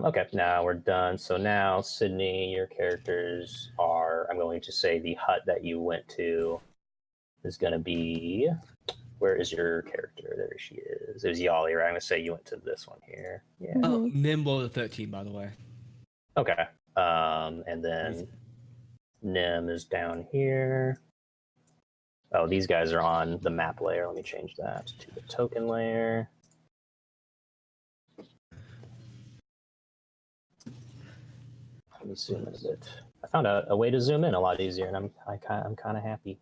Okay, now we're done. So now, Sydney, your characters are... I'm going to say the hut that you went to is going to be... Where is your character? There she is. It was Yali, right? I'm going to say you went to this one here. Yeah. Oh, Nimble the 13, by the way. Okay. And then Nim is down here. Oh, these guys are on the map layer. Let me change that to the token layer. Let me zoom in a bit. I found a way to zoom in a lot easier, and I'm kind of happy.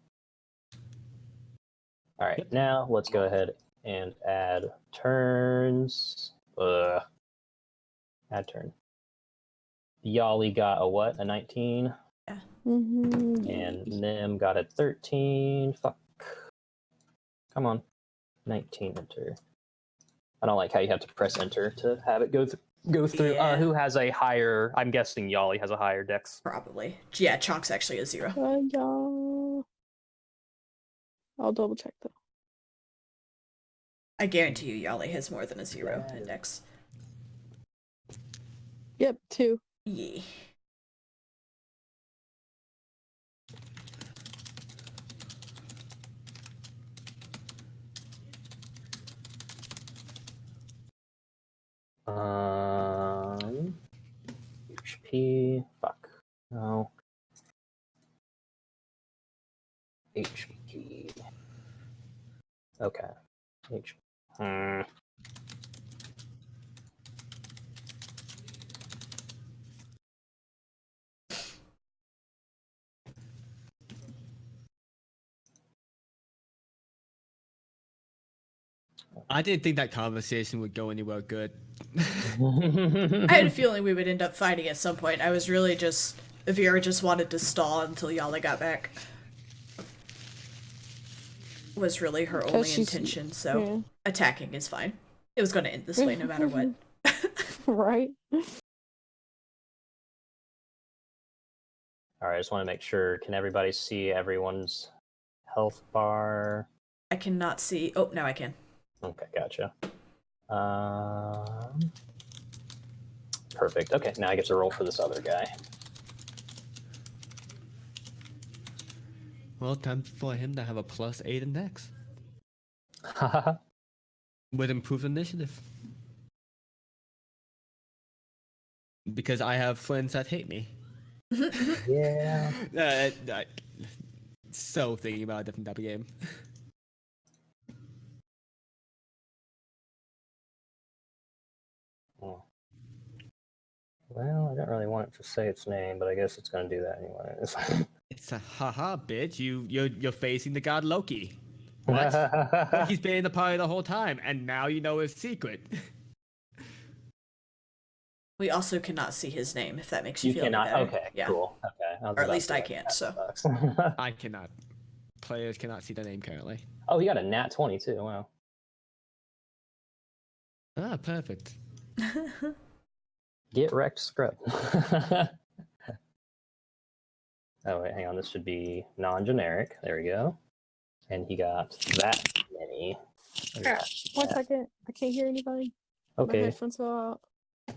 All right, now let's go ahead and add turns. Add turn. Yali got a what? A 19? And Nim got a 13. Fuck. Come on. 19, enter. I don't like how you have to press enter to have it go through. Yeah. Who has a higher... I'm guessing Yali has a higher dex. Probably. Yeah, Chunk's actually a 0. Yeah. I'll double check though. I guarantee you Yali has more than a 0 index. Yep, 2. Yeah. HP. Fuck. No. HP. Okay. HP. I didn't think that conversation would go anywhere good. I had a feeling we would end up fighting at some point. I was really just... Vera just wanted to stall until Yali got back. Was really her only intention, so yeah. attacking is fine. It was going to end this way no matter what. Right. All right, I just want to make sure. Can everybody see everyone's health bar. I cannot see. Oh, now I can. Okay, gotcha. Perfect. Okay, now I get to roll for this other guy. Well, time for him to have a +8 in Dex with improved initiative. Because I have friends that hate me. Yeah. So thinking about a different type of game. Oh. Well, I don't really want it to say its name, but I guess it's going to do that anyways. It's a haha, bitch. You're facing the god Loki. What? Loki's been in the party the whole time, and now you know his secret. We also cannot see his name, if that makes you, You feel any cannot. better. Okay, Yeah. cool. Okay. Or at least I can't, so. I cannot. Players cannot see the name currently. Oh, he got a nat 20 too. Wow. Ah, perfect. Get wrecked, scrub. Oh, wait, hang on. This should be non-generic. There we go. And he got that many. Crap. 1 second. I can't hear anybody. My Okay. headphones are out. Get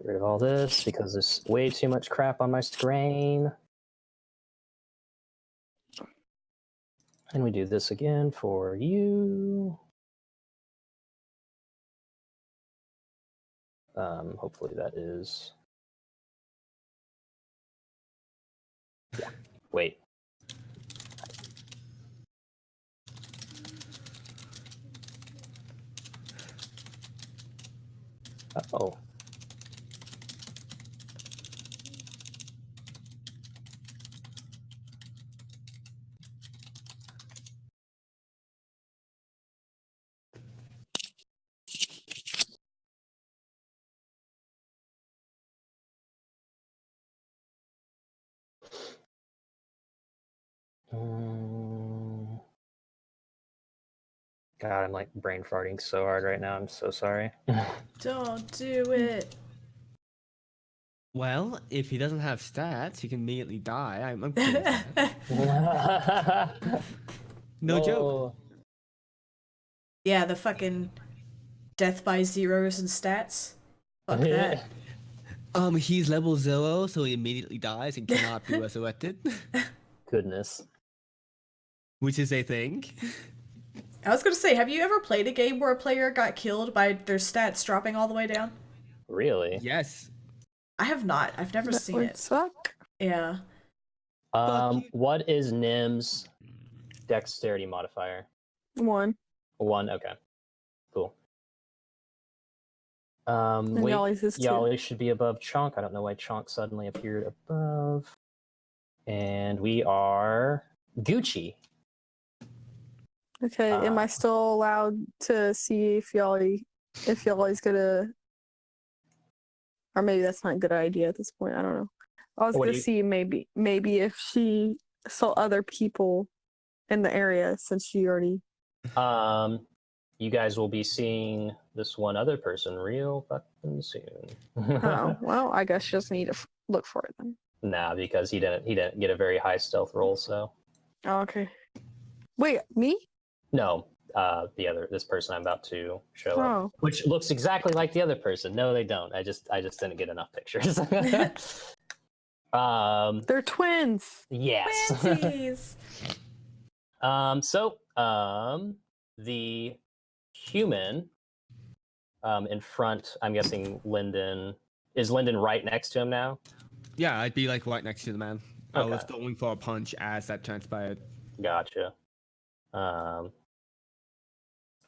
rid of all this because there's way too much crap on my screen. And we do this again for you. Hopefully that is... Yeah. Wait. Oh. God, I'm like brain farting so hard right now. I'm so sorry. Don't do it. Well, if he doesn't have stats, he can immediately die. I'm cool with that. No joke. Yeah, the fucking death by zeros and stats. Fuck that. He's level 0, so he immediately dies and cannot be resurrected. Goodness. Which is a thing. I was gonna say, have you ever played a game where a player got killed by their stats dropping all the way down? Really? Yes. I have not. I've never That seen would it. suck. Yeah. What is Nim's dexterity modifier? 1. 1. Okay. Cool. And Wait, Yali's is 2. Yali should be above Chonk. I don't know why Chonk suddenly appeared above. And we are Gucci. Okay, am I still allowed to see if Yali's gonna, or maybe that's not a good idea at this point. I don't know. I was What gonna do you- see maybe if she saw other people in the area since she already. You guys will be seeing this one other person real fucking soon. Oh well, I guess you just need to look for it then. Nah, because he didn't get a very high stealth roll, so Oh, okay. Wait, me? no. This person I'm about to show up, Oh. which looks exactly like the other person. No, they don't. I just didn't get enough pictures. They're twins. Yes. Twinsies. The human in front, I'm guessing Lyndon. Is Lyndon right next to him now? Yeah, I'd be like right next to the man. I was Okay. going for a punch as that transpired. Gotcha. I'm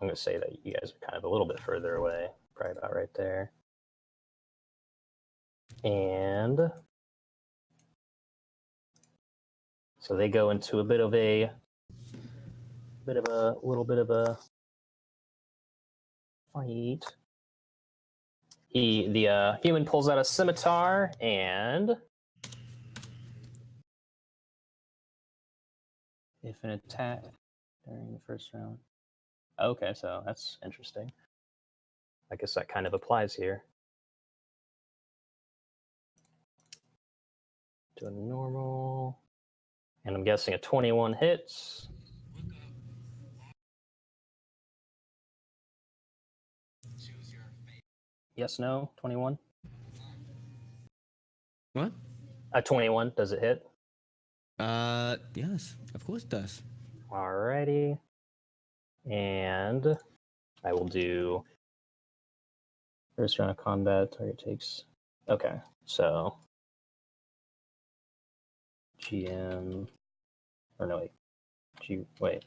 gonna say that you guys are kind of a little bit further away, probably about right there. And so they go into a little bit of a fight. The human pulls out a scimitar and if an attack during the first round. Okay, so that's interesting. I guess that kind of applies here. To a normal And I'm guessing a 21 hits. Yes, no, 21? What? A 21, does it hit? Yes, of course it does. Alrighty. And I will do first round of combat, target takes. Okay, so GM, or no, wait.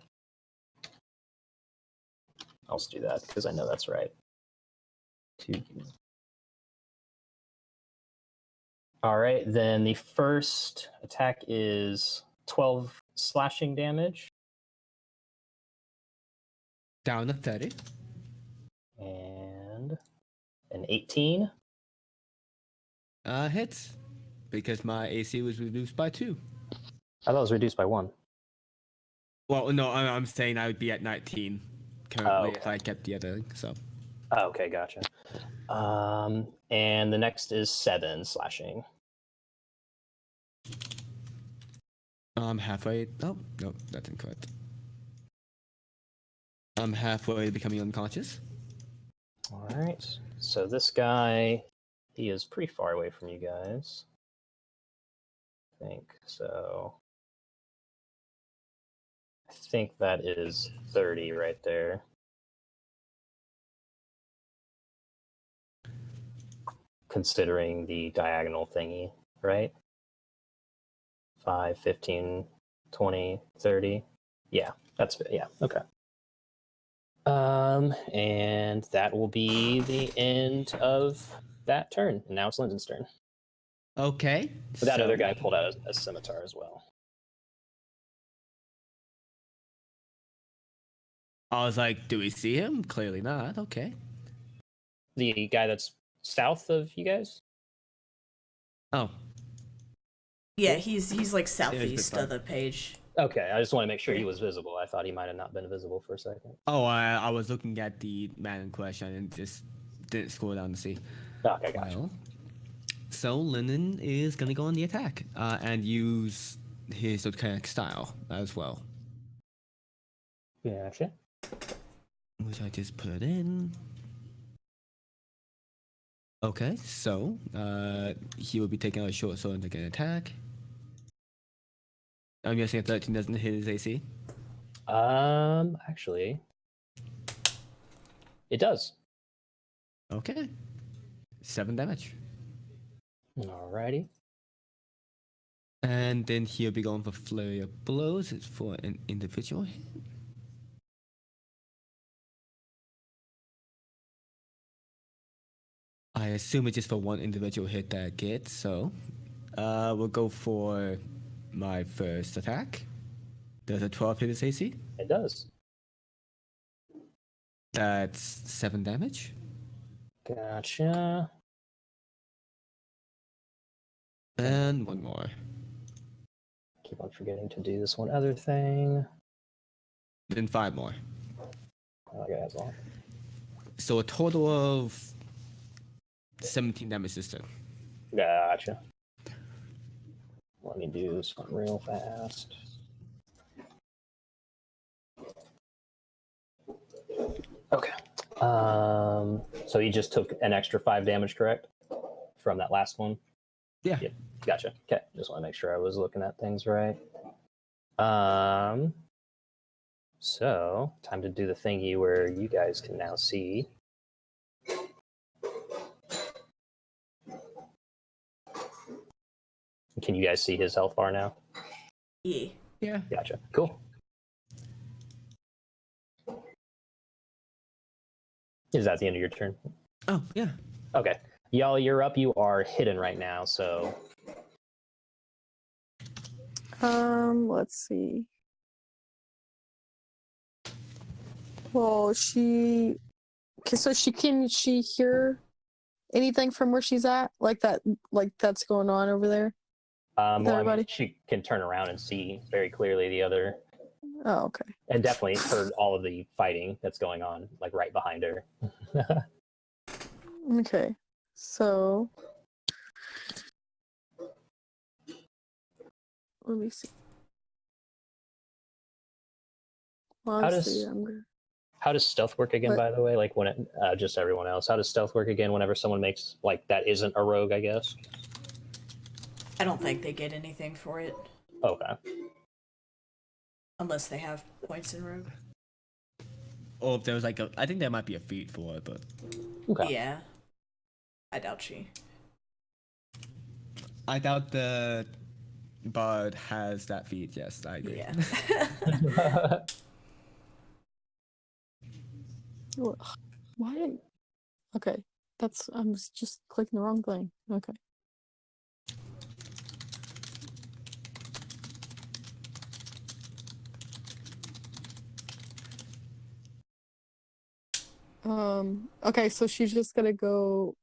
I'll just do that because I know that's right. All right, then the first attack is 12 slashing damage. Down to 30. And an 18. Hits. Because my AC was reduced by 2. I thought it was reduced by 1. Well, no, I'm saying I would be at 19 currently if okay. I kept the other, so. Oh, okay, gotcha. And the next is 7 slashing. I'm halfway. Oh, no, that's incorrect. I'm halfway to becoming unconscious. All right. So this guy, he is pretty far away from you guys. I think so. I think that is 30 right there. Considering the diagonal thingy, right? 5, 15, 20, 30. Yeah, okay. And that will be the end of that turn. And now it's Lyndon's turn. Okay. But that other guy pulled out a scimitar as well. I was like, do we see him? Clearly not. Okay. The guy that's south of you guys? Oh. Yeah, he's like bit southeast far. of the page. Okay, I just want to make sure he was visible. I thought he might have not been visible for a second. Oh, I was looking at the man in question and just didn't scroll down to see. Okay, gotcha. Well, so Lyndon is gonna go on the attack and use his volcanic style as well, Gotcha. which I just put in. Okay, so he will be taking out a short sword and taking an attack. I'm guessing a 13 doesn't hit his AC. Actually, it does. Okay, 7 damage. Alrighty. And then he'll be going for flurry of blows. It's for an individual hit. I assume it's just for one individual hit that I get, so we'll go for my first attack. Does a 12 hit his AC? It does. That's 7 damage. Gotcha. And one more. Keep on forgetting to do this one other thing. Then 5 more. Okay, that's all. So a total of 17 damage this turn. Gotcha. Let me do this one real fast. Okay. So he just took an extra 5 damage, correct? From that last one? Yeah. Yep. Gotcha. Okay. Just want to make sure I was looking at things right. So time to do the thingy where you guys can now see. Can you guys see his health bar now? Yeah. Yeah. Gotcha. Cool. Is that the end of your turn? Oh, yeah. Okay. Y'all, you're up. You are hidden right now, so Let's see. Well, so can she hear anything from where she's at? Like that's going on over there? well, I mean, everybody? she can turn around and see very clearly the other, Oh, okay. and definitely heard all of the fighting that's going on, like right behind her. Okay. So let me see. Honestly, does- I'm good. How does stealth work again, What? by the way? Like when it, just everyone else. How does stealth work again whenever someone makes like that isn't a rogue? I guess. I don't think they get anything for it Okay. unless they have points in rogue. Or if there was like I think there might be a feat for it, but Okay. Yeah, I doubt she. I doubt the bard has that feat. Yes, I agree. Yeah. Ugh, why? Okay, I'm just clicking the wrong thing. Okay. Okay, so she's just gonna go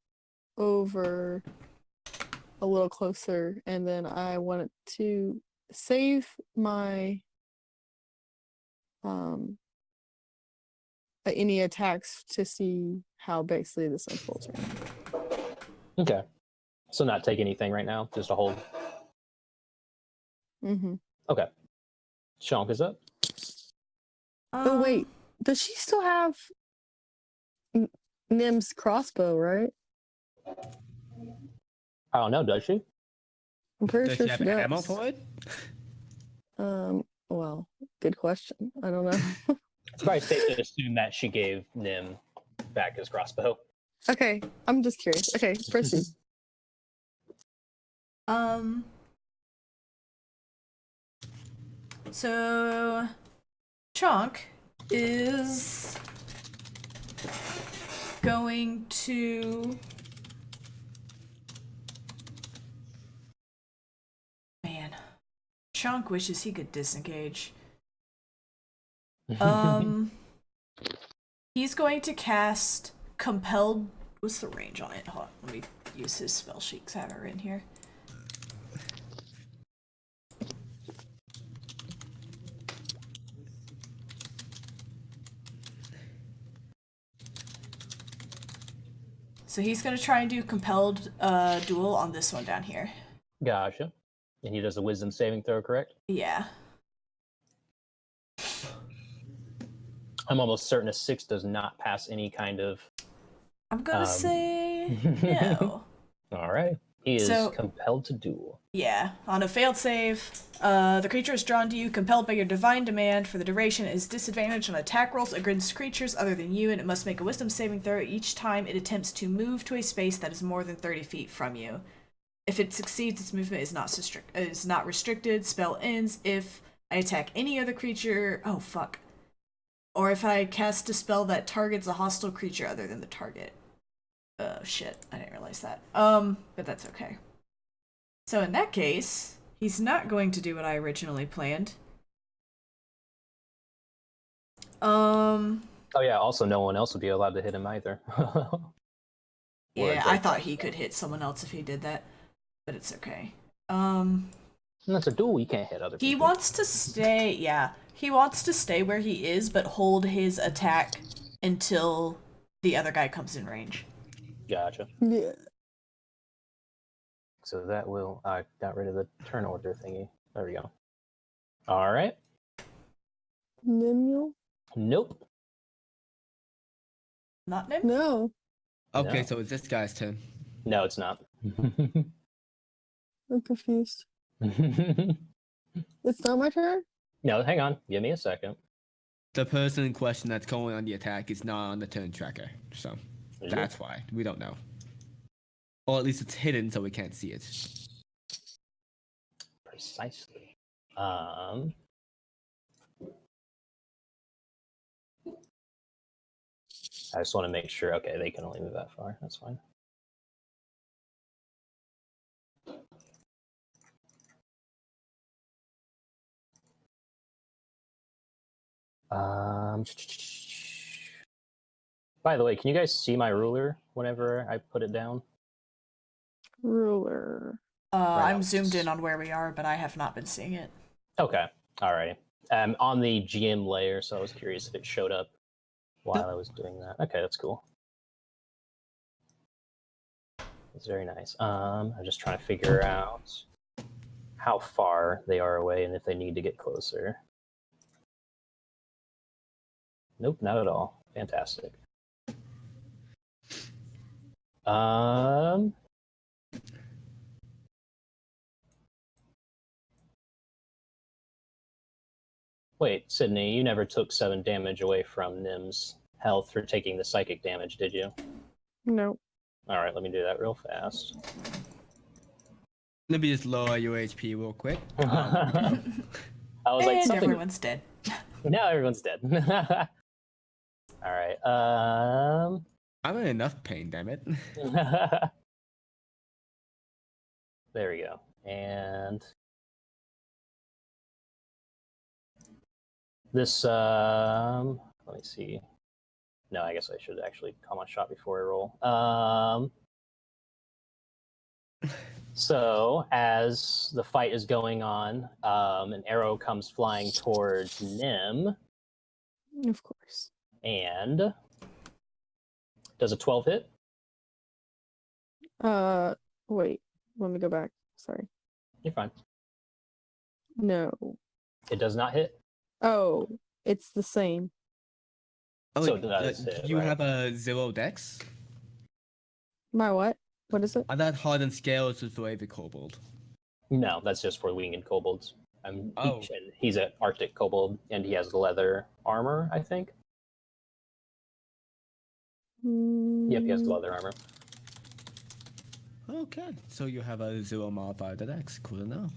over a little closer, and then I wanted to save my any attacks to see how basically this unfolds right now. Okay. So not take anything right now, just a hold. Mm-hmm. Okay. Shonk is up. Oh wait, does she still have Nim's crossbow, right? I don't know, does she? I'm pretty Does sure she have she does. ammo for it? Well, good question. I don't know. It's probably safe to assume that she gave Nim back his crossbow. Okay, I'm just curious. Okay, proceed. So Chonk is going to Chonk wishes he could disengage. He's going to cast Compelled. What's the range on it? Hold on, let me use his spell sheet because I have it written here. So he's going to try and do Compelled Duel on this one down here. Gotcha. And he does a wisdom saving throw, correct? Yeah. I'm almost certain a 6 does not pass any kind of... I'm going to say no. All right. He is So- compelled to duel. Yeah, on a failed save, the creature is drawn to you, compelled by your divine demand for the duration. It is disadvantaged on attack rolls against creatures other than you, and it must make a wisdom saving throw each time it attempts to move to a space that is more than 30 feet from you. If it succeeds, its movement is not restricted. Spell ends if I attack any other creature. Oh, fuck. Or if I cast a spell that targets a hostile creature other than the target. Oh, shit. I didn't realize that. But that's okay. So in that case, he's not going to do what I originally planned. Oh yeah, also no one else would be allowed to hit him either. Yeah, I thought he could hit someone else if he did that, but it's okay. That's a duel, you can't hit other people. He wants to stay, he wants to stay where he is, but hold his attack until the other guy comes in range. Gotcha. Yeah. So that will... I got rid of the turn order thingy. There we go. All right. Nimule? Nope. Not Nim? No. Okay, No. so it's this guy's turn. No, it's not. I'm confused. It's not my turn? No, hang on. Give me a second. The person in question that's going on the attack is not on the turn tracker, so Is that's why we don't know. Or at least it's hidden, so we can't see it. Precisely. I just want to make sure. Okay, they can only move that far. That's fine. By the way, can you guys see my ruler whenever I put it down? Ruler. I'm zoomed in on where we are, but I have not been seeing it. Okay. Alrighty. On the GM layer, so I was curious if it showed up while I was doing that. Okay, that's cool. It's very nice. I'm just trying to figure out how far they are away and if they need to get closer. Nope, not at all. Fantastic. Um. Wait, Sydney, you never took 7 damage away from Nim's health for taking the psychic damage, did you? No. All right, let me do that real fast. Let me just lower your HP real quick. I was like, And something. everyone's dead. Now everyone's dead. All right. I'm in enough pain, damn it. There we go. And this. Let me see. No, I guess I should actually call my shot before I roll. So as the fight is going on, an arrow comes flying towards Nim, Of course. and does a 12 hit? Wait. Let me go back. Sorry. You're fine. No. It does not hit. Oh, it's the same. Oh, So does it, you right? have a 0 dex? My what? What is it? I thought hardened scales was for every kobold. No, that's just for winged kobolds. Oh. He's an Arctic kobold, and he has leather armor, I think. Yep, he has leather armor. Okay, so you have a 0 modifier to dex. Cool to know.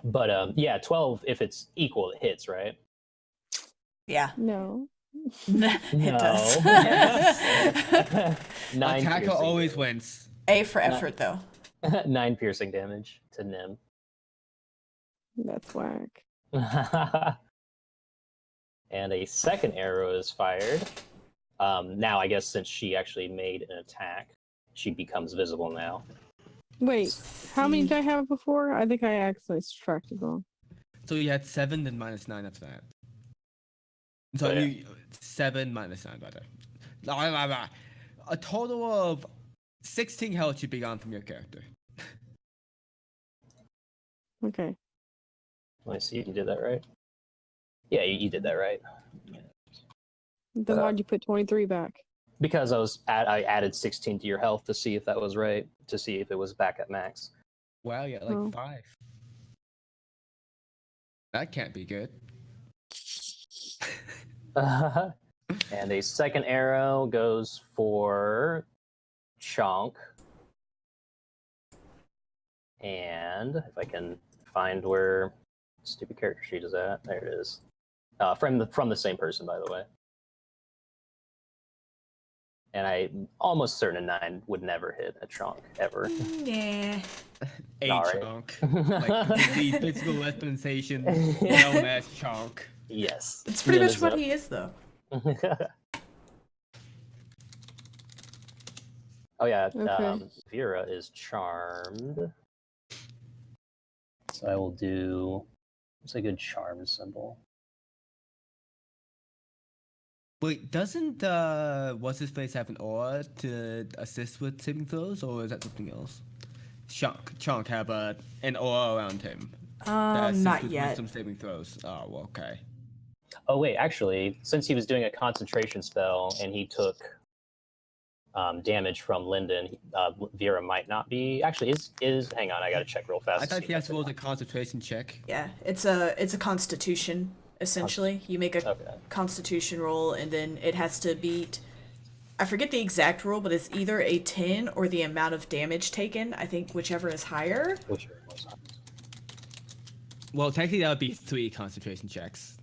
But yeah, 12, if it's equal, it hits, right? Yeah, No. it does. 9 Attacker piercing always damage. wins. A for effort, though. 9 piercing damage to Nim. That's whack. And a second arrow is fired. Now, I guess since she actually made an attack, she becomes visible now. Wait, how many did I have before? I think I accidentally subtracted wrong. So you had 7 and minus 9 after that. So Oh, yeah. you 7 minus 9 rather. Blah, blah, blah. A total of 16 health should be gone from your character. Okay. Let me see if you did that right. Yeah, you did that right. Then why'd you put 23 back? Because I added 16 to your health to see if that was right, to see if it was back at max. Wow, yeah, like Oh. 5. That can't be good. And a second arrow goes for Chonk. And if I can find where stupid character sheet is at, there it is. From the same person, by the way. And I'm almost certain a 9 would never hit a Chonk ever. Yeah. A Alright. chunk. Like the physical representation known as chunk. Yes. It's pretty Nim much is what up. he is, though. Oh yeah, Okay. Vera is charmed. So I will do. What's a good charm symbol? Wait, doesn't what's his face have an aura to assist with saving throws, or is that something else? Chunk have an aura around him. that assists Not with yet. wisdom saving throws. Oh, well, okay. Oh wait, actually, since he was doing a concentration spell and he took damage from Lyndon, Vera might not be. Actually, is hang on, I gotta check real fast. I to thought see he if has to that's roll a concentration check. Yeah, it's a constitution essentially. You make a Okay. constitution roll, and then it has to beat. I forget the exact rule, but it's either a 10 or the amount of damage taken. I think whichever is higher. Which was Well, technically that would be 3 concentration checks.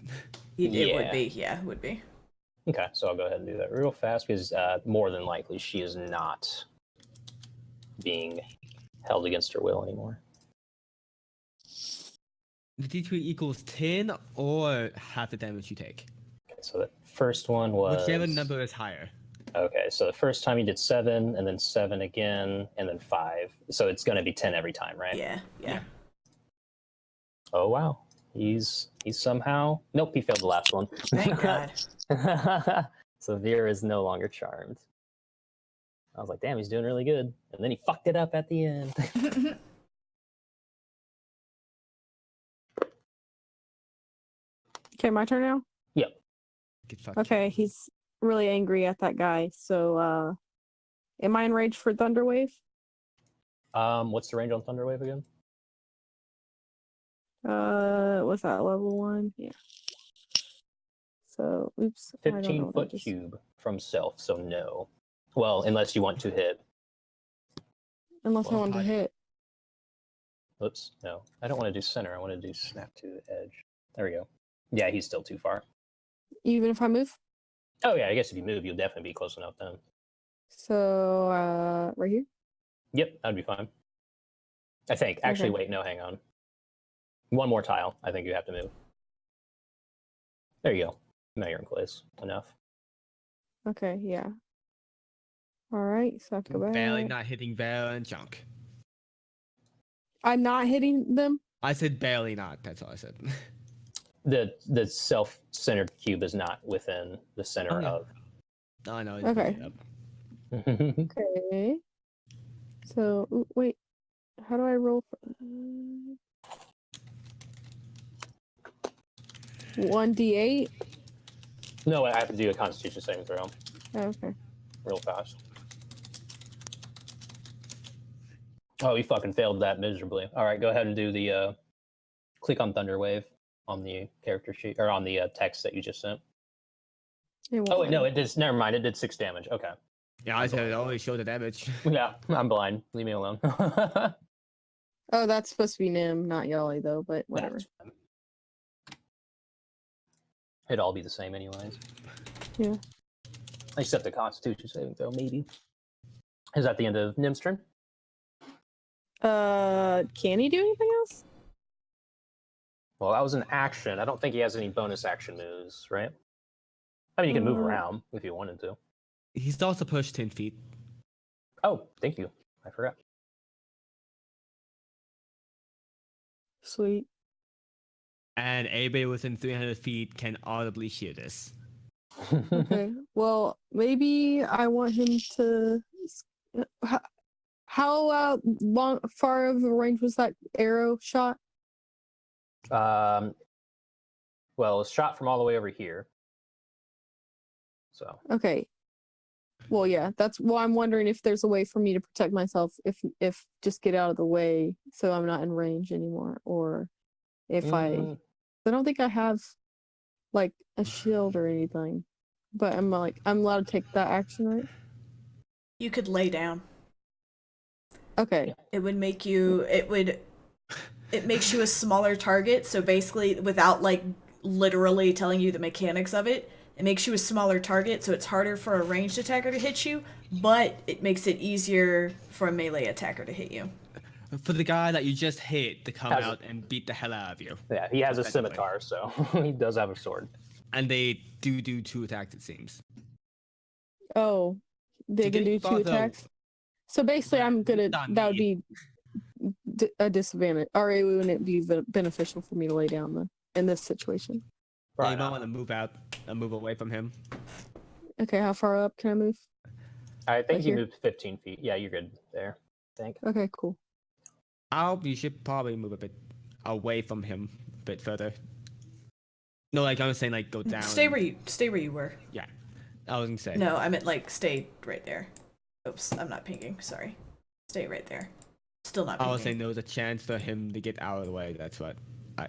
It would Yeah. be, yeah, it would be. okay. So I'll go ahead and do that real fast because more than likely she is not being held against her will anymore. The D3 equals 10 or half the damage you take. Okay, so the first one was Whichever number is higher. Okay, so the first time you did 7, and then 7 again, and then 5. So it's going to be 10 every time, right? Yeah. Oh wow, he's somehow nope, he failed the last one. Thank God. So Vera is no longer charmed. I was like, damn, he's doing really good, and then he fucked it up at the end. Okay, my turn now. Yep. Get fucked. Okay, he's really angry at that guy. So, am I enraged for Thunderwave? What's the range on Thunderwave again? Was that level 1? Yeah. So, oops. I don't know 15 what I foot just... cube from self, so no. Well, unless you want to hit. Unless I Well, want to probably- hit. Oops, no. I don't want to do center. I want to do snap to the edge. There we go. Yeah, he's still too far. Even if I move? Oh, yeah, I guess if you move, you'll definitely be close enough then. So, right here? Yep, that'd be fine. I think. Actually, Okay. wait, no, hang on. One more tile. I think you have to move. There you go. Now you're in place. Enough. Okay, yeah. Alright, so I have to go back. Barely not hitting Val and Junk. I'm not hitting them? I said barely not. That's all I said. The self-centered cube is not within the center Oh, yeah. of. I know. Okay. Up. Okay. So, wait. How do I roll? 1d8? No, I have to do a Constitution saving throw Okay. real fast. Oh, you fucking failed that miserably. All right, go ahead and do the click on Thunderwave on the character sheet or on the text that you just sent. Oh wait, no, it did. Never mind. It did 6 damage. Okay. Yeah, I said it always showed the damage. Yeah, I'm blind. Leave me alone. Oh, that's supposed to be Nim, not Yali, though, but whatever. That's fine. It'd all be the same anyways. Yeah. Except the Constitution saving throw, maybe. Is that the end of Nim's turn? Can he do anything else? Well, that was an action. I don't think he has any bonus action moves, right? I mean, you can move around if you wanted to. He's also pushed 10 feet. Oh, thank you. I forgot. Sweet. And anybody within 300 feet can audibly hear this. Okay. Well, maybe I want him to. How far of a range was that arrow shot? Well, it's shot from all the way over here. So Okay. Well, yeah, I'm wondering if there's a way for me to protect myself if just get out of the way so I'm not in range anymore, or if I don't think I have like a shield or anything, but I'm allowed to take that action, right? You could lay down. Okay. It would make you. It makes you a smaller target. So basically, without like literally telling you the mechanics of it, it makes you a smaller target. So it's harder for a ranged attacker to hit you, but it makes it easier for a melee attacker to hit you. For the guy that you just hit to come out and beat the hell out of you. yeah, he has a Effectively. scimitar, so he does have a sword. And they do 2 attacks, it seems. Oh, they can get do 2 farther- attacks. So basically, I'm gonna. Not That would me. be a disadvantage, or it wouldn't be beneficial for me to lay down then in this situation. Yeah, you might want to move out and move away from him. Okay, how far up can I move? I think Right he here? moved 15 feet. Yeah, you're good there. I think. Okay, cool. You should probably move a bit away from him, a bit further. No, like I was saying, like go down. Stay where you were. Yeah, I was gonna say. No, I meant like stay right there. Oops, I'm not pinging. Sorry. Stay right there. Still not I pinging. was saying there was a chance for him to get out of the way. That's why I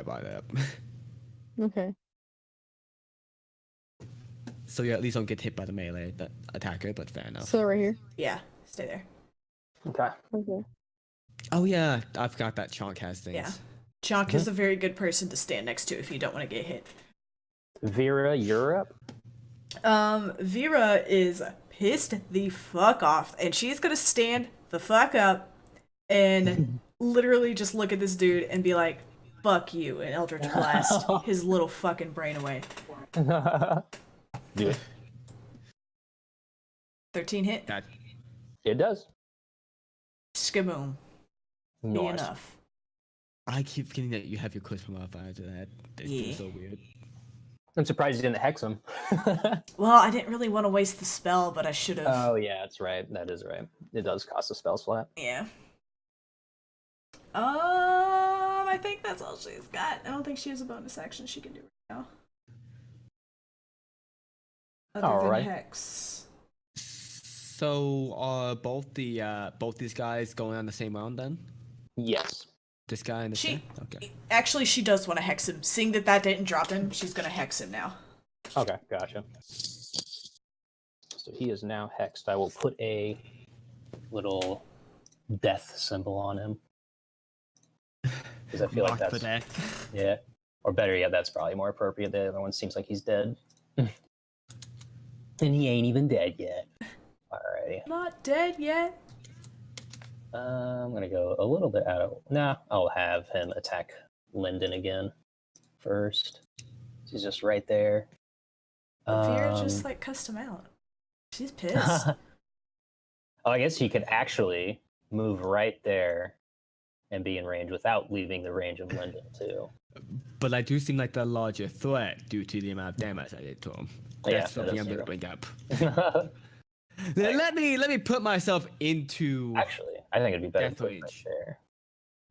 brought it up. Okay. So you at least don't get hit by the melee attacker, but fair enough. So right here. Yeah, stay there. Okay. Okay. Oh yeah, I forgot that Chonk has things. Yeah. Chonk is a very good person to stand next to if you don't want to get hit. Vera, you're up. Vera is pissed the fuck off, and she's gonna stand the fuck up and literally just look at this dude and be like, fuck you, and Eldritch Blast his little fucking brain away. Do it. 13 hit. That It does. Skaboom. Be Nice. enough. I keep forgetting that you have your charisma modifier to that. It's Yeah. so weird. I'm surprised you didn't hex him. Well, I didn't really want to waste the spell, but I should have. Oh yeah, that's right. That is right. It does cost a spell slot. Yeah. I I think that's all she's got. I don't think she has a bonus action she can do right now. Other than Alright. Hex. So both these guys going on the same round then? Yes. This guy and this She guy? Okay. actually she does want to hex him. Seeing that didn't drop him, she's gonna hex him now. Okay, gotcha. So he is now hexed. I will put a little death symbol on him. Because I feel like Mark for that's... death. Yeah. Or better yet, that's probably more appropriate. The other one seems like he's dead. And he ain't even dead yet. Alrighty. Not dead yet. I'm gonna go a little bit out of... Nah, I'll have him attack Lyndon again first. He's just right there. Vera just like cussed him out. She's pissed. Oh, I guess he could actually move right there and be in range without leaving the range of Lyndon too. But I do seem like the larger threat due to the amount of damage I did to him. Yeah, That's something I'm that's gonna bring up. true. Let me put myself into Actually, I think it'd be better Death to put it right range. there.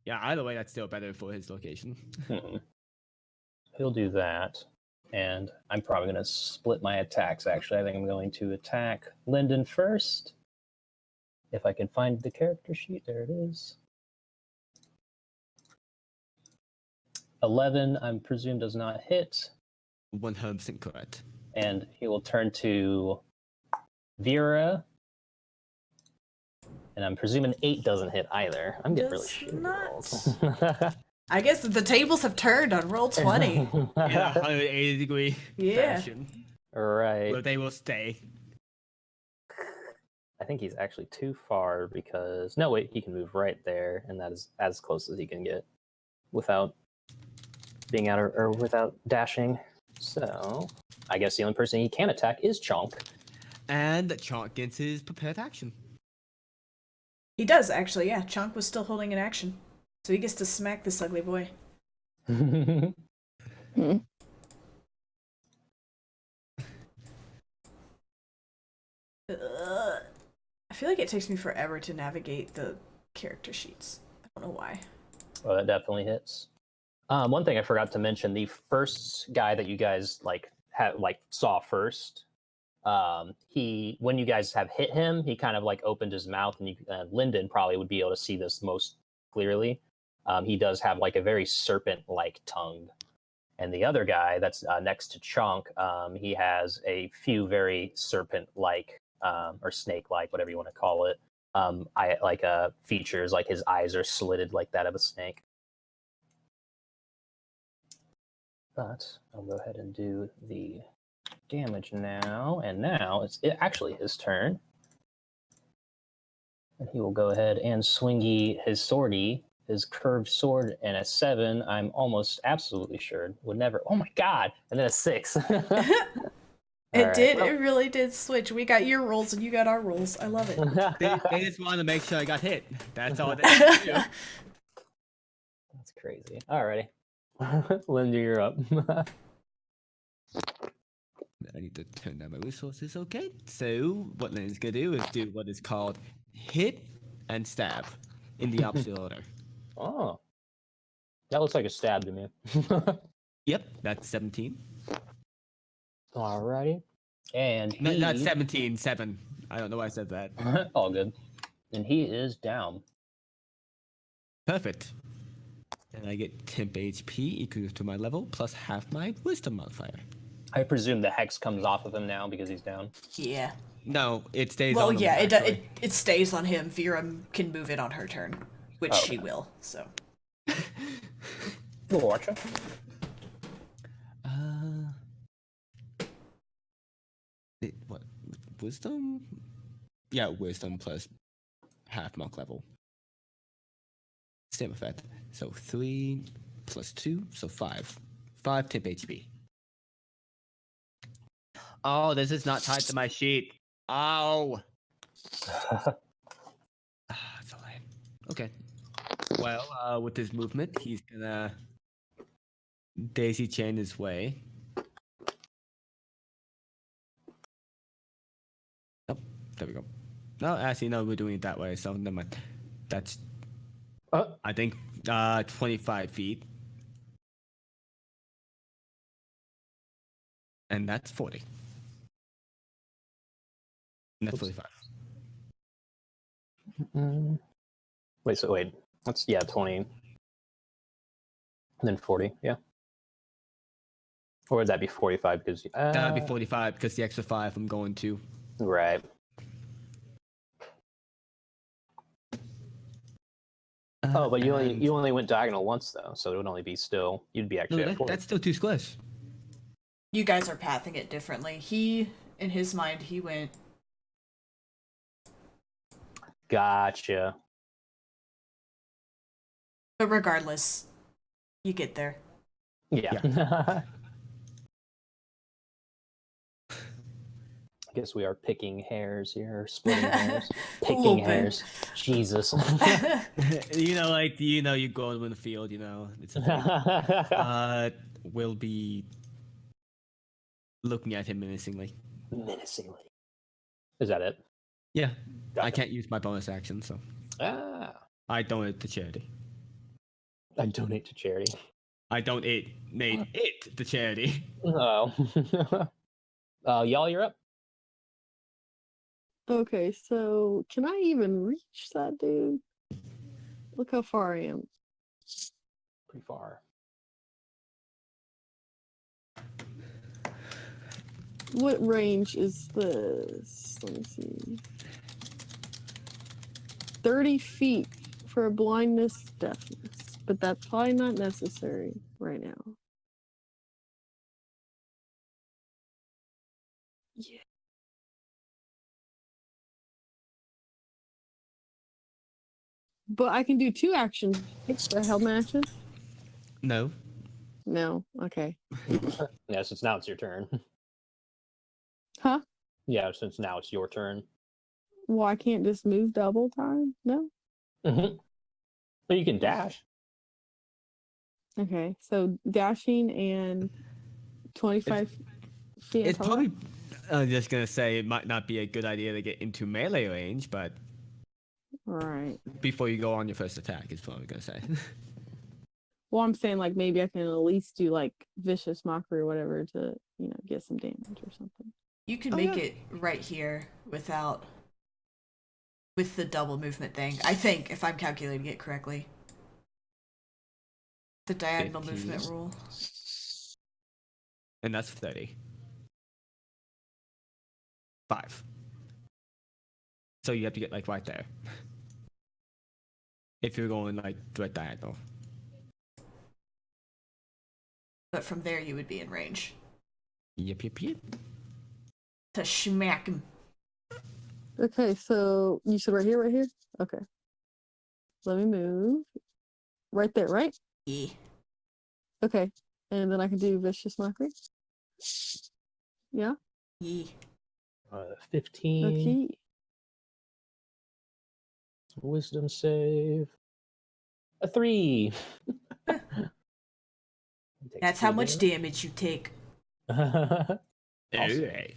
Yeah, either way that's still better for his location. He'll do that. And I'm probably going to split my attacks, actually. I think I'm going to attack Lyndon first. If I can find the character sheet. There it is. 11, I presume, does not hit. 100% correct. And he will turn to Vera. And I'm presuming 8 doesn't hit either. I'm getting really Does shitty not. rolls. I guess the tables have turned on roll 20. In a 180 degree Yeah. fashion. Right. Where they will stay. I think he's actually too far because... No, wait, he can move right there, and that is as close as he can get without being out or without dashing. So, I guess the only person he can attack is Chonk. And Chonk gets his prepared action. He does, actually, yeah. Chonk was still holding an action. So he gets to smack this ugly boy. Hmm. I feel like it takes me forever to navigate the character sheets. I don't know why. Well, that definitely hits. One thing I forgot to mention: the first guy that you guys saw first, when you guys have hit him, he kind of like opened his mouth, and Lyndon probably would be able to see this most clearly. He does have like a very serpent-like tongue, and the other guy that's next to Chonk, he has a few very serpent-like or snake-like, whatever you want to call it. Features, like his eyes are slitted like that of a snake. But I'll go ahead and do the damage now, and now it's actually his turn. And he will go ahead and swingy his swordie, his curved sword, and a 7, I'm almost absolutely sure, would never... Oh my god! And then a 6. It really did switch. We got your rolls and you got our rolls. I love it. They just wanted to make sure I got hit. That's all they had to do. That's crazy. Alrighty. Linda, you're up. I need to turn down my resources. Okay, so what Lynn's gonna do is do what is called hit and stab in the opposite order. Oh. That looks like a stab to me. Yep, that's 17. Alrighty. And Not 17, 7. I don't know why I said that. all good. And he is down. Perfect. And I get temp HP equal to my level plus half my wisdom modifier. I presume the hex comes off of him now because he's down. Yeah. No, it stays Well, on him, yeah, actually. it stays on him. Vera can move it on her turn, which she will. So. Gotcha. What? Wisdom? Yeah, wisdom plus half monk level. Same effect. So 3 plus 2, so 5. 5 temp HP. Oh, this is not tied to my sheet. Ow! It's all right. Okay. Well, with his movement, he's gonna daisy chain his way. Oh, there we go. No, actually, no, we're doing it that way, so never mind. That's... I think 25 feet. And that's 40. And that's Oops. 45. Wait. That's 20. And then 40, yeah. Or would that be 45 because That'd be 45 because the extra 5 I'm going to. right. Oh, but you only went diagonal once though, so it would only be still you'd be actually at 40. That's still 2 squares. You guys are pathing it differently. He, in his mind, he went. Gotcha. But regardless, you get there. Yeah. I guess we are picking hairs here, splitting hairs, picking little bit. hairs. Jesus. You go in the field, it's a thing. We'll be looking at him menacingly. Menacingly. Is that it? Yeah. Gotcha. I can't use my bonus action, so I donate to charity. I donate to charity. I donate it to charity. Oh. Y'all, you're up. Okay, so can I even reach that dude? Look how far I am. Pretty far. What range is this? Let me see. 30 feet for blindness, deafness. But that's probably not necessary right now. Yeah. But I can do 2 actions. I held my action? No. No. Okay. Yeah, since now it's your turn. Huh? Yeah, since now it's your turn. Well, I can't just move double time? No? Mm-hmm. But you can dash. Okay. So dashing and 25 feet. It's probably. I'm just gonna say it might not be a good idea to get into melee range, but Right. before you go on your first attack, is what I'm gonna say. Well, I'm saying like maybe I can at least do like vicious mockery or whatever to, get some damage or something. You can make it right here with the double movement thing. I think, if I'm calculating it correctly. The diagonal 15. movement rule. And that's 30. 5. So you have to get like right there. If you're going like direct diagonal. But from there you would be in range. Yep. To schmack him. Okay, so you said right here? Okay. Let me move. Right there, right? Yeah. Okay. And then I can do vicious mockery. Yeah. Yeah. 15. Okay. Wisdom save. A 3. That's how much damage you take. Awesome. Alright.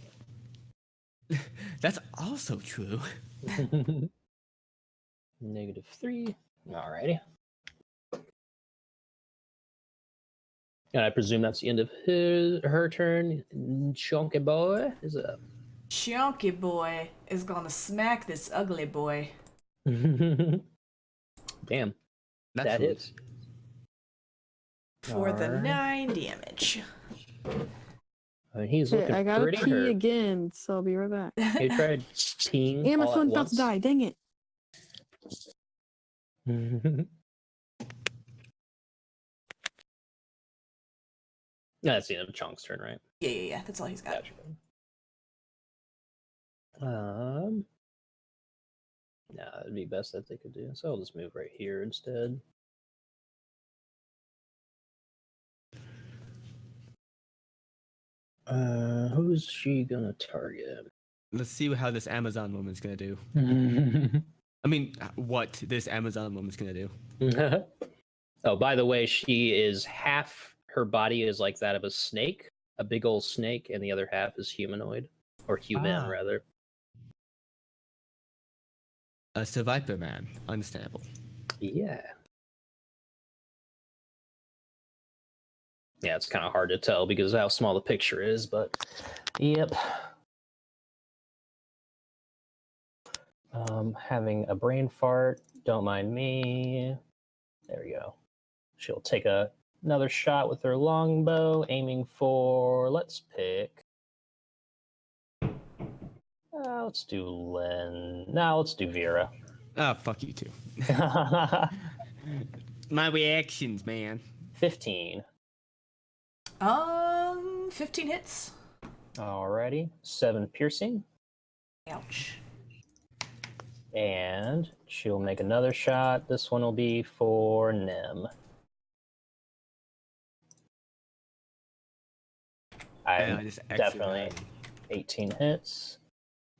That's also true. -3. Alrighty. And I presume that's the end of her turn. Chunky boy is up. Chunky boy is gonna smack this ugly boy. Damn. That's That rude. hits. For the Alright. 9 damage. He's Okay, looking I gotta pretty pee hurt. again, so I'll be right back. He tried peeing And my all at phone's about to once. die. Dang it. That's the end of Chunk's turn, right? Yeah. That's all he's got. Gotcha. It'd be best that they could do. So I'll just move right here instead. Who's she gonna target? Let's see how this Amazon woman's gonna do. I mean, what this Amazon woman's gonna do. Oh, by the way, she is half her body is like that of a snake, a big old snake, and the other half is humanoid. Or human, rather. A survivor man. Understandable. Yeah. Yeah, it's kind of hard to tell because of how small the picture is, but yep. Having a brain fart, don't mind me. There we go. She'll take another shot with her longbow, aiming for, let's pick. Let's do Len. No, let's do Vera. Oh, fuck you too. My reactions, man. 15. 15 hits. Alrighty. 7 piercing. Ouch. And she'll make another shot. This one will be for Nim. I just definitely 18 hits.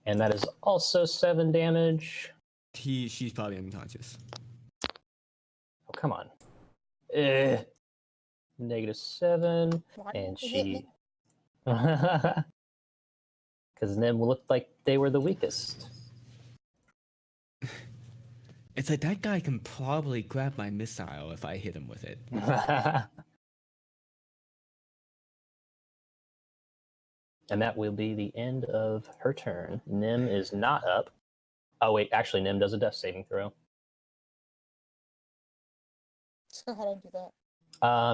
And that is also 7 damage. She's probably unconscious. Oh, come on. -7. And she... Because Nim looked like they were the weakest. It's like that guy can probably grab my missile if I hit him with it. And that will be the end of her turn. Nim is not up. Oh, wait. Actually, Nim does a death saving throw. So how do I do that?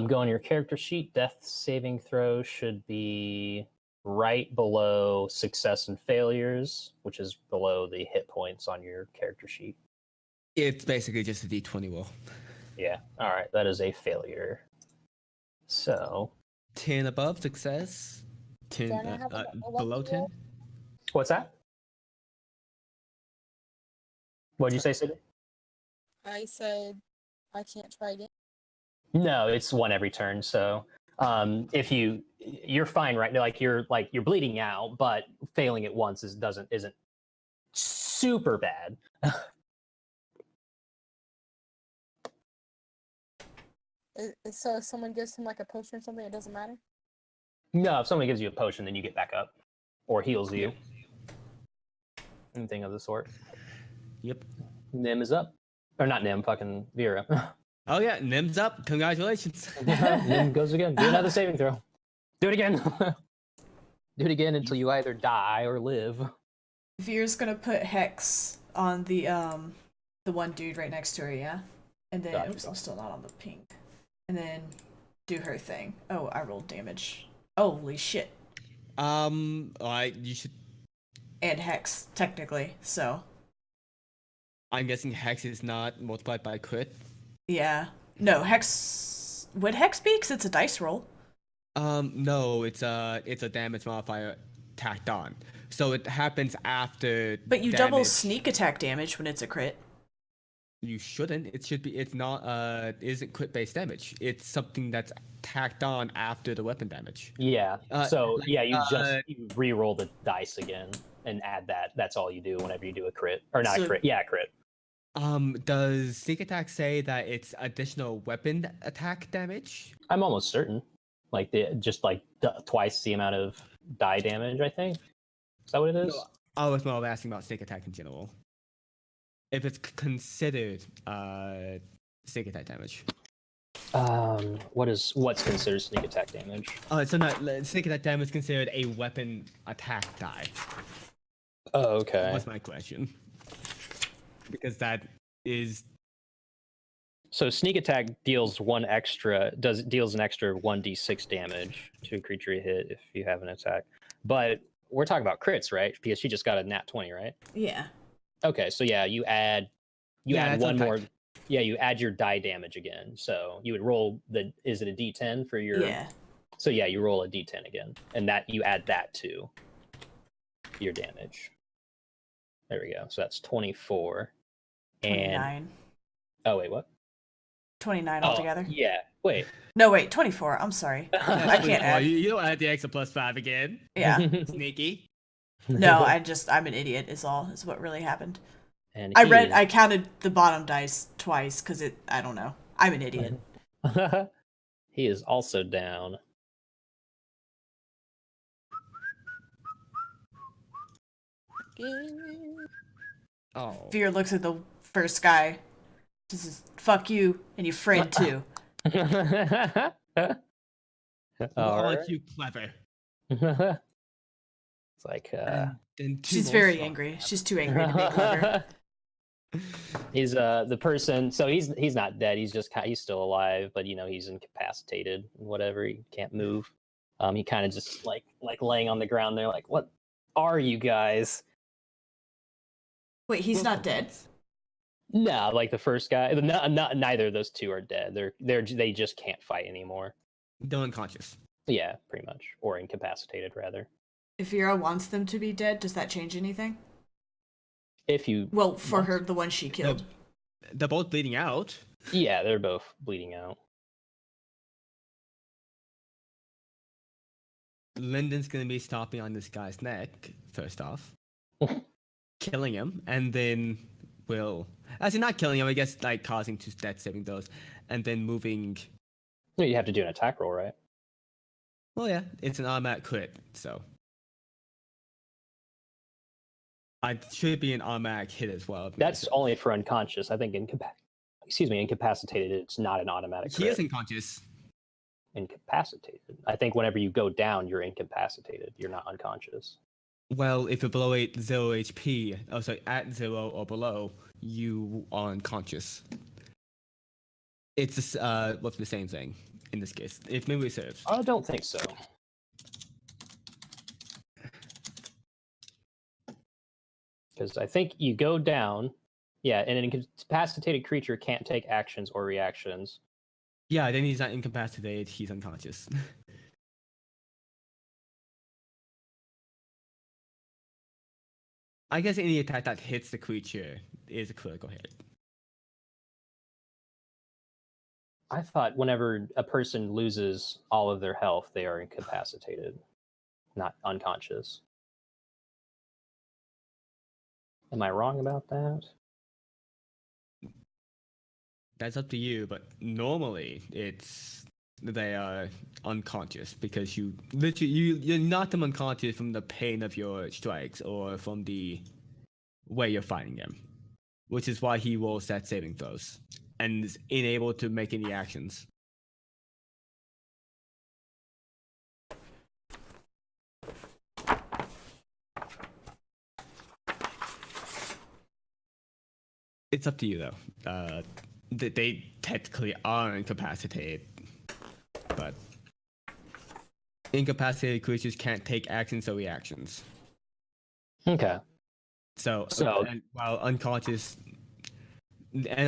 Go on your character sheet. Death saving throw should be right below success and failures, which is below the hit points on your character sheet. It's basically just a d20 roll. Yeah. All right. That is a failure. So 10 above, success. 10 Don't I have a below lucky 10. roll? what's that? What'd you say, Sid? I said I can't try again. No, it's one every turn. So if you're fine right now, like you're bleeding out, but failing it once isn't super bad. So if someone gives him like a potion or something, it doesn't matter? No, if somebody gives you a potion, then you get back up or heals you. Anything of the sort. Yep. Nim is up. Or not Nim, fucking Vera. Oh yeah, Nim's up. Congratulations. Nim goes again. Do another saving throw. Do it again. Do it again until you either die or live. Vera's gonna put Hex on the one dude right next to her, yeah? And then Gotcha. oops, I'm still not on the pink. And then do her thing. Oh, I rolled damage. Holy shit. You should. And Hex, technically, so. I'm guessing Hex is not multiplied by crit. Yeah. No, Hex. Would Hex be? 'Cause it's a dice roll. No, it's a damage modifier tacked on. So it happens after. But you double damage. sneak attack damage when it's a crit. You shouldn't. It should be. It's not. Isn't crit based damage. It's something that's tacked on after the weapon damage. Yeah. So like, yeah, you re-roll the dice again and add that. That's all you do whenever you do a crit. Or not a crit. Yeah, a crit. Does sneak attack say that it's additional weapon attack damage? I'm almost certain. Like twice the amount of die damage, I think. Is that what it is? No, I was more asking about sneak attack in general. If it's considered sneak attack damage. What's considered sneak attack damage? So not sneak attack damage is considered a weapon attack die. Oh, okay. That's my question. Because that is. So sneak attack deals an extra 1d6 damage to a creature you hit if you have an attack. But we're talking about crits, right? Because she just got a nat 20, right? Yeah. Okay, so yeah, you add one more. type. Yeah, you add your die damage again. So you would roll is it a d10 for your? Yeah. So yeah, you roll a d10 again, and that you add that to your damage. There we go. So that's 24. 29. Oh wait, what? 29 altogether. Yeah. Wait. No, wait, 24. I'm sorry. I can't Oh, add. you don't add the extra +5 again. Yeah. Sneaky. No, I'm an idiot is what really happened. And I counted the bottom dice twice because I don't know. I'm an idiot. He is also down. Oh. Veer looks at the first guy. This is fuck you and your friend too. All aren't right. you clever? It's like And then two She's more very strong angry. stab. She's too angry to be clever. he's the person. So he's not dead. He's just he's still alive, but he's incapacitated and whatever. He can't move. He kind of just like laying on the ground there, like, what are you guys? Wait, he's not dead? No, like the first guy. Neither of those two are dead. They just can't fight anymore. They're unconscious. Yeah, pretty much, or incapacitated rather. If Vera wants them to be dead, does that change anything? If you Well, for her, the one she killed. They're both bleeding out. Yeah, they're both bleeding out. Lyndon's gonna be stomping on this guy's neck first off, killing him, and then actually not killing him. I guess like causing 2 death saving throws, and then moving. No, you have to do an attack roll, right? Well, yeah, it's an automatic crit, so I should be an automatic hit as well. That's only for unconscious. I think incapacitated. It's not an automatic. He is unconscious. Incapacitated. I think whenever you go down, you're incapacitated. You're not unconscious. Well, if you're below 0 HP, at 0 or below, you are unconscious. It's what's the same thing in this case, if memory serves. I don't think so. Because I think you go down, yeah, and an incapacitated creature can't take actions or reactions. Yeah, then he's not incapacitated, he's unconscious. I guess any attack that hits the creature is a critical hit. I thought whenever a person loses all of their health, they are incapacitated, not unconscious. Am I wrong about that? That's up to you, but normally they are unconscious because you knock them unconscious from the pain of your strikes or from the way you're fighting them, which is why he rolls that saving throws and is unable to make any actions. It's up to you though. They technically are incapacitated, but incapacitated creatures can't take actions or reactions. Okay. So So- while an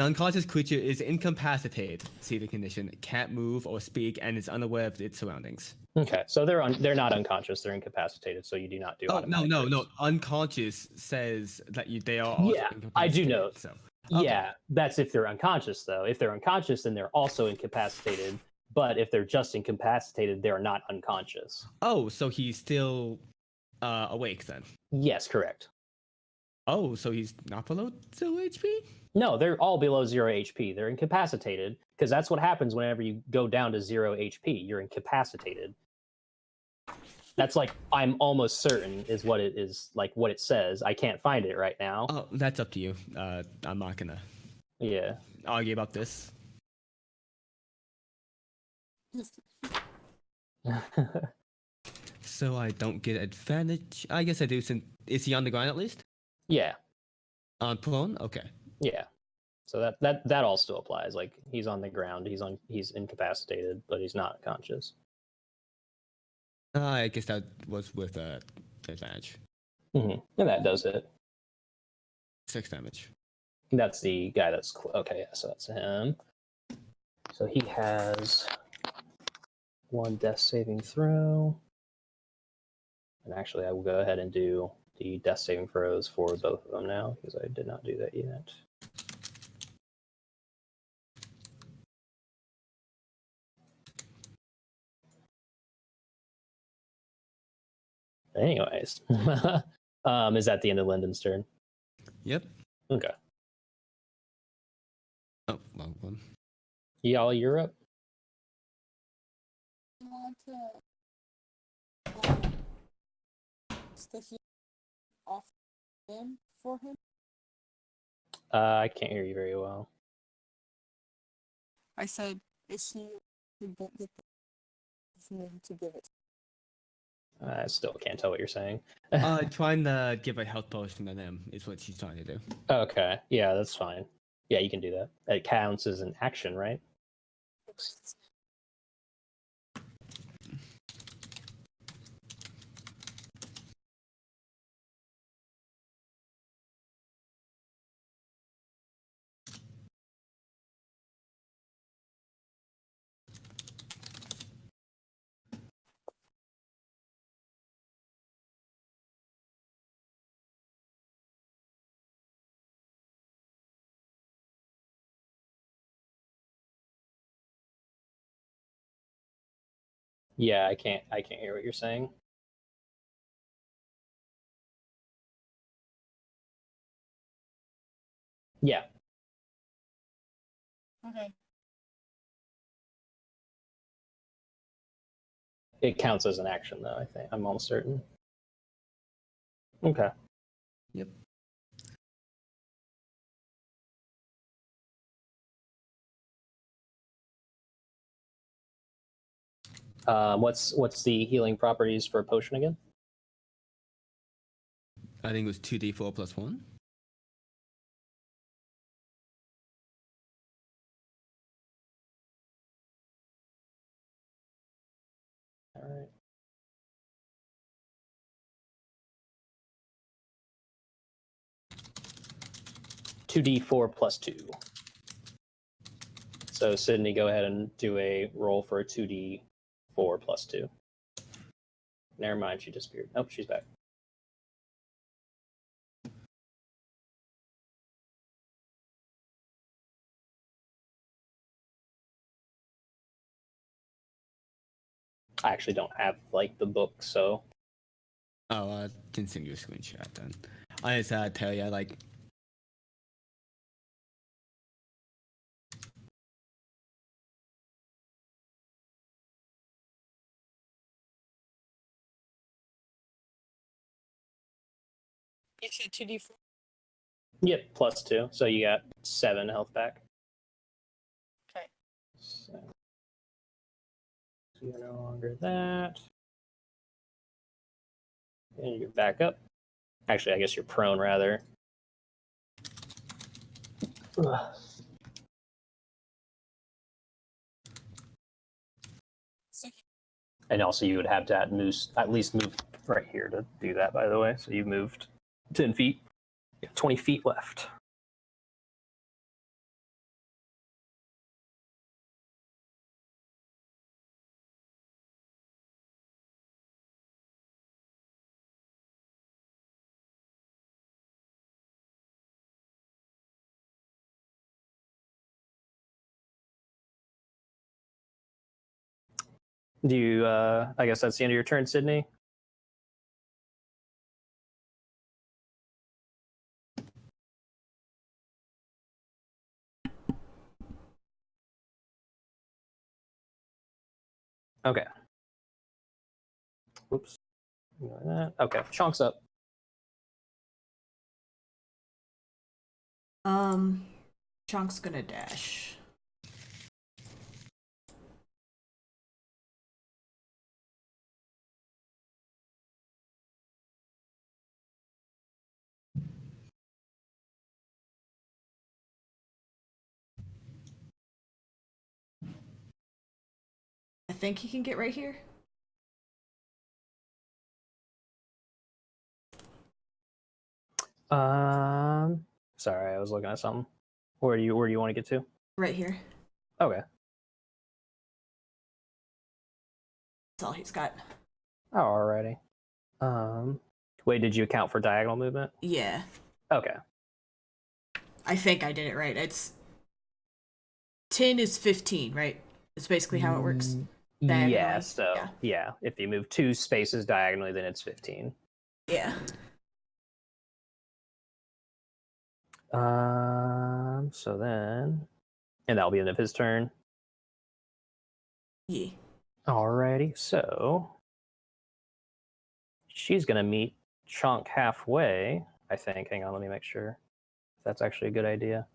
unconscious creature is incapacitated, see the condition, can't move or speak, and is unaware of its surroundings. Okay. So they're not unconscious. They're incapacitated. So you do not do. Oh automatic no! crits. Unconscious says that they are also Yeah, incapacitated. I do know. So okay. Yeah, that's if they're unconscious, though. If they're unconscious, then they're also incapacitated. But if they're just incapacitated, they're not unconscious. Oh, so he's still awake then? Yes, correct. Oh, so he's not below 0 HP? No, they're all below 0 HP. They're incapacitated because that's what happens whenever you go down to 0 HP. You're incapacitated. That's like, I'm almost certain is what it is, like what it says. I can't find it right now. Oh, that's up to you. I'm not gonna Yeah. argue about this. So I don't get advantage. I guess I do. Since is he on the ground at least? Yeah. On prone? Okay. Yeah. So that all still applies. Like he's on the ground, he's incapacitated, but he's not conscious. I guess that was with advantage. And that does it. 6 damage. That's the guy that's okay. Yeah, so that's him. So he has 1 death saving throw. And actually, I will go ahead and do the death saving throws for both of them now because I did not do that yet. Anyways, is that the end of Lyndon's turn? Yep. Okay. Oh, wrong one. Y'all, you're up. Want to heal off him for him? I can't hear you very well. I said, is she who won't get the for me to give it. I still can't tell what you're saying. Trying to give a health potion to them is what she's trying to do. Okay, yeah, that's fine. Yeah, you can do that. It counts as an action, right? Yeah, I can't hear what you're saying. Yeah. Okay. It counts as an action though, I think. I'm almost certain. Okay. Yep. What's the healing properties for a potion again? I think it was 2d4 plus 1. All right. Two D4 plus 2. So Sydney, go ahead and do a roll for a 2D4 plus 2. Never mind, she disappeared. Nope, she's back. I actually don't have like the book, so Oh, I can send you a screenshot then. I just tell you, like, You said 2d4. yep, plus 2. So you got 7 health back. Okay. So you're no longer that. And you're back up. Actually, I guess you're prone rather. Ugh. So And also, you would have to at least move right here to do that, by the way. So you moved 10 feet. You have 20 feet left. Do you, I guess that's the end of your turn, Sydney? Okay. Oops. Okay, Chunk's up. Chunk's gonna dash. I think he can get right here. Sorry, I was looking at something. Where do you want to get to? Right here. Okay. That's all he's got. Alrighty. Wait, did you account for diagonal movement? Yeah. Okay. I think I did it right. It's 10 is 15, right? It's basically how it works. Diagonally. Yeah, so yeah, if you move 2 spaces diagonally, then it's 15. Yeah. So then, and that'll be the end of his turn. Yeah. Alrighty, so she's gonna meet Chunk halfway, I think. Hang on, let me make sure if that's actually a good idea.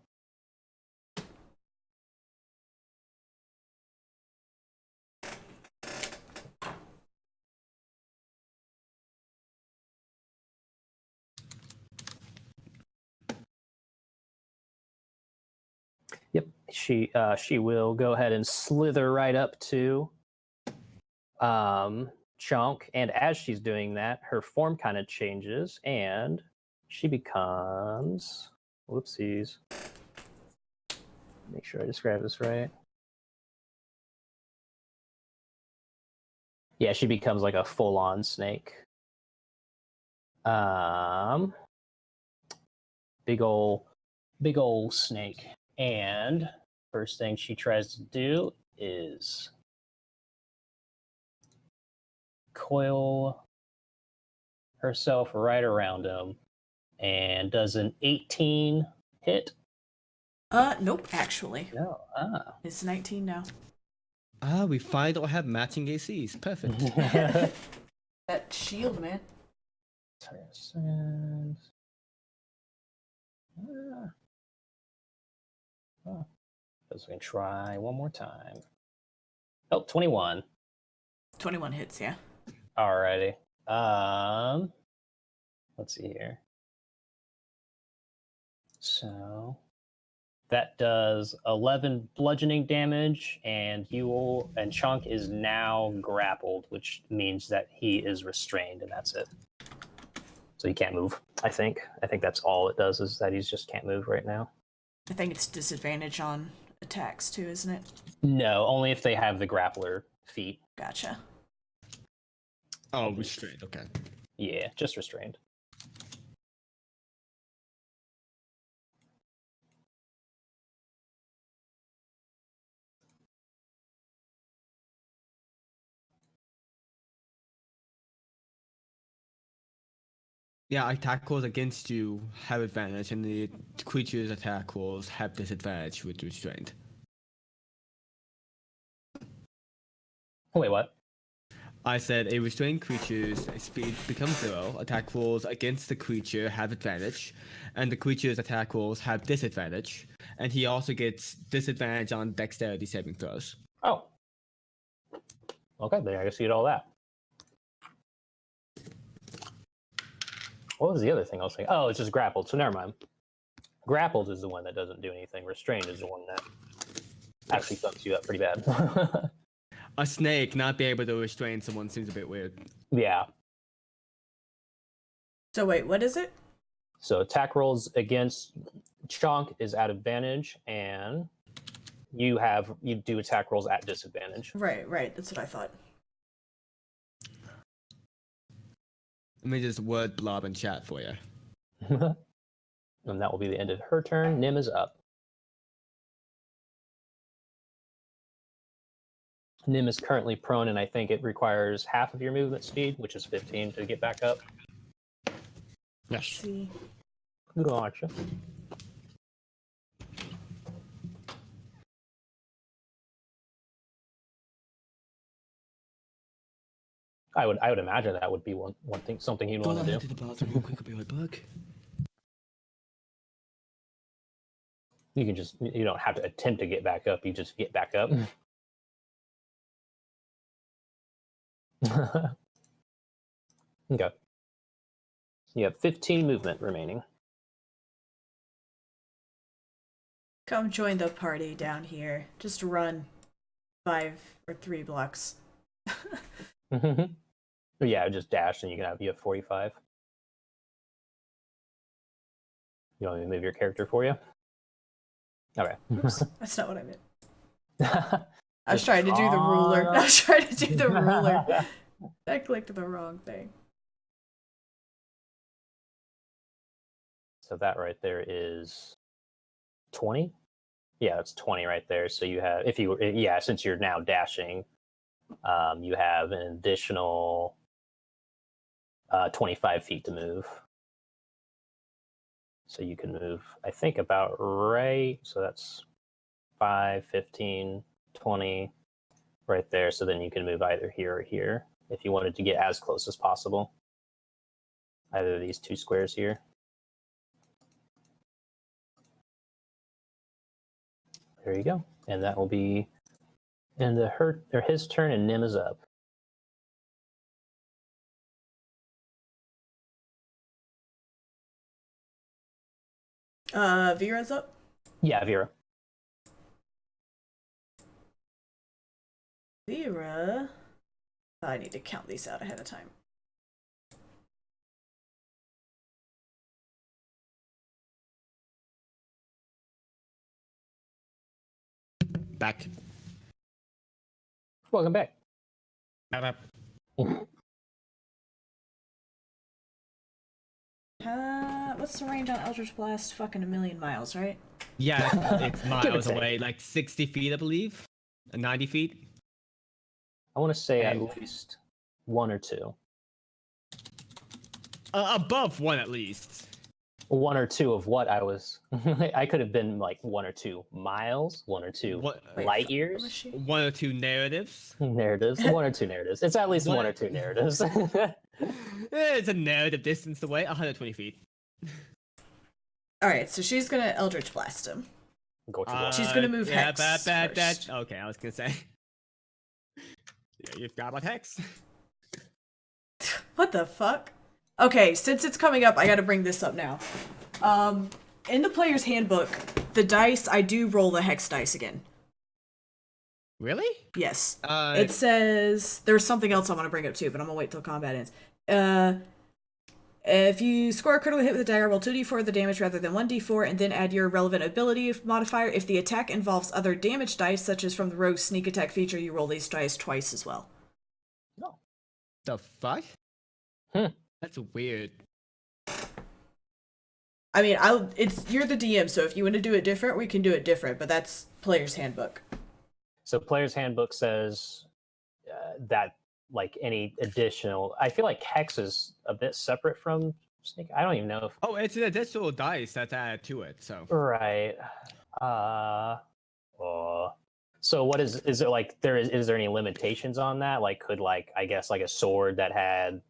Yep, she will go ahead and slither right up to Chunk, and as she's doing that, her form kind of changes, and she becomes. Whoopsies. Make sure I describe this right. Yeah, she becomes like a full-on snake. Big ol' snake. And first thing she tries to do is coil herself right around him and does an 18 hit. Nope, actually. No. It's 19 now. We finally don't have matching ACs. Perfect. That shield, man. Let's try one more time. Oh, 21. 21 hits, yeah. Alrighty. Let's see here. So that does 11 bludgeoning damage, and Chunk is now grappled, which means that he is restrained, and that's it. So he can't move. I think that's all it does, is that he just can't move right now. I think it's disadvantage on attacks too, isn't it? No, only if they have the grappler feat. Gotcha. Oh, restrained. Okay. Yeah, just restrained. Yeah, attack rolls against you have advantage, and the creature's attack rolls have disadvantage with restrained. Wait, what? I said a restrained creature's speed becomes 0. Attack rolls against the creature have advantage, and the creature's attack rolls have disadvantage. And he also gets disadvantage on dexterity saving throws. Oh. Okay, then I guess you did all that. What was the other thing I was thinking? Oh, it's just grappled, so never mind. Grappled is the one that doesn't do anything. Restrained is the one that actually fucks you up pretty bad. A snake not being able to restrain someone seems a bit weird. Yeah. So wait, what is it? So attack rolls against Chunk is at advantage, and you do attack rolls at disadvantage. Right. That's what I thought. Let me just word blob in chat for you. And that will be the end of her turn. Nim is up. Nim is currently prone, and I think it requires half of your movement speed, which is 15, to get back up. Yes. See. Gotcha. I would imagine that would be one thing, something you'd want to do. To the bathroom real quick, I'll be right back. You don't have to attempt to get back up. You just get back up. Okay. You have 15 movement remaining. Come join the party down here. Just run 5 or 3 blocks. Yeah, just dash, and you have 45. You want me to move your character for you? Okay. Oops, that's not what I meant. I was trying to do the ruler. I was trying to do the ruler. I clicked the wrong thing. So that right there is 20. Yeah, that's 20 right there. So you have, since you're now dashing, you have an additional 25 feet to move. So you can move, I think, about right. So that's 5, 15, 20 right there. So then you can move either here or here if you wanted to get as close as possible. Either of these 2 squares here. There you go. And that will be into his turn, and Nim is up. Vera's up? Yeah, Vera. Vera. I need to count these out ahead of time. Back. Welcome back. What's the range on Eldritch Blast? Fucking a million miles, right? Yeah, it's miles take. away, like 60 feet, I believe. 90 feet. I want to say And- at least 1 or 2. Above 1 at least. 1 or 2 of what I was. I could have been like 1 or 2 miles, 1 or 2 What, Wait, light was years. she? 1 or 2 narratives. Narratives. 1 or 2 narratives. It's at least What- 1 or 2 narratives. It's a narrative distance away, 120 feet. Alright, so she's gonna Eldritch Blast him. Go to war. She's gonna move Hex first. Okay, I was gonna say. Yeah, you forgot about Hex. What the fuck? Okay, since it's coming up, I gotta bring this up now. In the player's handbook, the dice, I do roll the Hex dice again. Really? Yes. It says there's something else I want to bring up too, but I'm gonna wait till combat ends. If you score a critical hit with a dagger, roll 2d4 of the damage rather than 1d4, and then add your relevant ability modifier. If the attack involves other damage dice, such as from the rogue's sneak attack feature, you roll these dice twice as well. No. The fuck? That's weird. I mean, you're the DM, so if you want to do it different, we can do it different. But that's player's handbook. So player's handbook says that like any additional. I feel like Hex is a bit separate from Sneak. I don't even know if. Oh, it's an additional dice that's added to it, so. Right. So what is it like? Is there any limitations on that? Like, could I guess like a sword that had,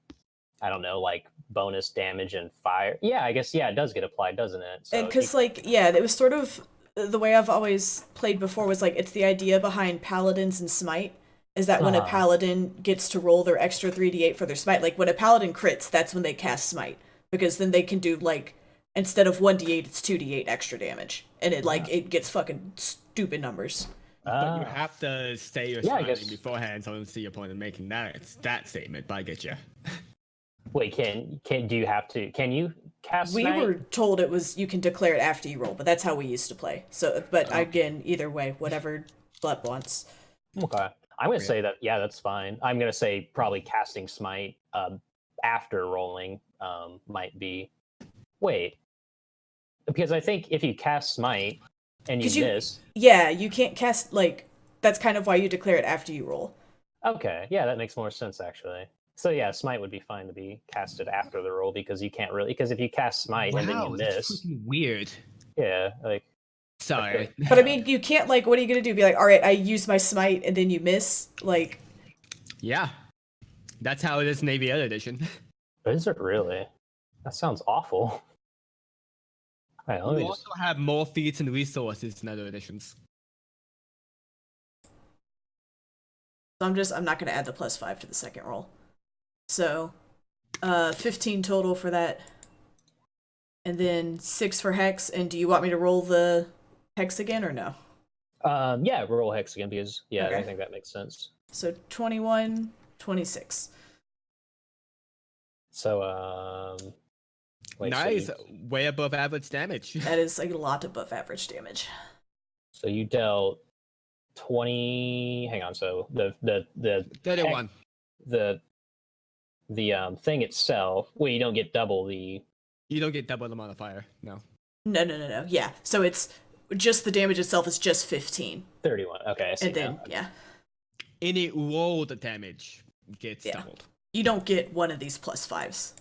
I don't know, like bonus damage and fire? Yeah, I guess it does get applied, doesn't it? So Because it was sort of the way I've always played before was like it's the idea behind paladins and smite is that when a paladin gets to roll their extra 3d8 for their smite, like when a paladin crits, that's when they cast smite because then they can do like instead of 1d8 it's 2d8 extra damage and it gets fucking stupid numbers. But you have to say your Yeah, I signing guess- beforehand, so I don't see your point in making that statement. But I get you. Wait, do you have to? Can you cast? We smite? were told it was you can declare it after you roll, but that's how we used to play. So, but again, either way, whatever Blep wants. Okay. I'm gonna say that. Yeah, that's fine. I'm gonna say probably casting smite after rolling might be. Wait, because I think if you cast smite and you miss. Yeah, you can't cast that's kind of why you declare it after you roll. Okay, yeah, that makes more sense actually. So yeah, smite would be fine to be casted after the roll because you can't really if you cast smite and then you that's miss. freaking weird. Yeah, like. Sorry. But I mean, you can't what are you gonna do? Be like, all right, I use my smite and then you miss, Yeah, that's how it is in AVL edition. Is it really? That sounds awful. All right, let You me also have more feats and resources in other editions. I'm not gonna add the +5 to the second roll. So, 15 total for that, and then 6 for Hex. And do you want me to roll the Hex again or no? Yeah, roll Hex again because Okay. I think that makes sense. So 21, 26. So wait, Nice, way above average damage. That is a lot above average damage. So you dealt 20. Hang on. So the 31. the thing itself. Well, you don't get double the. You don't get double the modifier. No. No. Yeah. So it's just the damage itself is just 15. 31. Okay, I see And then, now. yeah. Any rolled damage gets Yeah. doubled. You don't get one of these +5s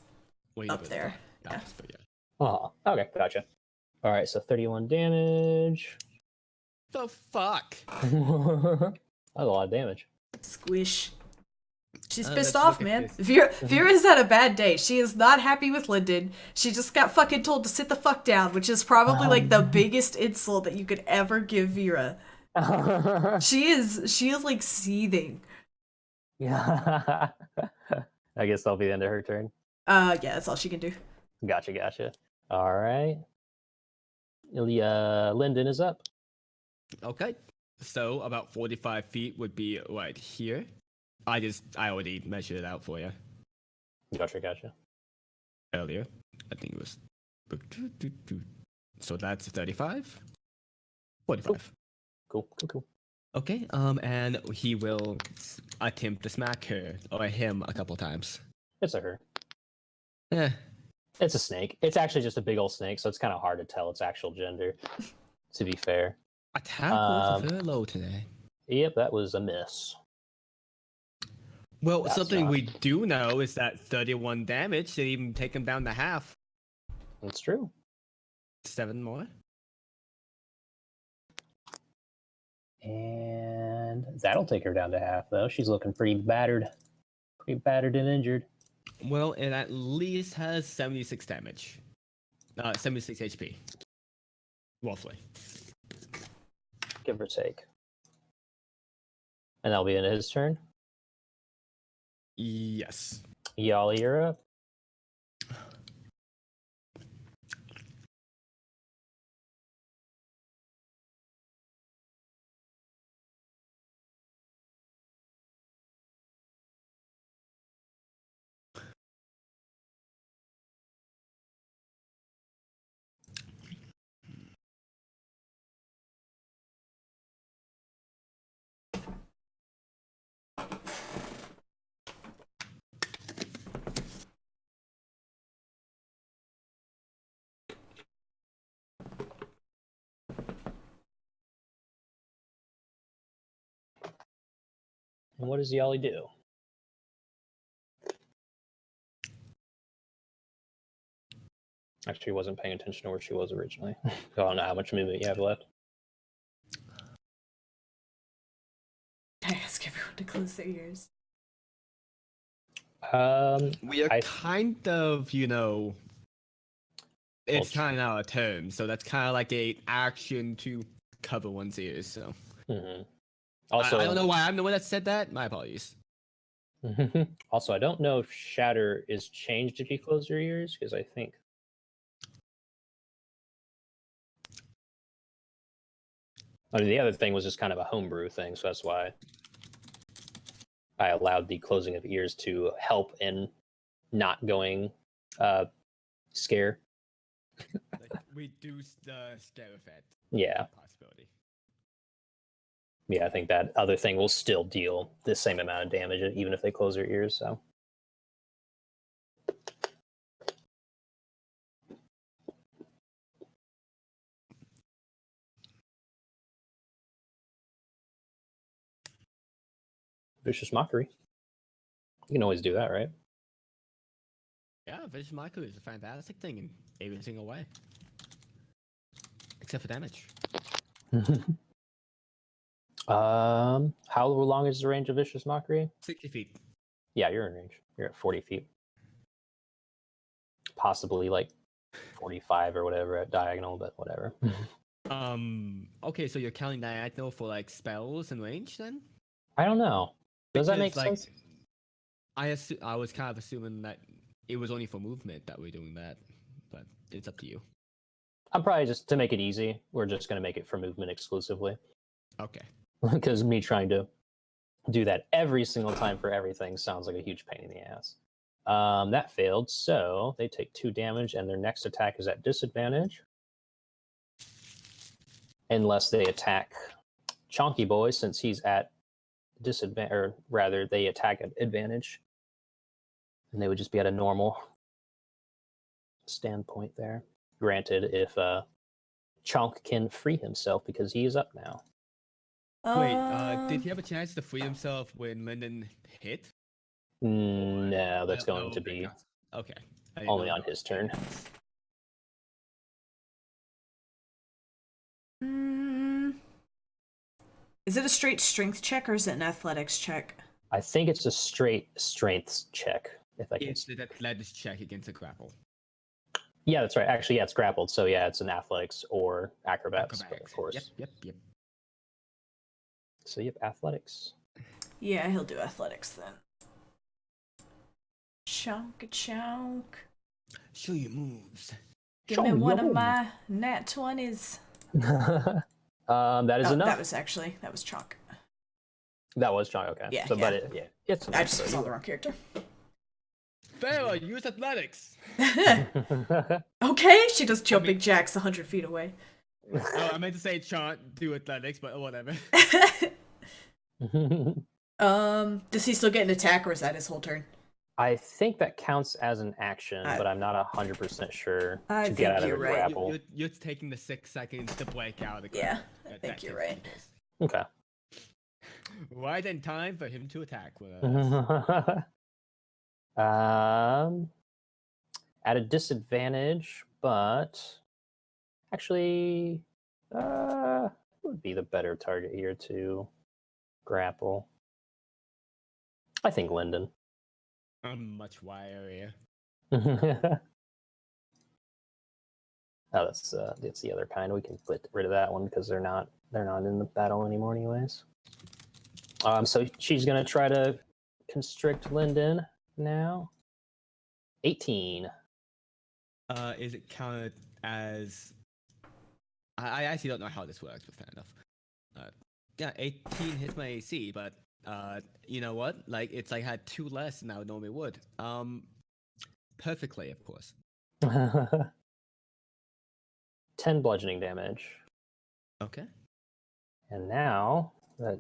Well, you up know, there. but Yeah. yeah. Oh, okay, gotcha. All right, so 31 damage. The fuck? That's a lot of damage. Squish. She's Let's pissed off, look at man. this. Vera's had a bad day. She is not happy with Lyndon. She just got fucking told to sit the fuck down, which is probably the biggest insult that you could ever give Vera. She is like seething. Yeah. I guess that'll be the end of her turn. Yeah, that's all she can do. Gotcha. All right. Lyndon is up. Okay. So about 45 feet would be right here. I already measured it out for you Gotcha. earlier. I think it was. So that's 35. 45. Cool. Okay. And he will attempt to smack her or him a couple times. It's a her. Eh. It's a snake. It's actually just a big old snake, so it's kind of hard to tell its actual gender, to be fair. Attack rolls are very low today. Yep, that was a miss. Well, That's something not- we do know is that 31 damage didn't even take him down to half. That's true. 7 more. And that'll take her down to half, though. She's looking pretty battered and injured. Well, it at least has 76 damage. 76 HP. Roughly. Give or take. And that'll be in his turn. Yes. Y'all, you're up. And what does Yali do? Actually, wasn't paying attention to where she was originally. I don't know how much movement you have left. I ask everyone to close their ears. We are kind of, it's kind of our turn, so that's kind of like a action to cover one's ears. So Also, I don't know why I'm the one that said that. My apologies. Also, I don't know if Shatter is changed if you close your ears, because I think the other thing was just kind of a homebrew thing, so that's why I allowed the closing of ears to help in not going scare. Like, reduce the scare effect. Yeah. Possibility. Yeah, I think that other thing will still deal the same amount of damage, even if they close their ears, so. Vicious Mockery. You can always do that, right? Yeah, Vicious Mockery is a fantastic thing in every single way. Except for damage. How long is the range of Vicious Mockery? 60 feet. Yeah, you're in range. You're at 40 feet. Possibly like 45 or whatever at diagonal, but whatever. Okay, so you're counting diagonal for like spells and range then? I don't know. Does that make Because, sense? I was kind of assuming that it was only for movement that we're doing that, but it's up to you. I'm probably just, to make it easy, we're just going to make it for movement exclusively. Okay. Because me trying to do that every single time for everything sounds like a huge pain in the ass. That failed, so they take 2 damage, and their next attack is at disadvantage. Unless they attack Chonky Boy, since he's at disadvantage, or rather, they attack at advantage. And they would just be at a normal standpoint there. Granted, if Chonk can free himself because he is up now. Wait, did he have a chance to free himself when Lyndon hit? No, that's going Oh, to okay, be gotcha. Okay. I didn't only know on that. his turn. Is it a straight strength check or is it an athletics check? I think it's a straight strengths check. If I can. It's the athletics check against a grapple. Yeah, that's right. Actually, yeah, it's grappled. So yeah, it's an athletics or acrobatics, but of course. Yep. So yep, athletics. Yeah, he'll do athletics then. Chonk. Show your moves. Give me one of my nat 20s. That is enough. That was chalk. That was John. Okay. Yeah, So, yeah. but it's I just saw the wrong character. Farah, use athletics. Okay, she does jumping jacks 100 feet away. Oh, I meant to say chant, do athletics, but whatever. Does he still get an attack, or is that his whole turn? I think that counts as an action, but I'm not 100% sure to get out of the you're right. grapple. You're taking the 6 seconds to break out of the Yeah, grapple. I think you're right. Okay. Right in time for him to attack with us. At a disadvantage, but actually, who would be the better target here to grapple? I think Lyndon. I'm much wider. Oh, that's the other kind. We can put rid of that one because they're not in the battle anymore, anyways. So she's gonna try to constrict Lyndon now. 18. Is it counted as? I actually don't know how this works, but fair enough. Yeah, 18 hits my AC, but you know what? Like it's like had 2 less than I would normally would. Perfectly, of course. 10 bludgeoning damage. Okay. And now that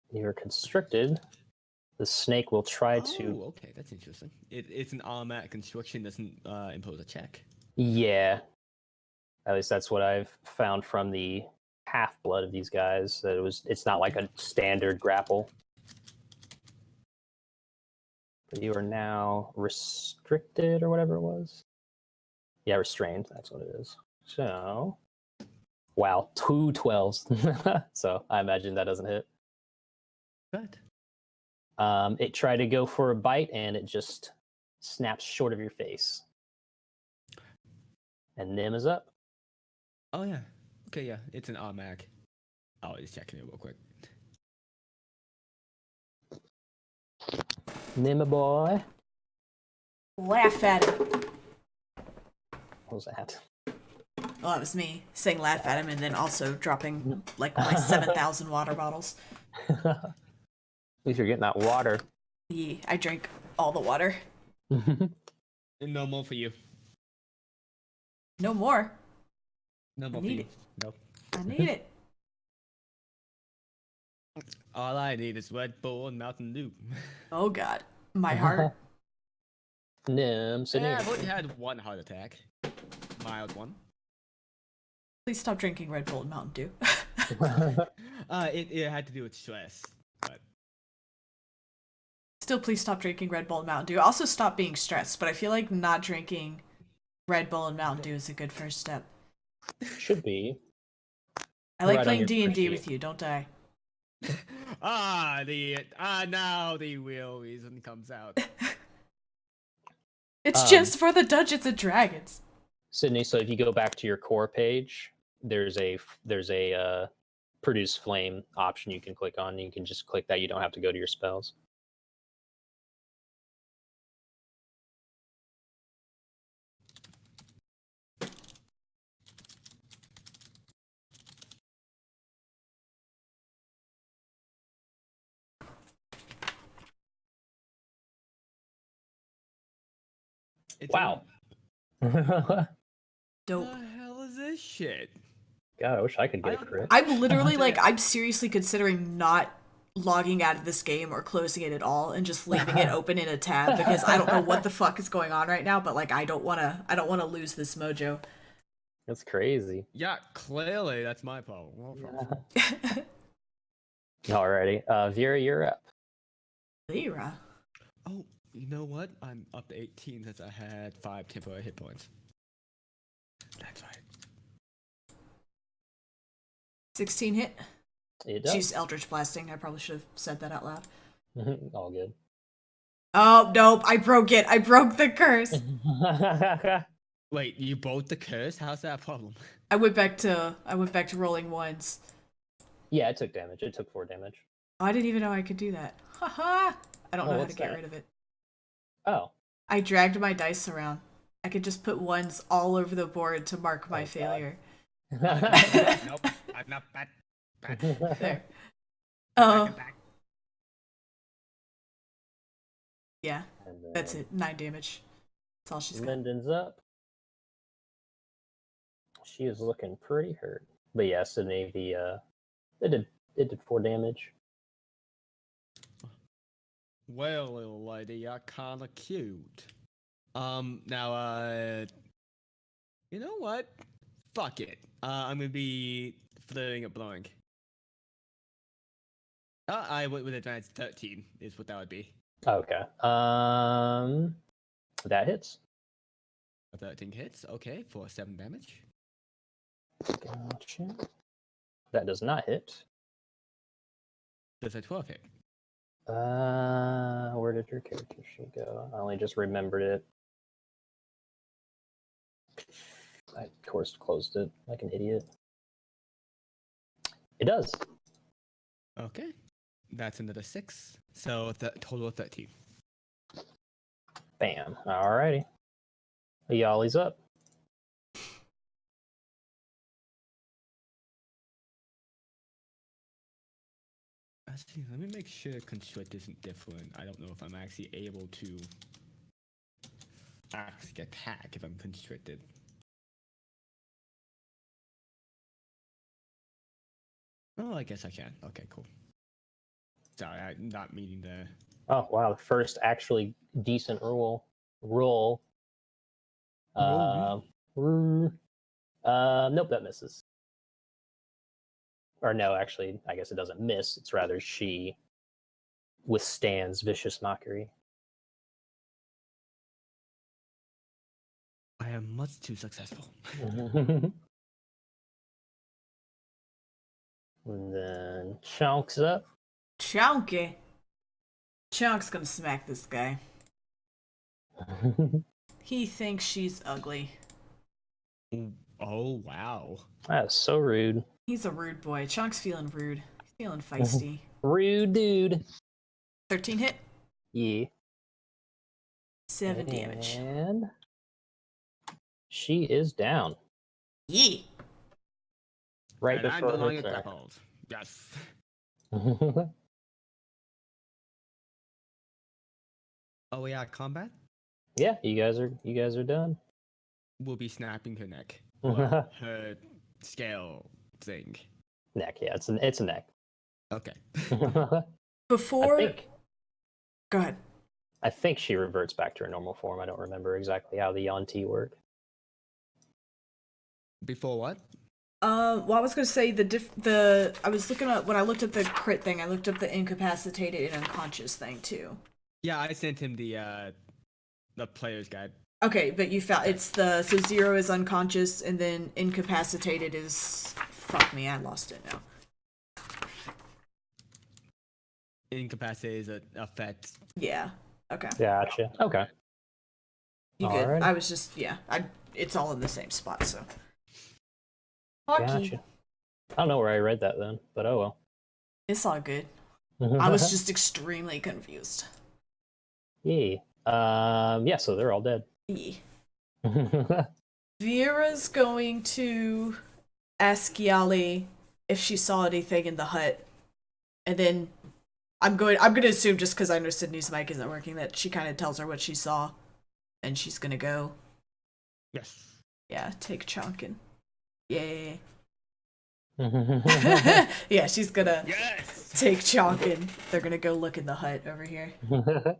you're constricted, the snake will try to. Oh, okay, that's interesting. It's an automatic constriction, doesn't impose a check. Yeah. At least that's what I've found from the half-blood of these guys. That it's not like a standard grapple. But you are now restricted or whatever it was. Yeah, restrained. That's what it is. So, wow, 2 12s. So I imagine that doesn't hit. Good. It tried to go for a bite, and it just snaps short of your face. And Nim is up. Oh yeah. Okay, yeah, it's an automatic. Oh, just checking it real quick. Nim boy. Laugh at him. What was that? Well, that was me saying laugh at him and then also dropping like my 7,000 water bottles. At least you're getting that water. Yeah, I drank all the water. No more for you. No more. No more for need you. it. Nope. I need it. All I need is Red Bull and Mountain Dew. Oh god. My heart. Nim, sitting Yeah, here. I've only had 1 heart attack. Mild one. Please stop drinking Red Bull and Mountain Dew. It had to do with stress. But Still, please stop drinking Red Bull and Mountain Dew. Also, stop being stressed. But I feel like not drinking Red Bull and Mountain Dew is a good first step. Should be. I like Right on playing your D&D spreadsheet. with you. Don't die. now the real reason comes out. It's just for the Dungeons and Dragons. Sydney, so if you go back to your core page, there's a produce flame option you can click on. And you can just click that. You don't have to go to your spells. It's Wow. God, Dope. the hell is this shit? I wish I could get a crit. I'm literally like, I'm seriously considering not logging out of this game or closing it at all and just leaving it open in a tab because I don't know what the fuck is going on right now, but like I don't wanna lose this mojo. That's crazy. Yeah, clearly that's my problem. Well, Alrighty. Vera, you're up. Lyra. Oh, you know what? I'm up to 18 since I had 5 temporary hit points. That's right. 16 hit. It does. She's Eldritch Blasting. I probably should have said that out loud. All good. Oh, nope. I broke it. I broke the curse. Wait, you broke the curse? How's that a problem? I went back to rolling ones. Yeah, it took damage. It took 4 damage. Oh, I didn't even know I could do that. Haha. I don't know how to what's get that? rid of it. Oh. I dragged my dice around. I could just put ones all over the board to mark my God. failure. Nope, I'm not bad. Back. There. Back and back. Yeah, And that's then it. 9 damage. That's all she's got. Lyndon's up. She is looking pretty hurt. But yeah, Sydney, it did 4 damage. Well, little lady, you're kinda cute. Now, you know what? Fuck it. I'm gonna be flirting at blowing. I went with advanced 13 is what that would be. Okay. That hits. 13 hits, okay, for 7 damage. Gotcha. That does not hit. Does a 12 hit? Where did your character sheet go? I only just remembered it. I, of course, closed it like an idiot. It does. Okay. That's another 6. So total of 13. Bam. Alrighty. Yali's up. Actually, let me make sure constrict isn't different. I don't know if I'm actually able to actually attack if I'm constricted. Oh, I guess I can. Okay, cool. Sorry, I'm not meaning to. Oh wow, the first actually decent roll. Nope, that misses. Or no, actually, I guess it doesn't miss. It's rather she withstands vicious mockery. I am much too successful. And then Chunk's up. Chunky. Chunk's gonna smack this guy. He thinks she's ugly. Oh, wow. That is so rude. He's a rude boy. Chunk's feeling rude. He's feeling feisty. Rude dude. 13 hit, Yeah. 7 damage. And she is down. Yeah. Right And I'm before no her longer turn. grappled. Yes. Oh, yeah, combat? Yeah, you guys are done. We'll be snapping her neck. Or her scale thing. Neck, yeah, it's a neck. Okay. Before. Go ahead. I think she reverts back to her normal form. I don't remember exactly how the Yanti work. Before what? Well, I was gonna say I was looking up when I looked at the crit thing. I looked up the incapacitated and unconscious thing too. Yeah, I sent him the player's guide. Okay, but you found it's so 0 is unconscious and then incapacitated is fuck me, I lost it now. Incapacity is an effect. Yeah. Okay. Gotcha. Okay. You good? Alright. I was just it's all in the same spot, so. Hockey. Gotcha. I don't know where I read that then, but oh well. It's all good. I was just extremely confused. Yeah. Yeah, so they're all dead. Yeah. Vera's going to ask Yali if she saw anything in the hut. And then I'm gonna assume, just because I know Sydney's mic isn't working, that she kind of tells her what she saw. And she's gonna go. Yes. Yeah, take Chunk and yay. Yeah. Yeah, she's gonna Yes. take Chunk and they're gonna go look in the hut over here. Never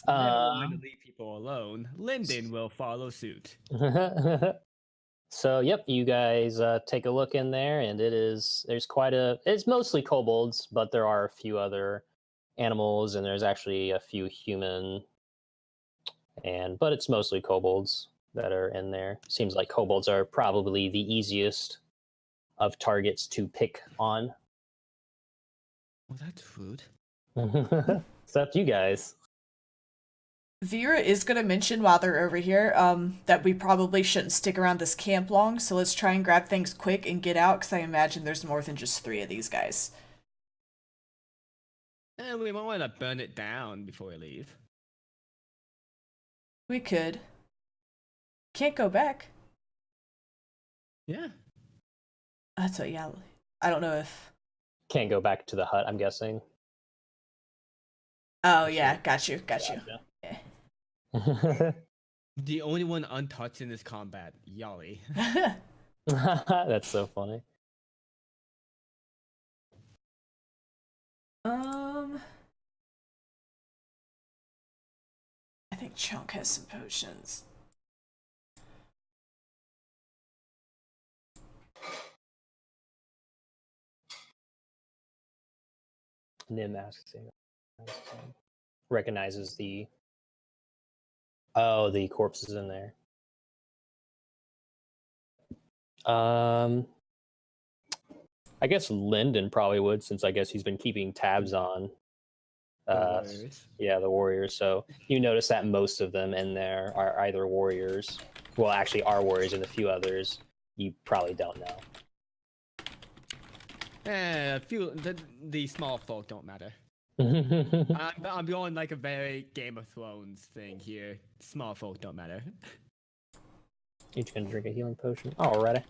mind to leave people alone. Lyndon will follow suit. So, yep, you guys take a look in there, and it's mostly kobolds, but there are a few other animals, and there's actually a few human, but it's mostly kobolds that are in there. Seems like kobolds are probably the easiest of targets to pick on. Well, that's rude. It's up to you guys. Vera is gonna mention while they're over here, that we probably shouldn't stick around this camp long, so let's try and grab things quick and get out, because I imagine there's more than just 3 of these guys. And we might want to burn it down before we leave. We could. Can't go back. Yeah. That's what. Yeah. I don't know if. Can't go back to the hut, I'm guessing. Oh yeah, got you. Gotcha. Yeah. The only one untouched in this combat, Yali. That's so funny. I think Chunk has some potions. Nim asks, recognizes the the corpse is in there. I guess Lyndon probably would, since I guess he's been keeping tabs on Warriors. yeah, the warriors. So you notice that most of them in there are either warriors. Well, actually, are warriors, and a few others you probably don't know. The small folk don't matter. I'm going like a very Game of Thrones thing here. Small folk don't matter. Each gonna drink a healing potion. Alrighty.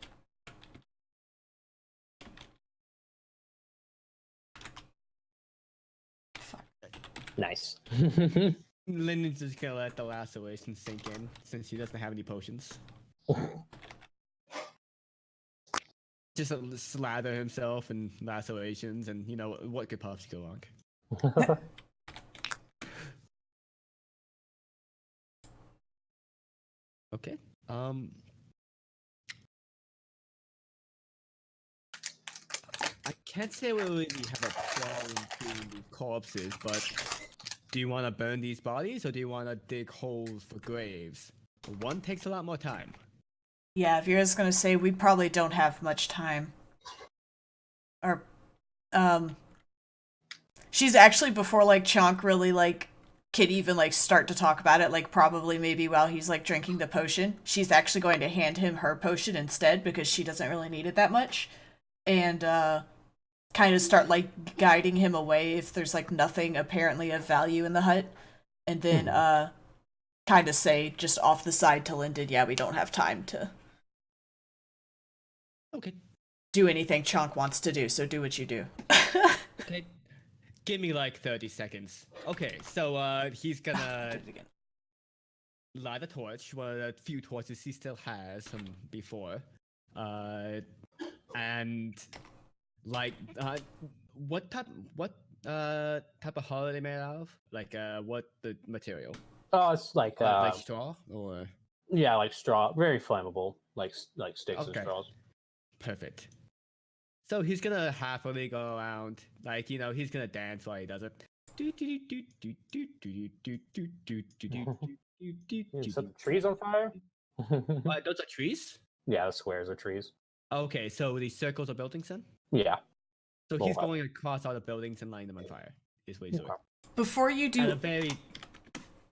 Nice. Lyndon's just gonna let the laceration sink in since he doesn't have any potions. Just slather himself in lacerations, and you know what could possibly go wrong. Okay. I can't say we really have a problem between these corpses, but do you want to burn these bodies or do you want to dig holes for graves? One takes a lot more time. Yeah, Vera's gonna say we probably don't have much time. Or, she's actually, before like Chonk really like could even like start to talk about it, like probably maybe while he's like drinking the potion, she's actually going to hand him her potion instead because she doesn't really need it that much, and kind of start like guiding him away if there's like nothing apparently of value in the hut, and then kind of say just off the side to Lyndon, yeah, we don't have time to do anything Chonk wants to do, so do what you do. Okay. Give me like 30 seconds. Okay, so he's gonna light a torch, one of the few torches he still has from before. And like what type of hull are they made out of? Like what the material? Oh, it's like straw or yeah, like straw, very flammable, like sticks and straws. Perfect. So he's gonna happily go around, like he's gonna dance while he does it. Set the trees on fire. Those are trees? Yeah, the squares are trees. Okay, so these circles are buildings then? Yeah. So he's going across all the buildings and lighting them on fire. Is what he's doing. Before you do,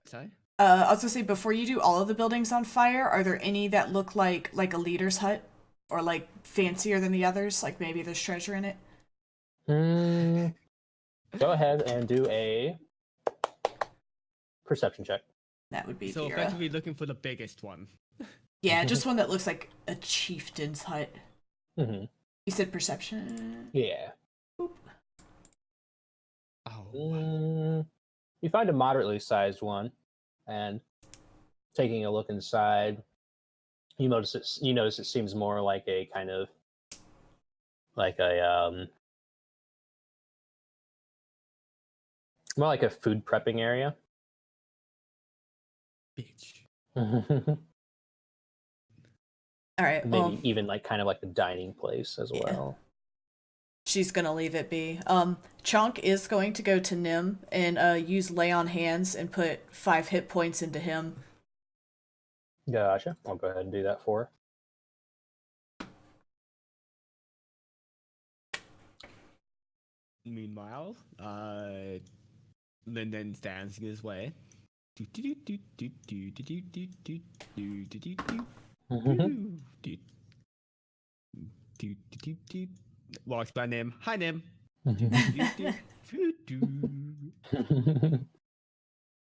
sorry. I was gonna say, before you do all of the buildings on fire, are there any that look like a leader's hut, or like fancier than the others? Like maybe there's treasure in it. Go ahead and do a perception check. That would be so Vera. effectively looking for the biggest one. Yeah, just one that looks like a chieftain's hut. Mm-hmm. You said perception. Yeah. Boop. Oh. You find a moderately sized one, and taking a look inside, you notice it seems more like a kind of like a more like a food prepping area. Bitch. All right. Maybe Well, even like kind of like a dining place as well. she's gonna leave it be. Chonk is going to go to Nim and use lay on hands and put 5 hit points into him. Gotcha. I'll go ahead and do that for her. Meanwhile, Lyndon's dancing his way. Walks by Nim. Hi, Nim.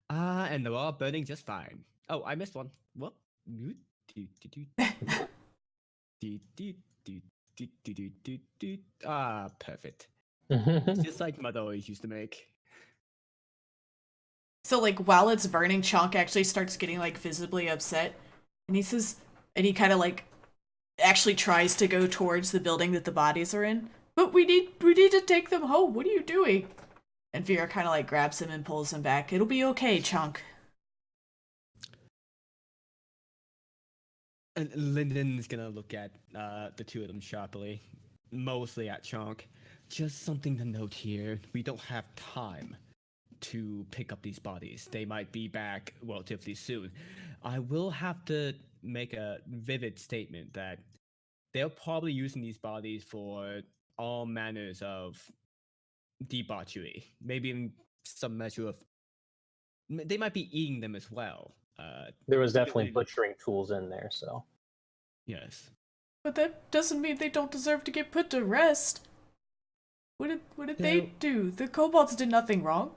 And they're all burning just fine. Oh, I missed one. What? Ah, perfect. It's just like Mother always used to make. So like while it's burning, Chonk actually starts getting like visibly upset, and he says, and he kind of like actually tries to go towards the building that the bodies are in. But we need to take them home. What are you doing? And Vera kind of like grabs him and pulls him back. It'll be okay, Chonk. And Lyndon's gonna look at the two of them sharply, mostly at Chonk. Just something to note here: we don't have time to pick up these bodies. They might be back relatively soon. I will have to make a vivid statement that they're probably using these bodies for all manners of debauchery. Maybe in some measure of. They might be eating them as well. There was definitely really- butchering tools in there, so. Yes. But that doesn't mean they don't deserve to get put to rest. What did they do? The kobolds did nothing wrong.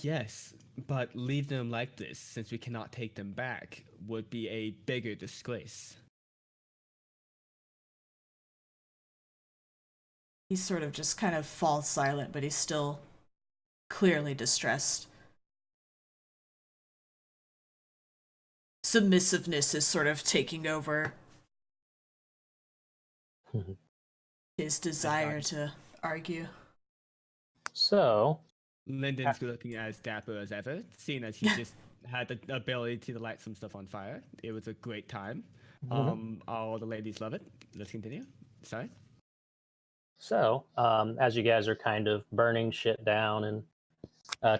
Yes, but leave them like this, since we cannot take them back, would be a bigger disgrace. He sort of just kind of falls silent, but he's still clearly distressed. Submissiveness is sort of taking over his desire to argue. So, Lyndon's looking as dapper as ever, seeing as he just had the ability to light some stuff on fire. It was a great time. All the ladies love it. Let's continue. Sorry. So, as you guys are kind of burning shit down and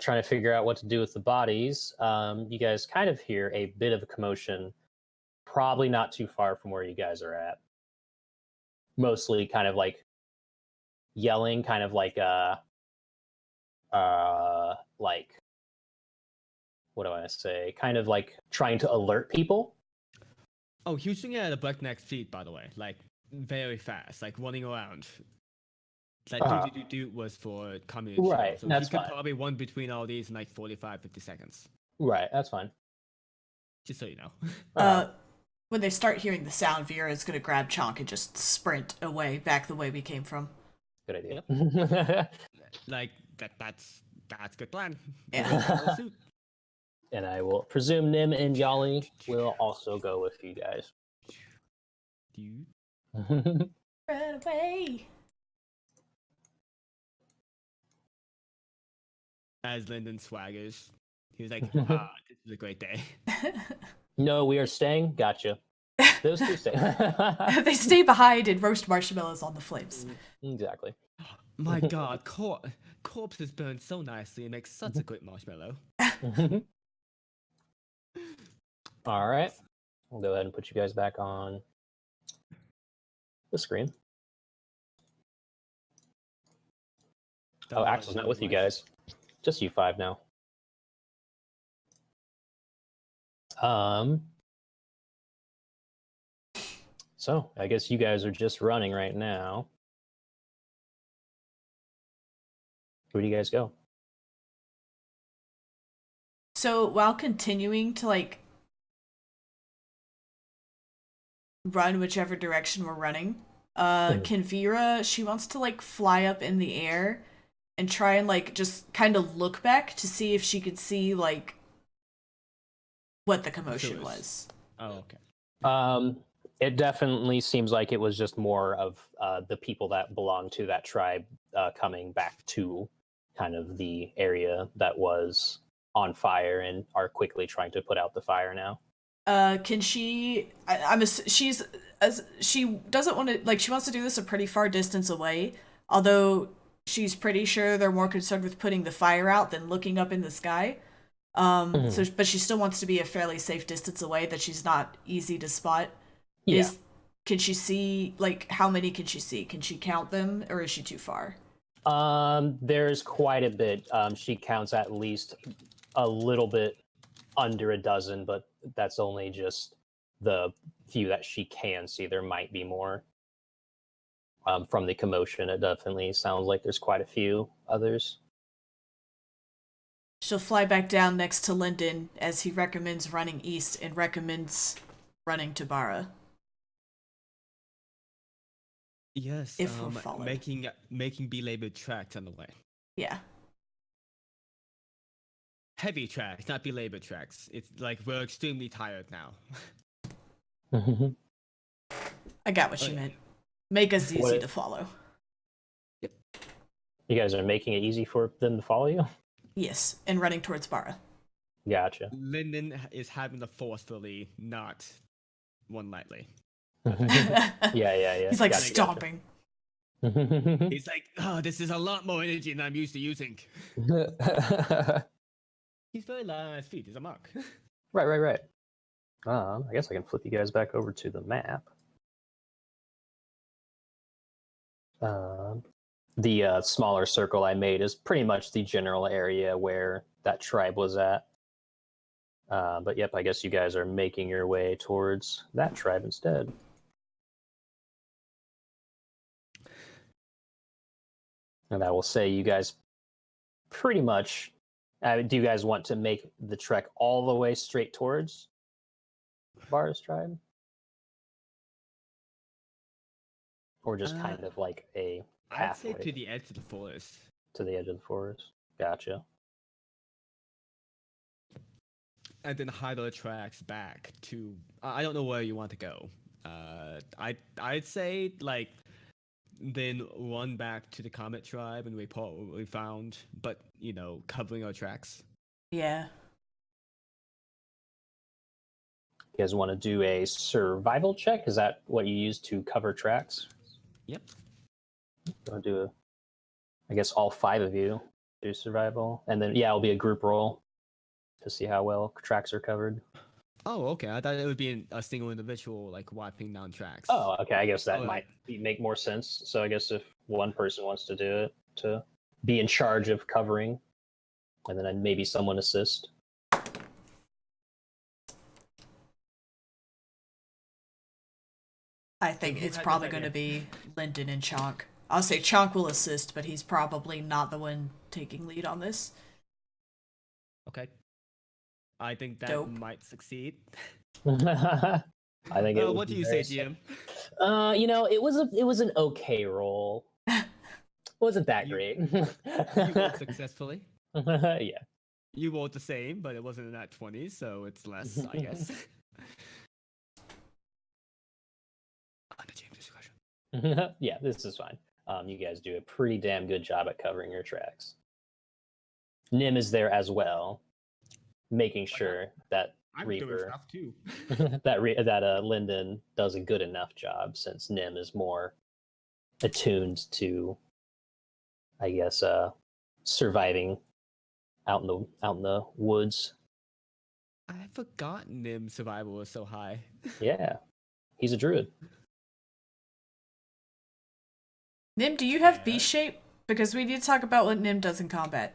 trying to figure out what to do with the bodies, you guys kind of hear a bit of a commotion, probably not too far from where you guys are at. Mostly kind of like yelling, kind of like what do I say? Kind of like trying to alert people. Oh, he was doing it at a breakneck speed, by the way. Like, very fast, like running around. That do was for community. Right, So that's he could fine. probably run between all these in like 45, 50 seconds. Right, that's fine. Just so you know. When they start hearing the sound, Vera is gonna grab Chonk and just sprint away, back the way we came from. Good idea. Like that's good plan. Yeah. And I will presume Nim and Yali will also go with you guys. Dude. Run away. As Lyndon swaggers, he was like, "Ah, this is a great day." No, we are staying. Gotcha. Those two stay. They stay behind and roast marshmallows on the flames. Exactly. My God, corpses burn so nicely and make such a great marshmallow. All right. We'll go ahead and put you guys back on the screen. Oh, Axel's not with you guys. Just you five now. So I guess you guys are just running right now. Where do you guys go? So while continuing to like run whichever direction we're running, can Vera, she wants to like fly up in the air and try and like just kind of look back to see if she could see like what the commotion was. Oh, okay. It definitely seems like it was just more of the people that belong to that tribe coming back to kind of the area that was on fire and are quickly trying to put out the fire now. Can she? She doesn't want to like. She wants to do this a pretty far distance away. Although she's pretty sure they're more concerned with putting the fire out than looking up in the sky. So, but she still wants to be a fairly safe distance away that she's not easy to spot. Yeah. Can she see, like, how many can she see? Can she count them, or is she too far? There's quite a bit. She counts at least a little bit under a dozen, but that's only just the few that she can see. There might be more. From the commotion, it definitely sounds like there's quite a few others. She'll fly back down next to Lyndon as he recommends running east and recommends running to Bara. Yes, If we're followed. making belaboured tracks on the way. Yeah. Heavy tracks, not belaboured tracks. It's like we're extremely tired now. I got what Oh, you yeah. meant. Make us easy What- to follow. You guys are making it easy for them to follow you? Yes, and running towards Bara. Gotcha. Lyndon is having the forcefully, not one lightly. Yeah. He's like Gotcha, stomping. gotcha. He's like, oh, this is a lot more energy than I'm used to using. He's very light on his feet. He's a monk. Right. I guess I can flip you guys back over to the map. The smaller circle I made is pretty much the general area where that tribe was at. But yep, I guess you guys are making your way towards that tribe instead. And I will say you guys pretty much... do you guys want to make the trek all the way straight towards Bara's tribe? Or just kind of like a I'd say pathway to the edge of the forest. to the edge of the forest? Gotcha. And then hide the tracks back to... I don't know where you want to go. I'd say, like, then run back to the Comet Tribe and report what we found, but, you know, covering our tracks. Yeah. You guys want to do a survival check? Is that what you use to cover tracks? Yep. Want to do I guess all 5 of you do survival, and then it'll be a group roll to see how well tracks are covered. Oh, okay. I thought it would be a single individual, like, wiping down tracks. Oh, okay. I guess that Oh, might make more sense. So I guess if one person wants to do it, to be in charge of covering, and then maybe someone assist. I think who it's had this probably going to idea? be Lyndon and Chonk. I'll say Chonk will assist, but he's probably not the one taking lead on this. Okay. I think that Dope. might succeed. I think. What do you say, GM? It was an okay roll. Wasn't that great. You rolled successfully. Yeah. You rolled the same, but it wasn't a nat 20, so it's less, I guess. Under James' discussion. Yeah, this is fine. You guys do a pretty damn good job at covering your tracks. Nim is there as well, making sure that I'm doing Reaper, stuff too. that Lyndon does a good enough job, since Nim is more attuned to, I guess, surviving out in the woods. I forgot Nim's survival was so high. Yeah, he's a druid. Nim, do you have Yeah. beast shape? Because we need to talk about what Nim does in combat.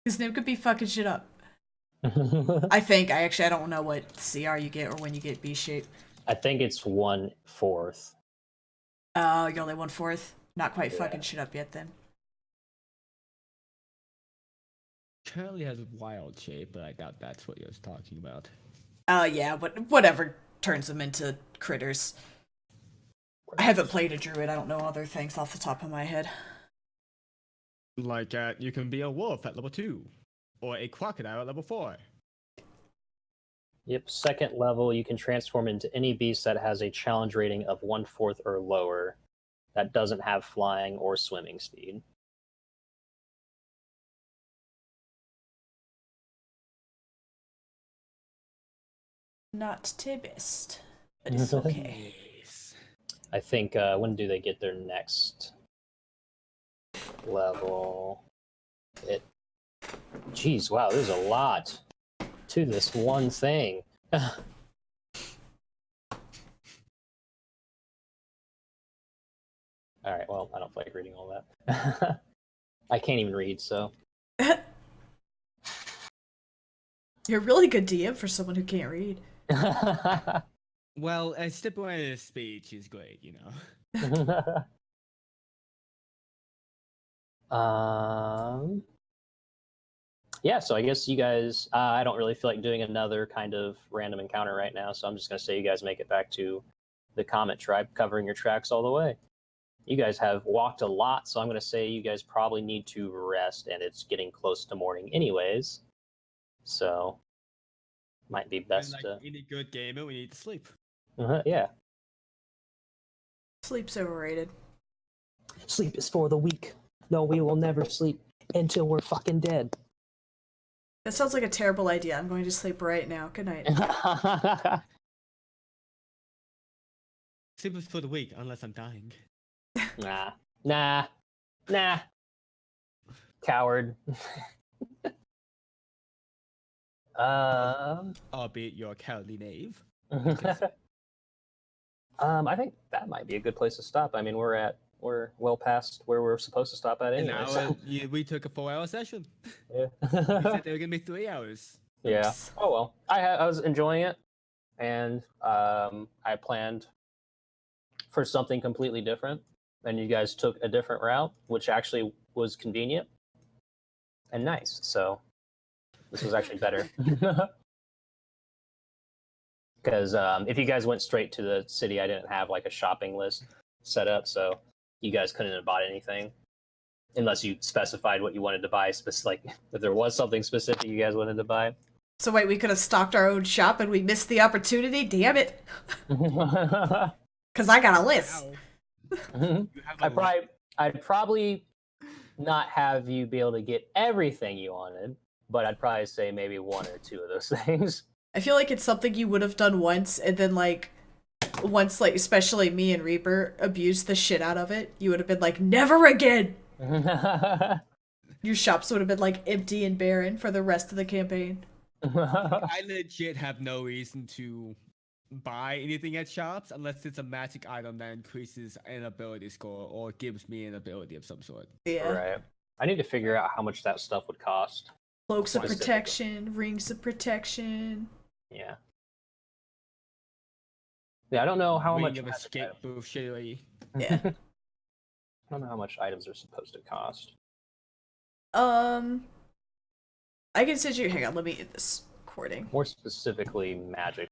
Because Nim could be fucking shit up. I think. I don't know what CR you get or when you get beast shape. I think it's 1/4. Oh, you're only 1/4. Not quite Yeah. fucking shit up yet then. Currently has wild shape, but I doubt that's what you're talking about. Yeah, but whatever turns them into critters. I haven't played a druid. I don't know other things off the top of my head. Like, you can be a wolf at level 2, or a crocodile at level 4. Yep, 2nd level, you can transform into any beast that has a challenge rating of 1/4 or lower that doesn't have flying or swimming speed. Not Tibist, but it's okay. Yes. I think, when do they get their next level? Jeez, wow, there's a lot to this one thing. All right, well, I don't feel like reading all that. I can't even read, so. You're a really good DM for someone who can't read. Well, a stipulated speech is great, you know. Yeah, so I guess you guys, I don't really feel like doing another kind of random encounter right now, so I'm just going to say you guys make it back to the Comet Tribe covering your tracks all the way. You guys have walked a lot, so I'm going to say you guys probably need to rest, and it's getting close to morning anyways. So, might be best and to... like any good gamer, we need to sleep. Yeah. Sleep's overrated. Sleep is for the weak. No, we will never sleep until we're fucking dead. That sounds like a terrible idea. I'm going to sleep right now. Good night. Sleep is for the weak, unless I'm dying. Nah. Coward. Albeit you're a cowardly knave. I think that might be a good place to stop. I mean, we're well past where we're supposed to stop at anyway. Yeah, we took a 4-hour session. Yeah. We said they were gonna be 3 hours. Yeah. Oops. Oh well. I was enjoying it, and I planned for something completely different, and you guys took a different route, which actually was convenient and nice. So this was actually better. Because if you guys went straight to the city, I didn't have like a shopping list set up, so you guys couldn't have bought anything unless you specified what you wanted to buy. Like if there was something specific you guys wanted to buy. So wait, we could have stocked our own shop and we missed the opportunity? Damn it. Because I got a list. Wow. I'd probably not have you be able to get everything you wanted, but I'd probably say maybe one or two of those things. I feel like it's something you would have done once, and then once especially me and Reaper abused the shit out of it, you would have been like, never again! Your shops would have been empty and barren for the rest of the campaign. I legit have no reason to buy anything at shops unless it's a magic item that increases an ability score or gives me an ability of some sort. Yeah. Right. I need to figure out how much that stuff would cost. Cloaks of protection, rings of protection. Yeah. Yeah, I don't know how Ring much. of escape bullshittery. Yeah. I don't know how much items are supposed to cost. I can send you. Hang on, let me end this recording. More specifically, magic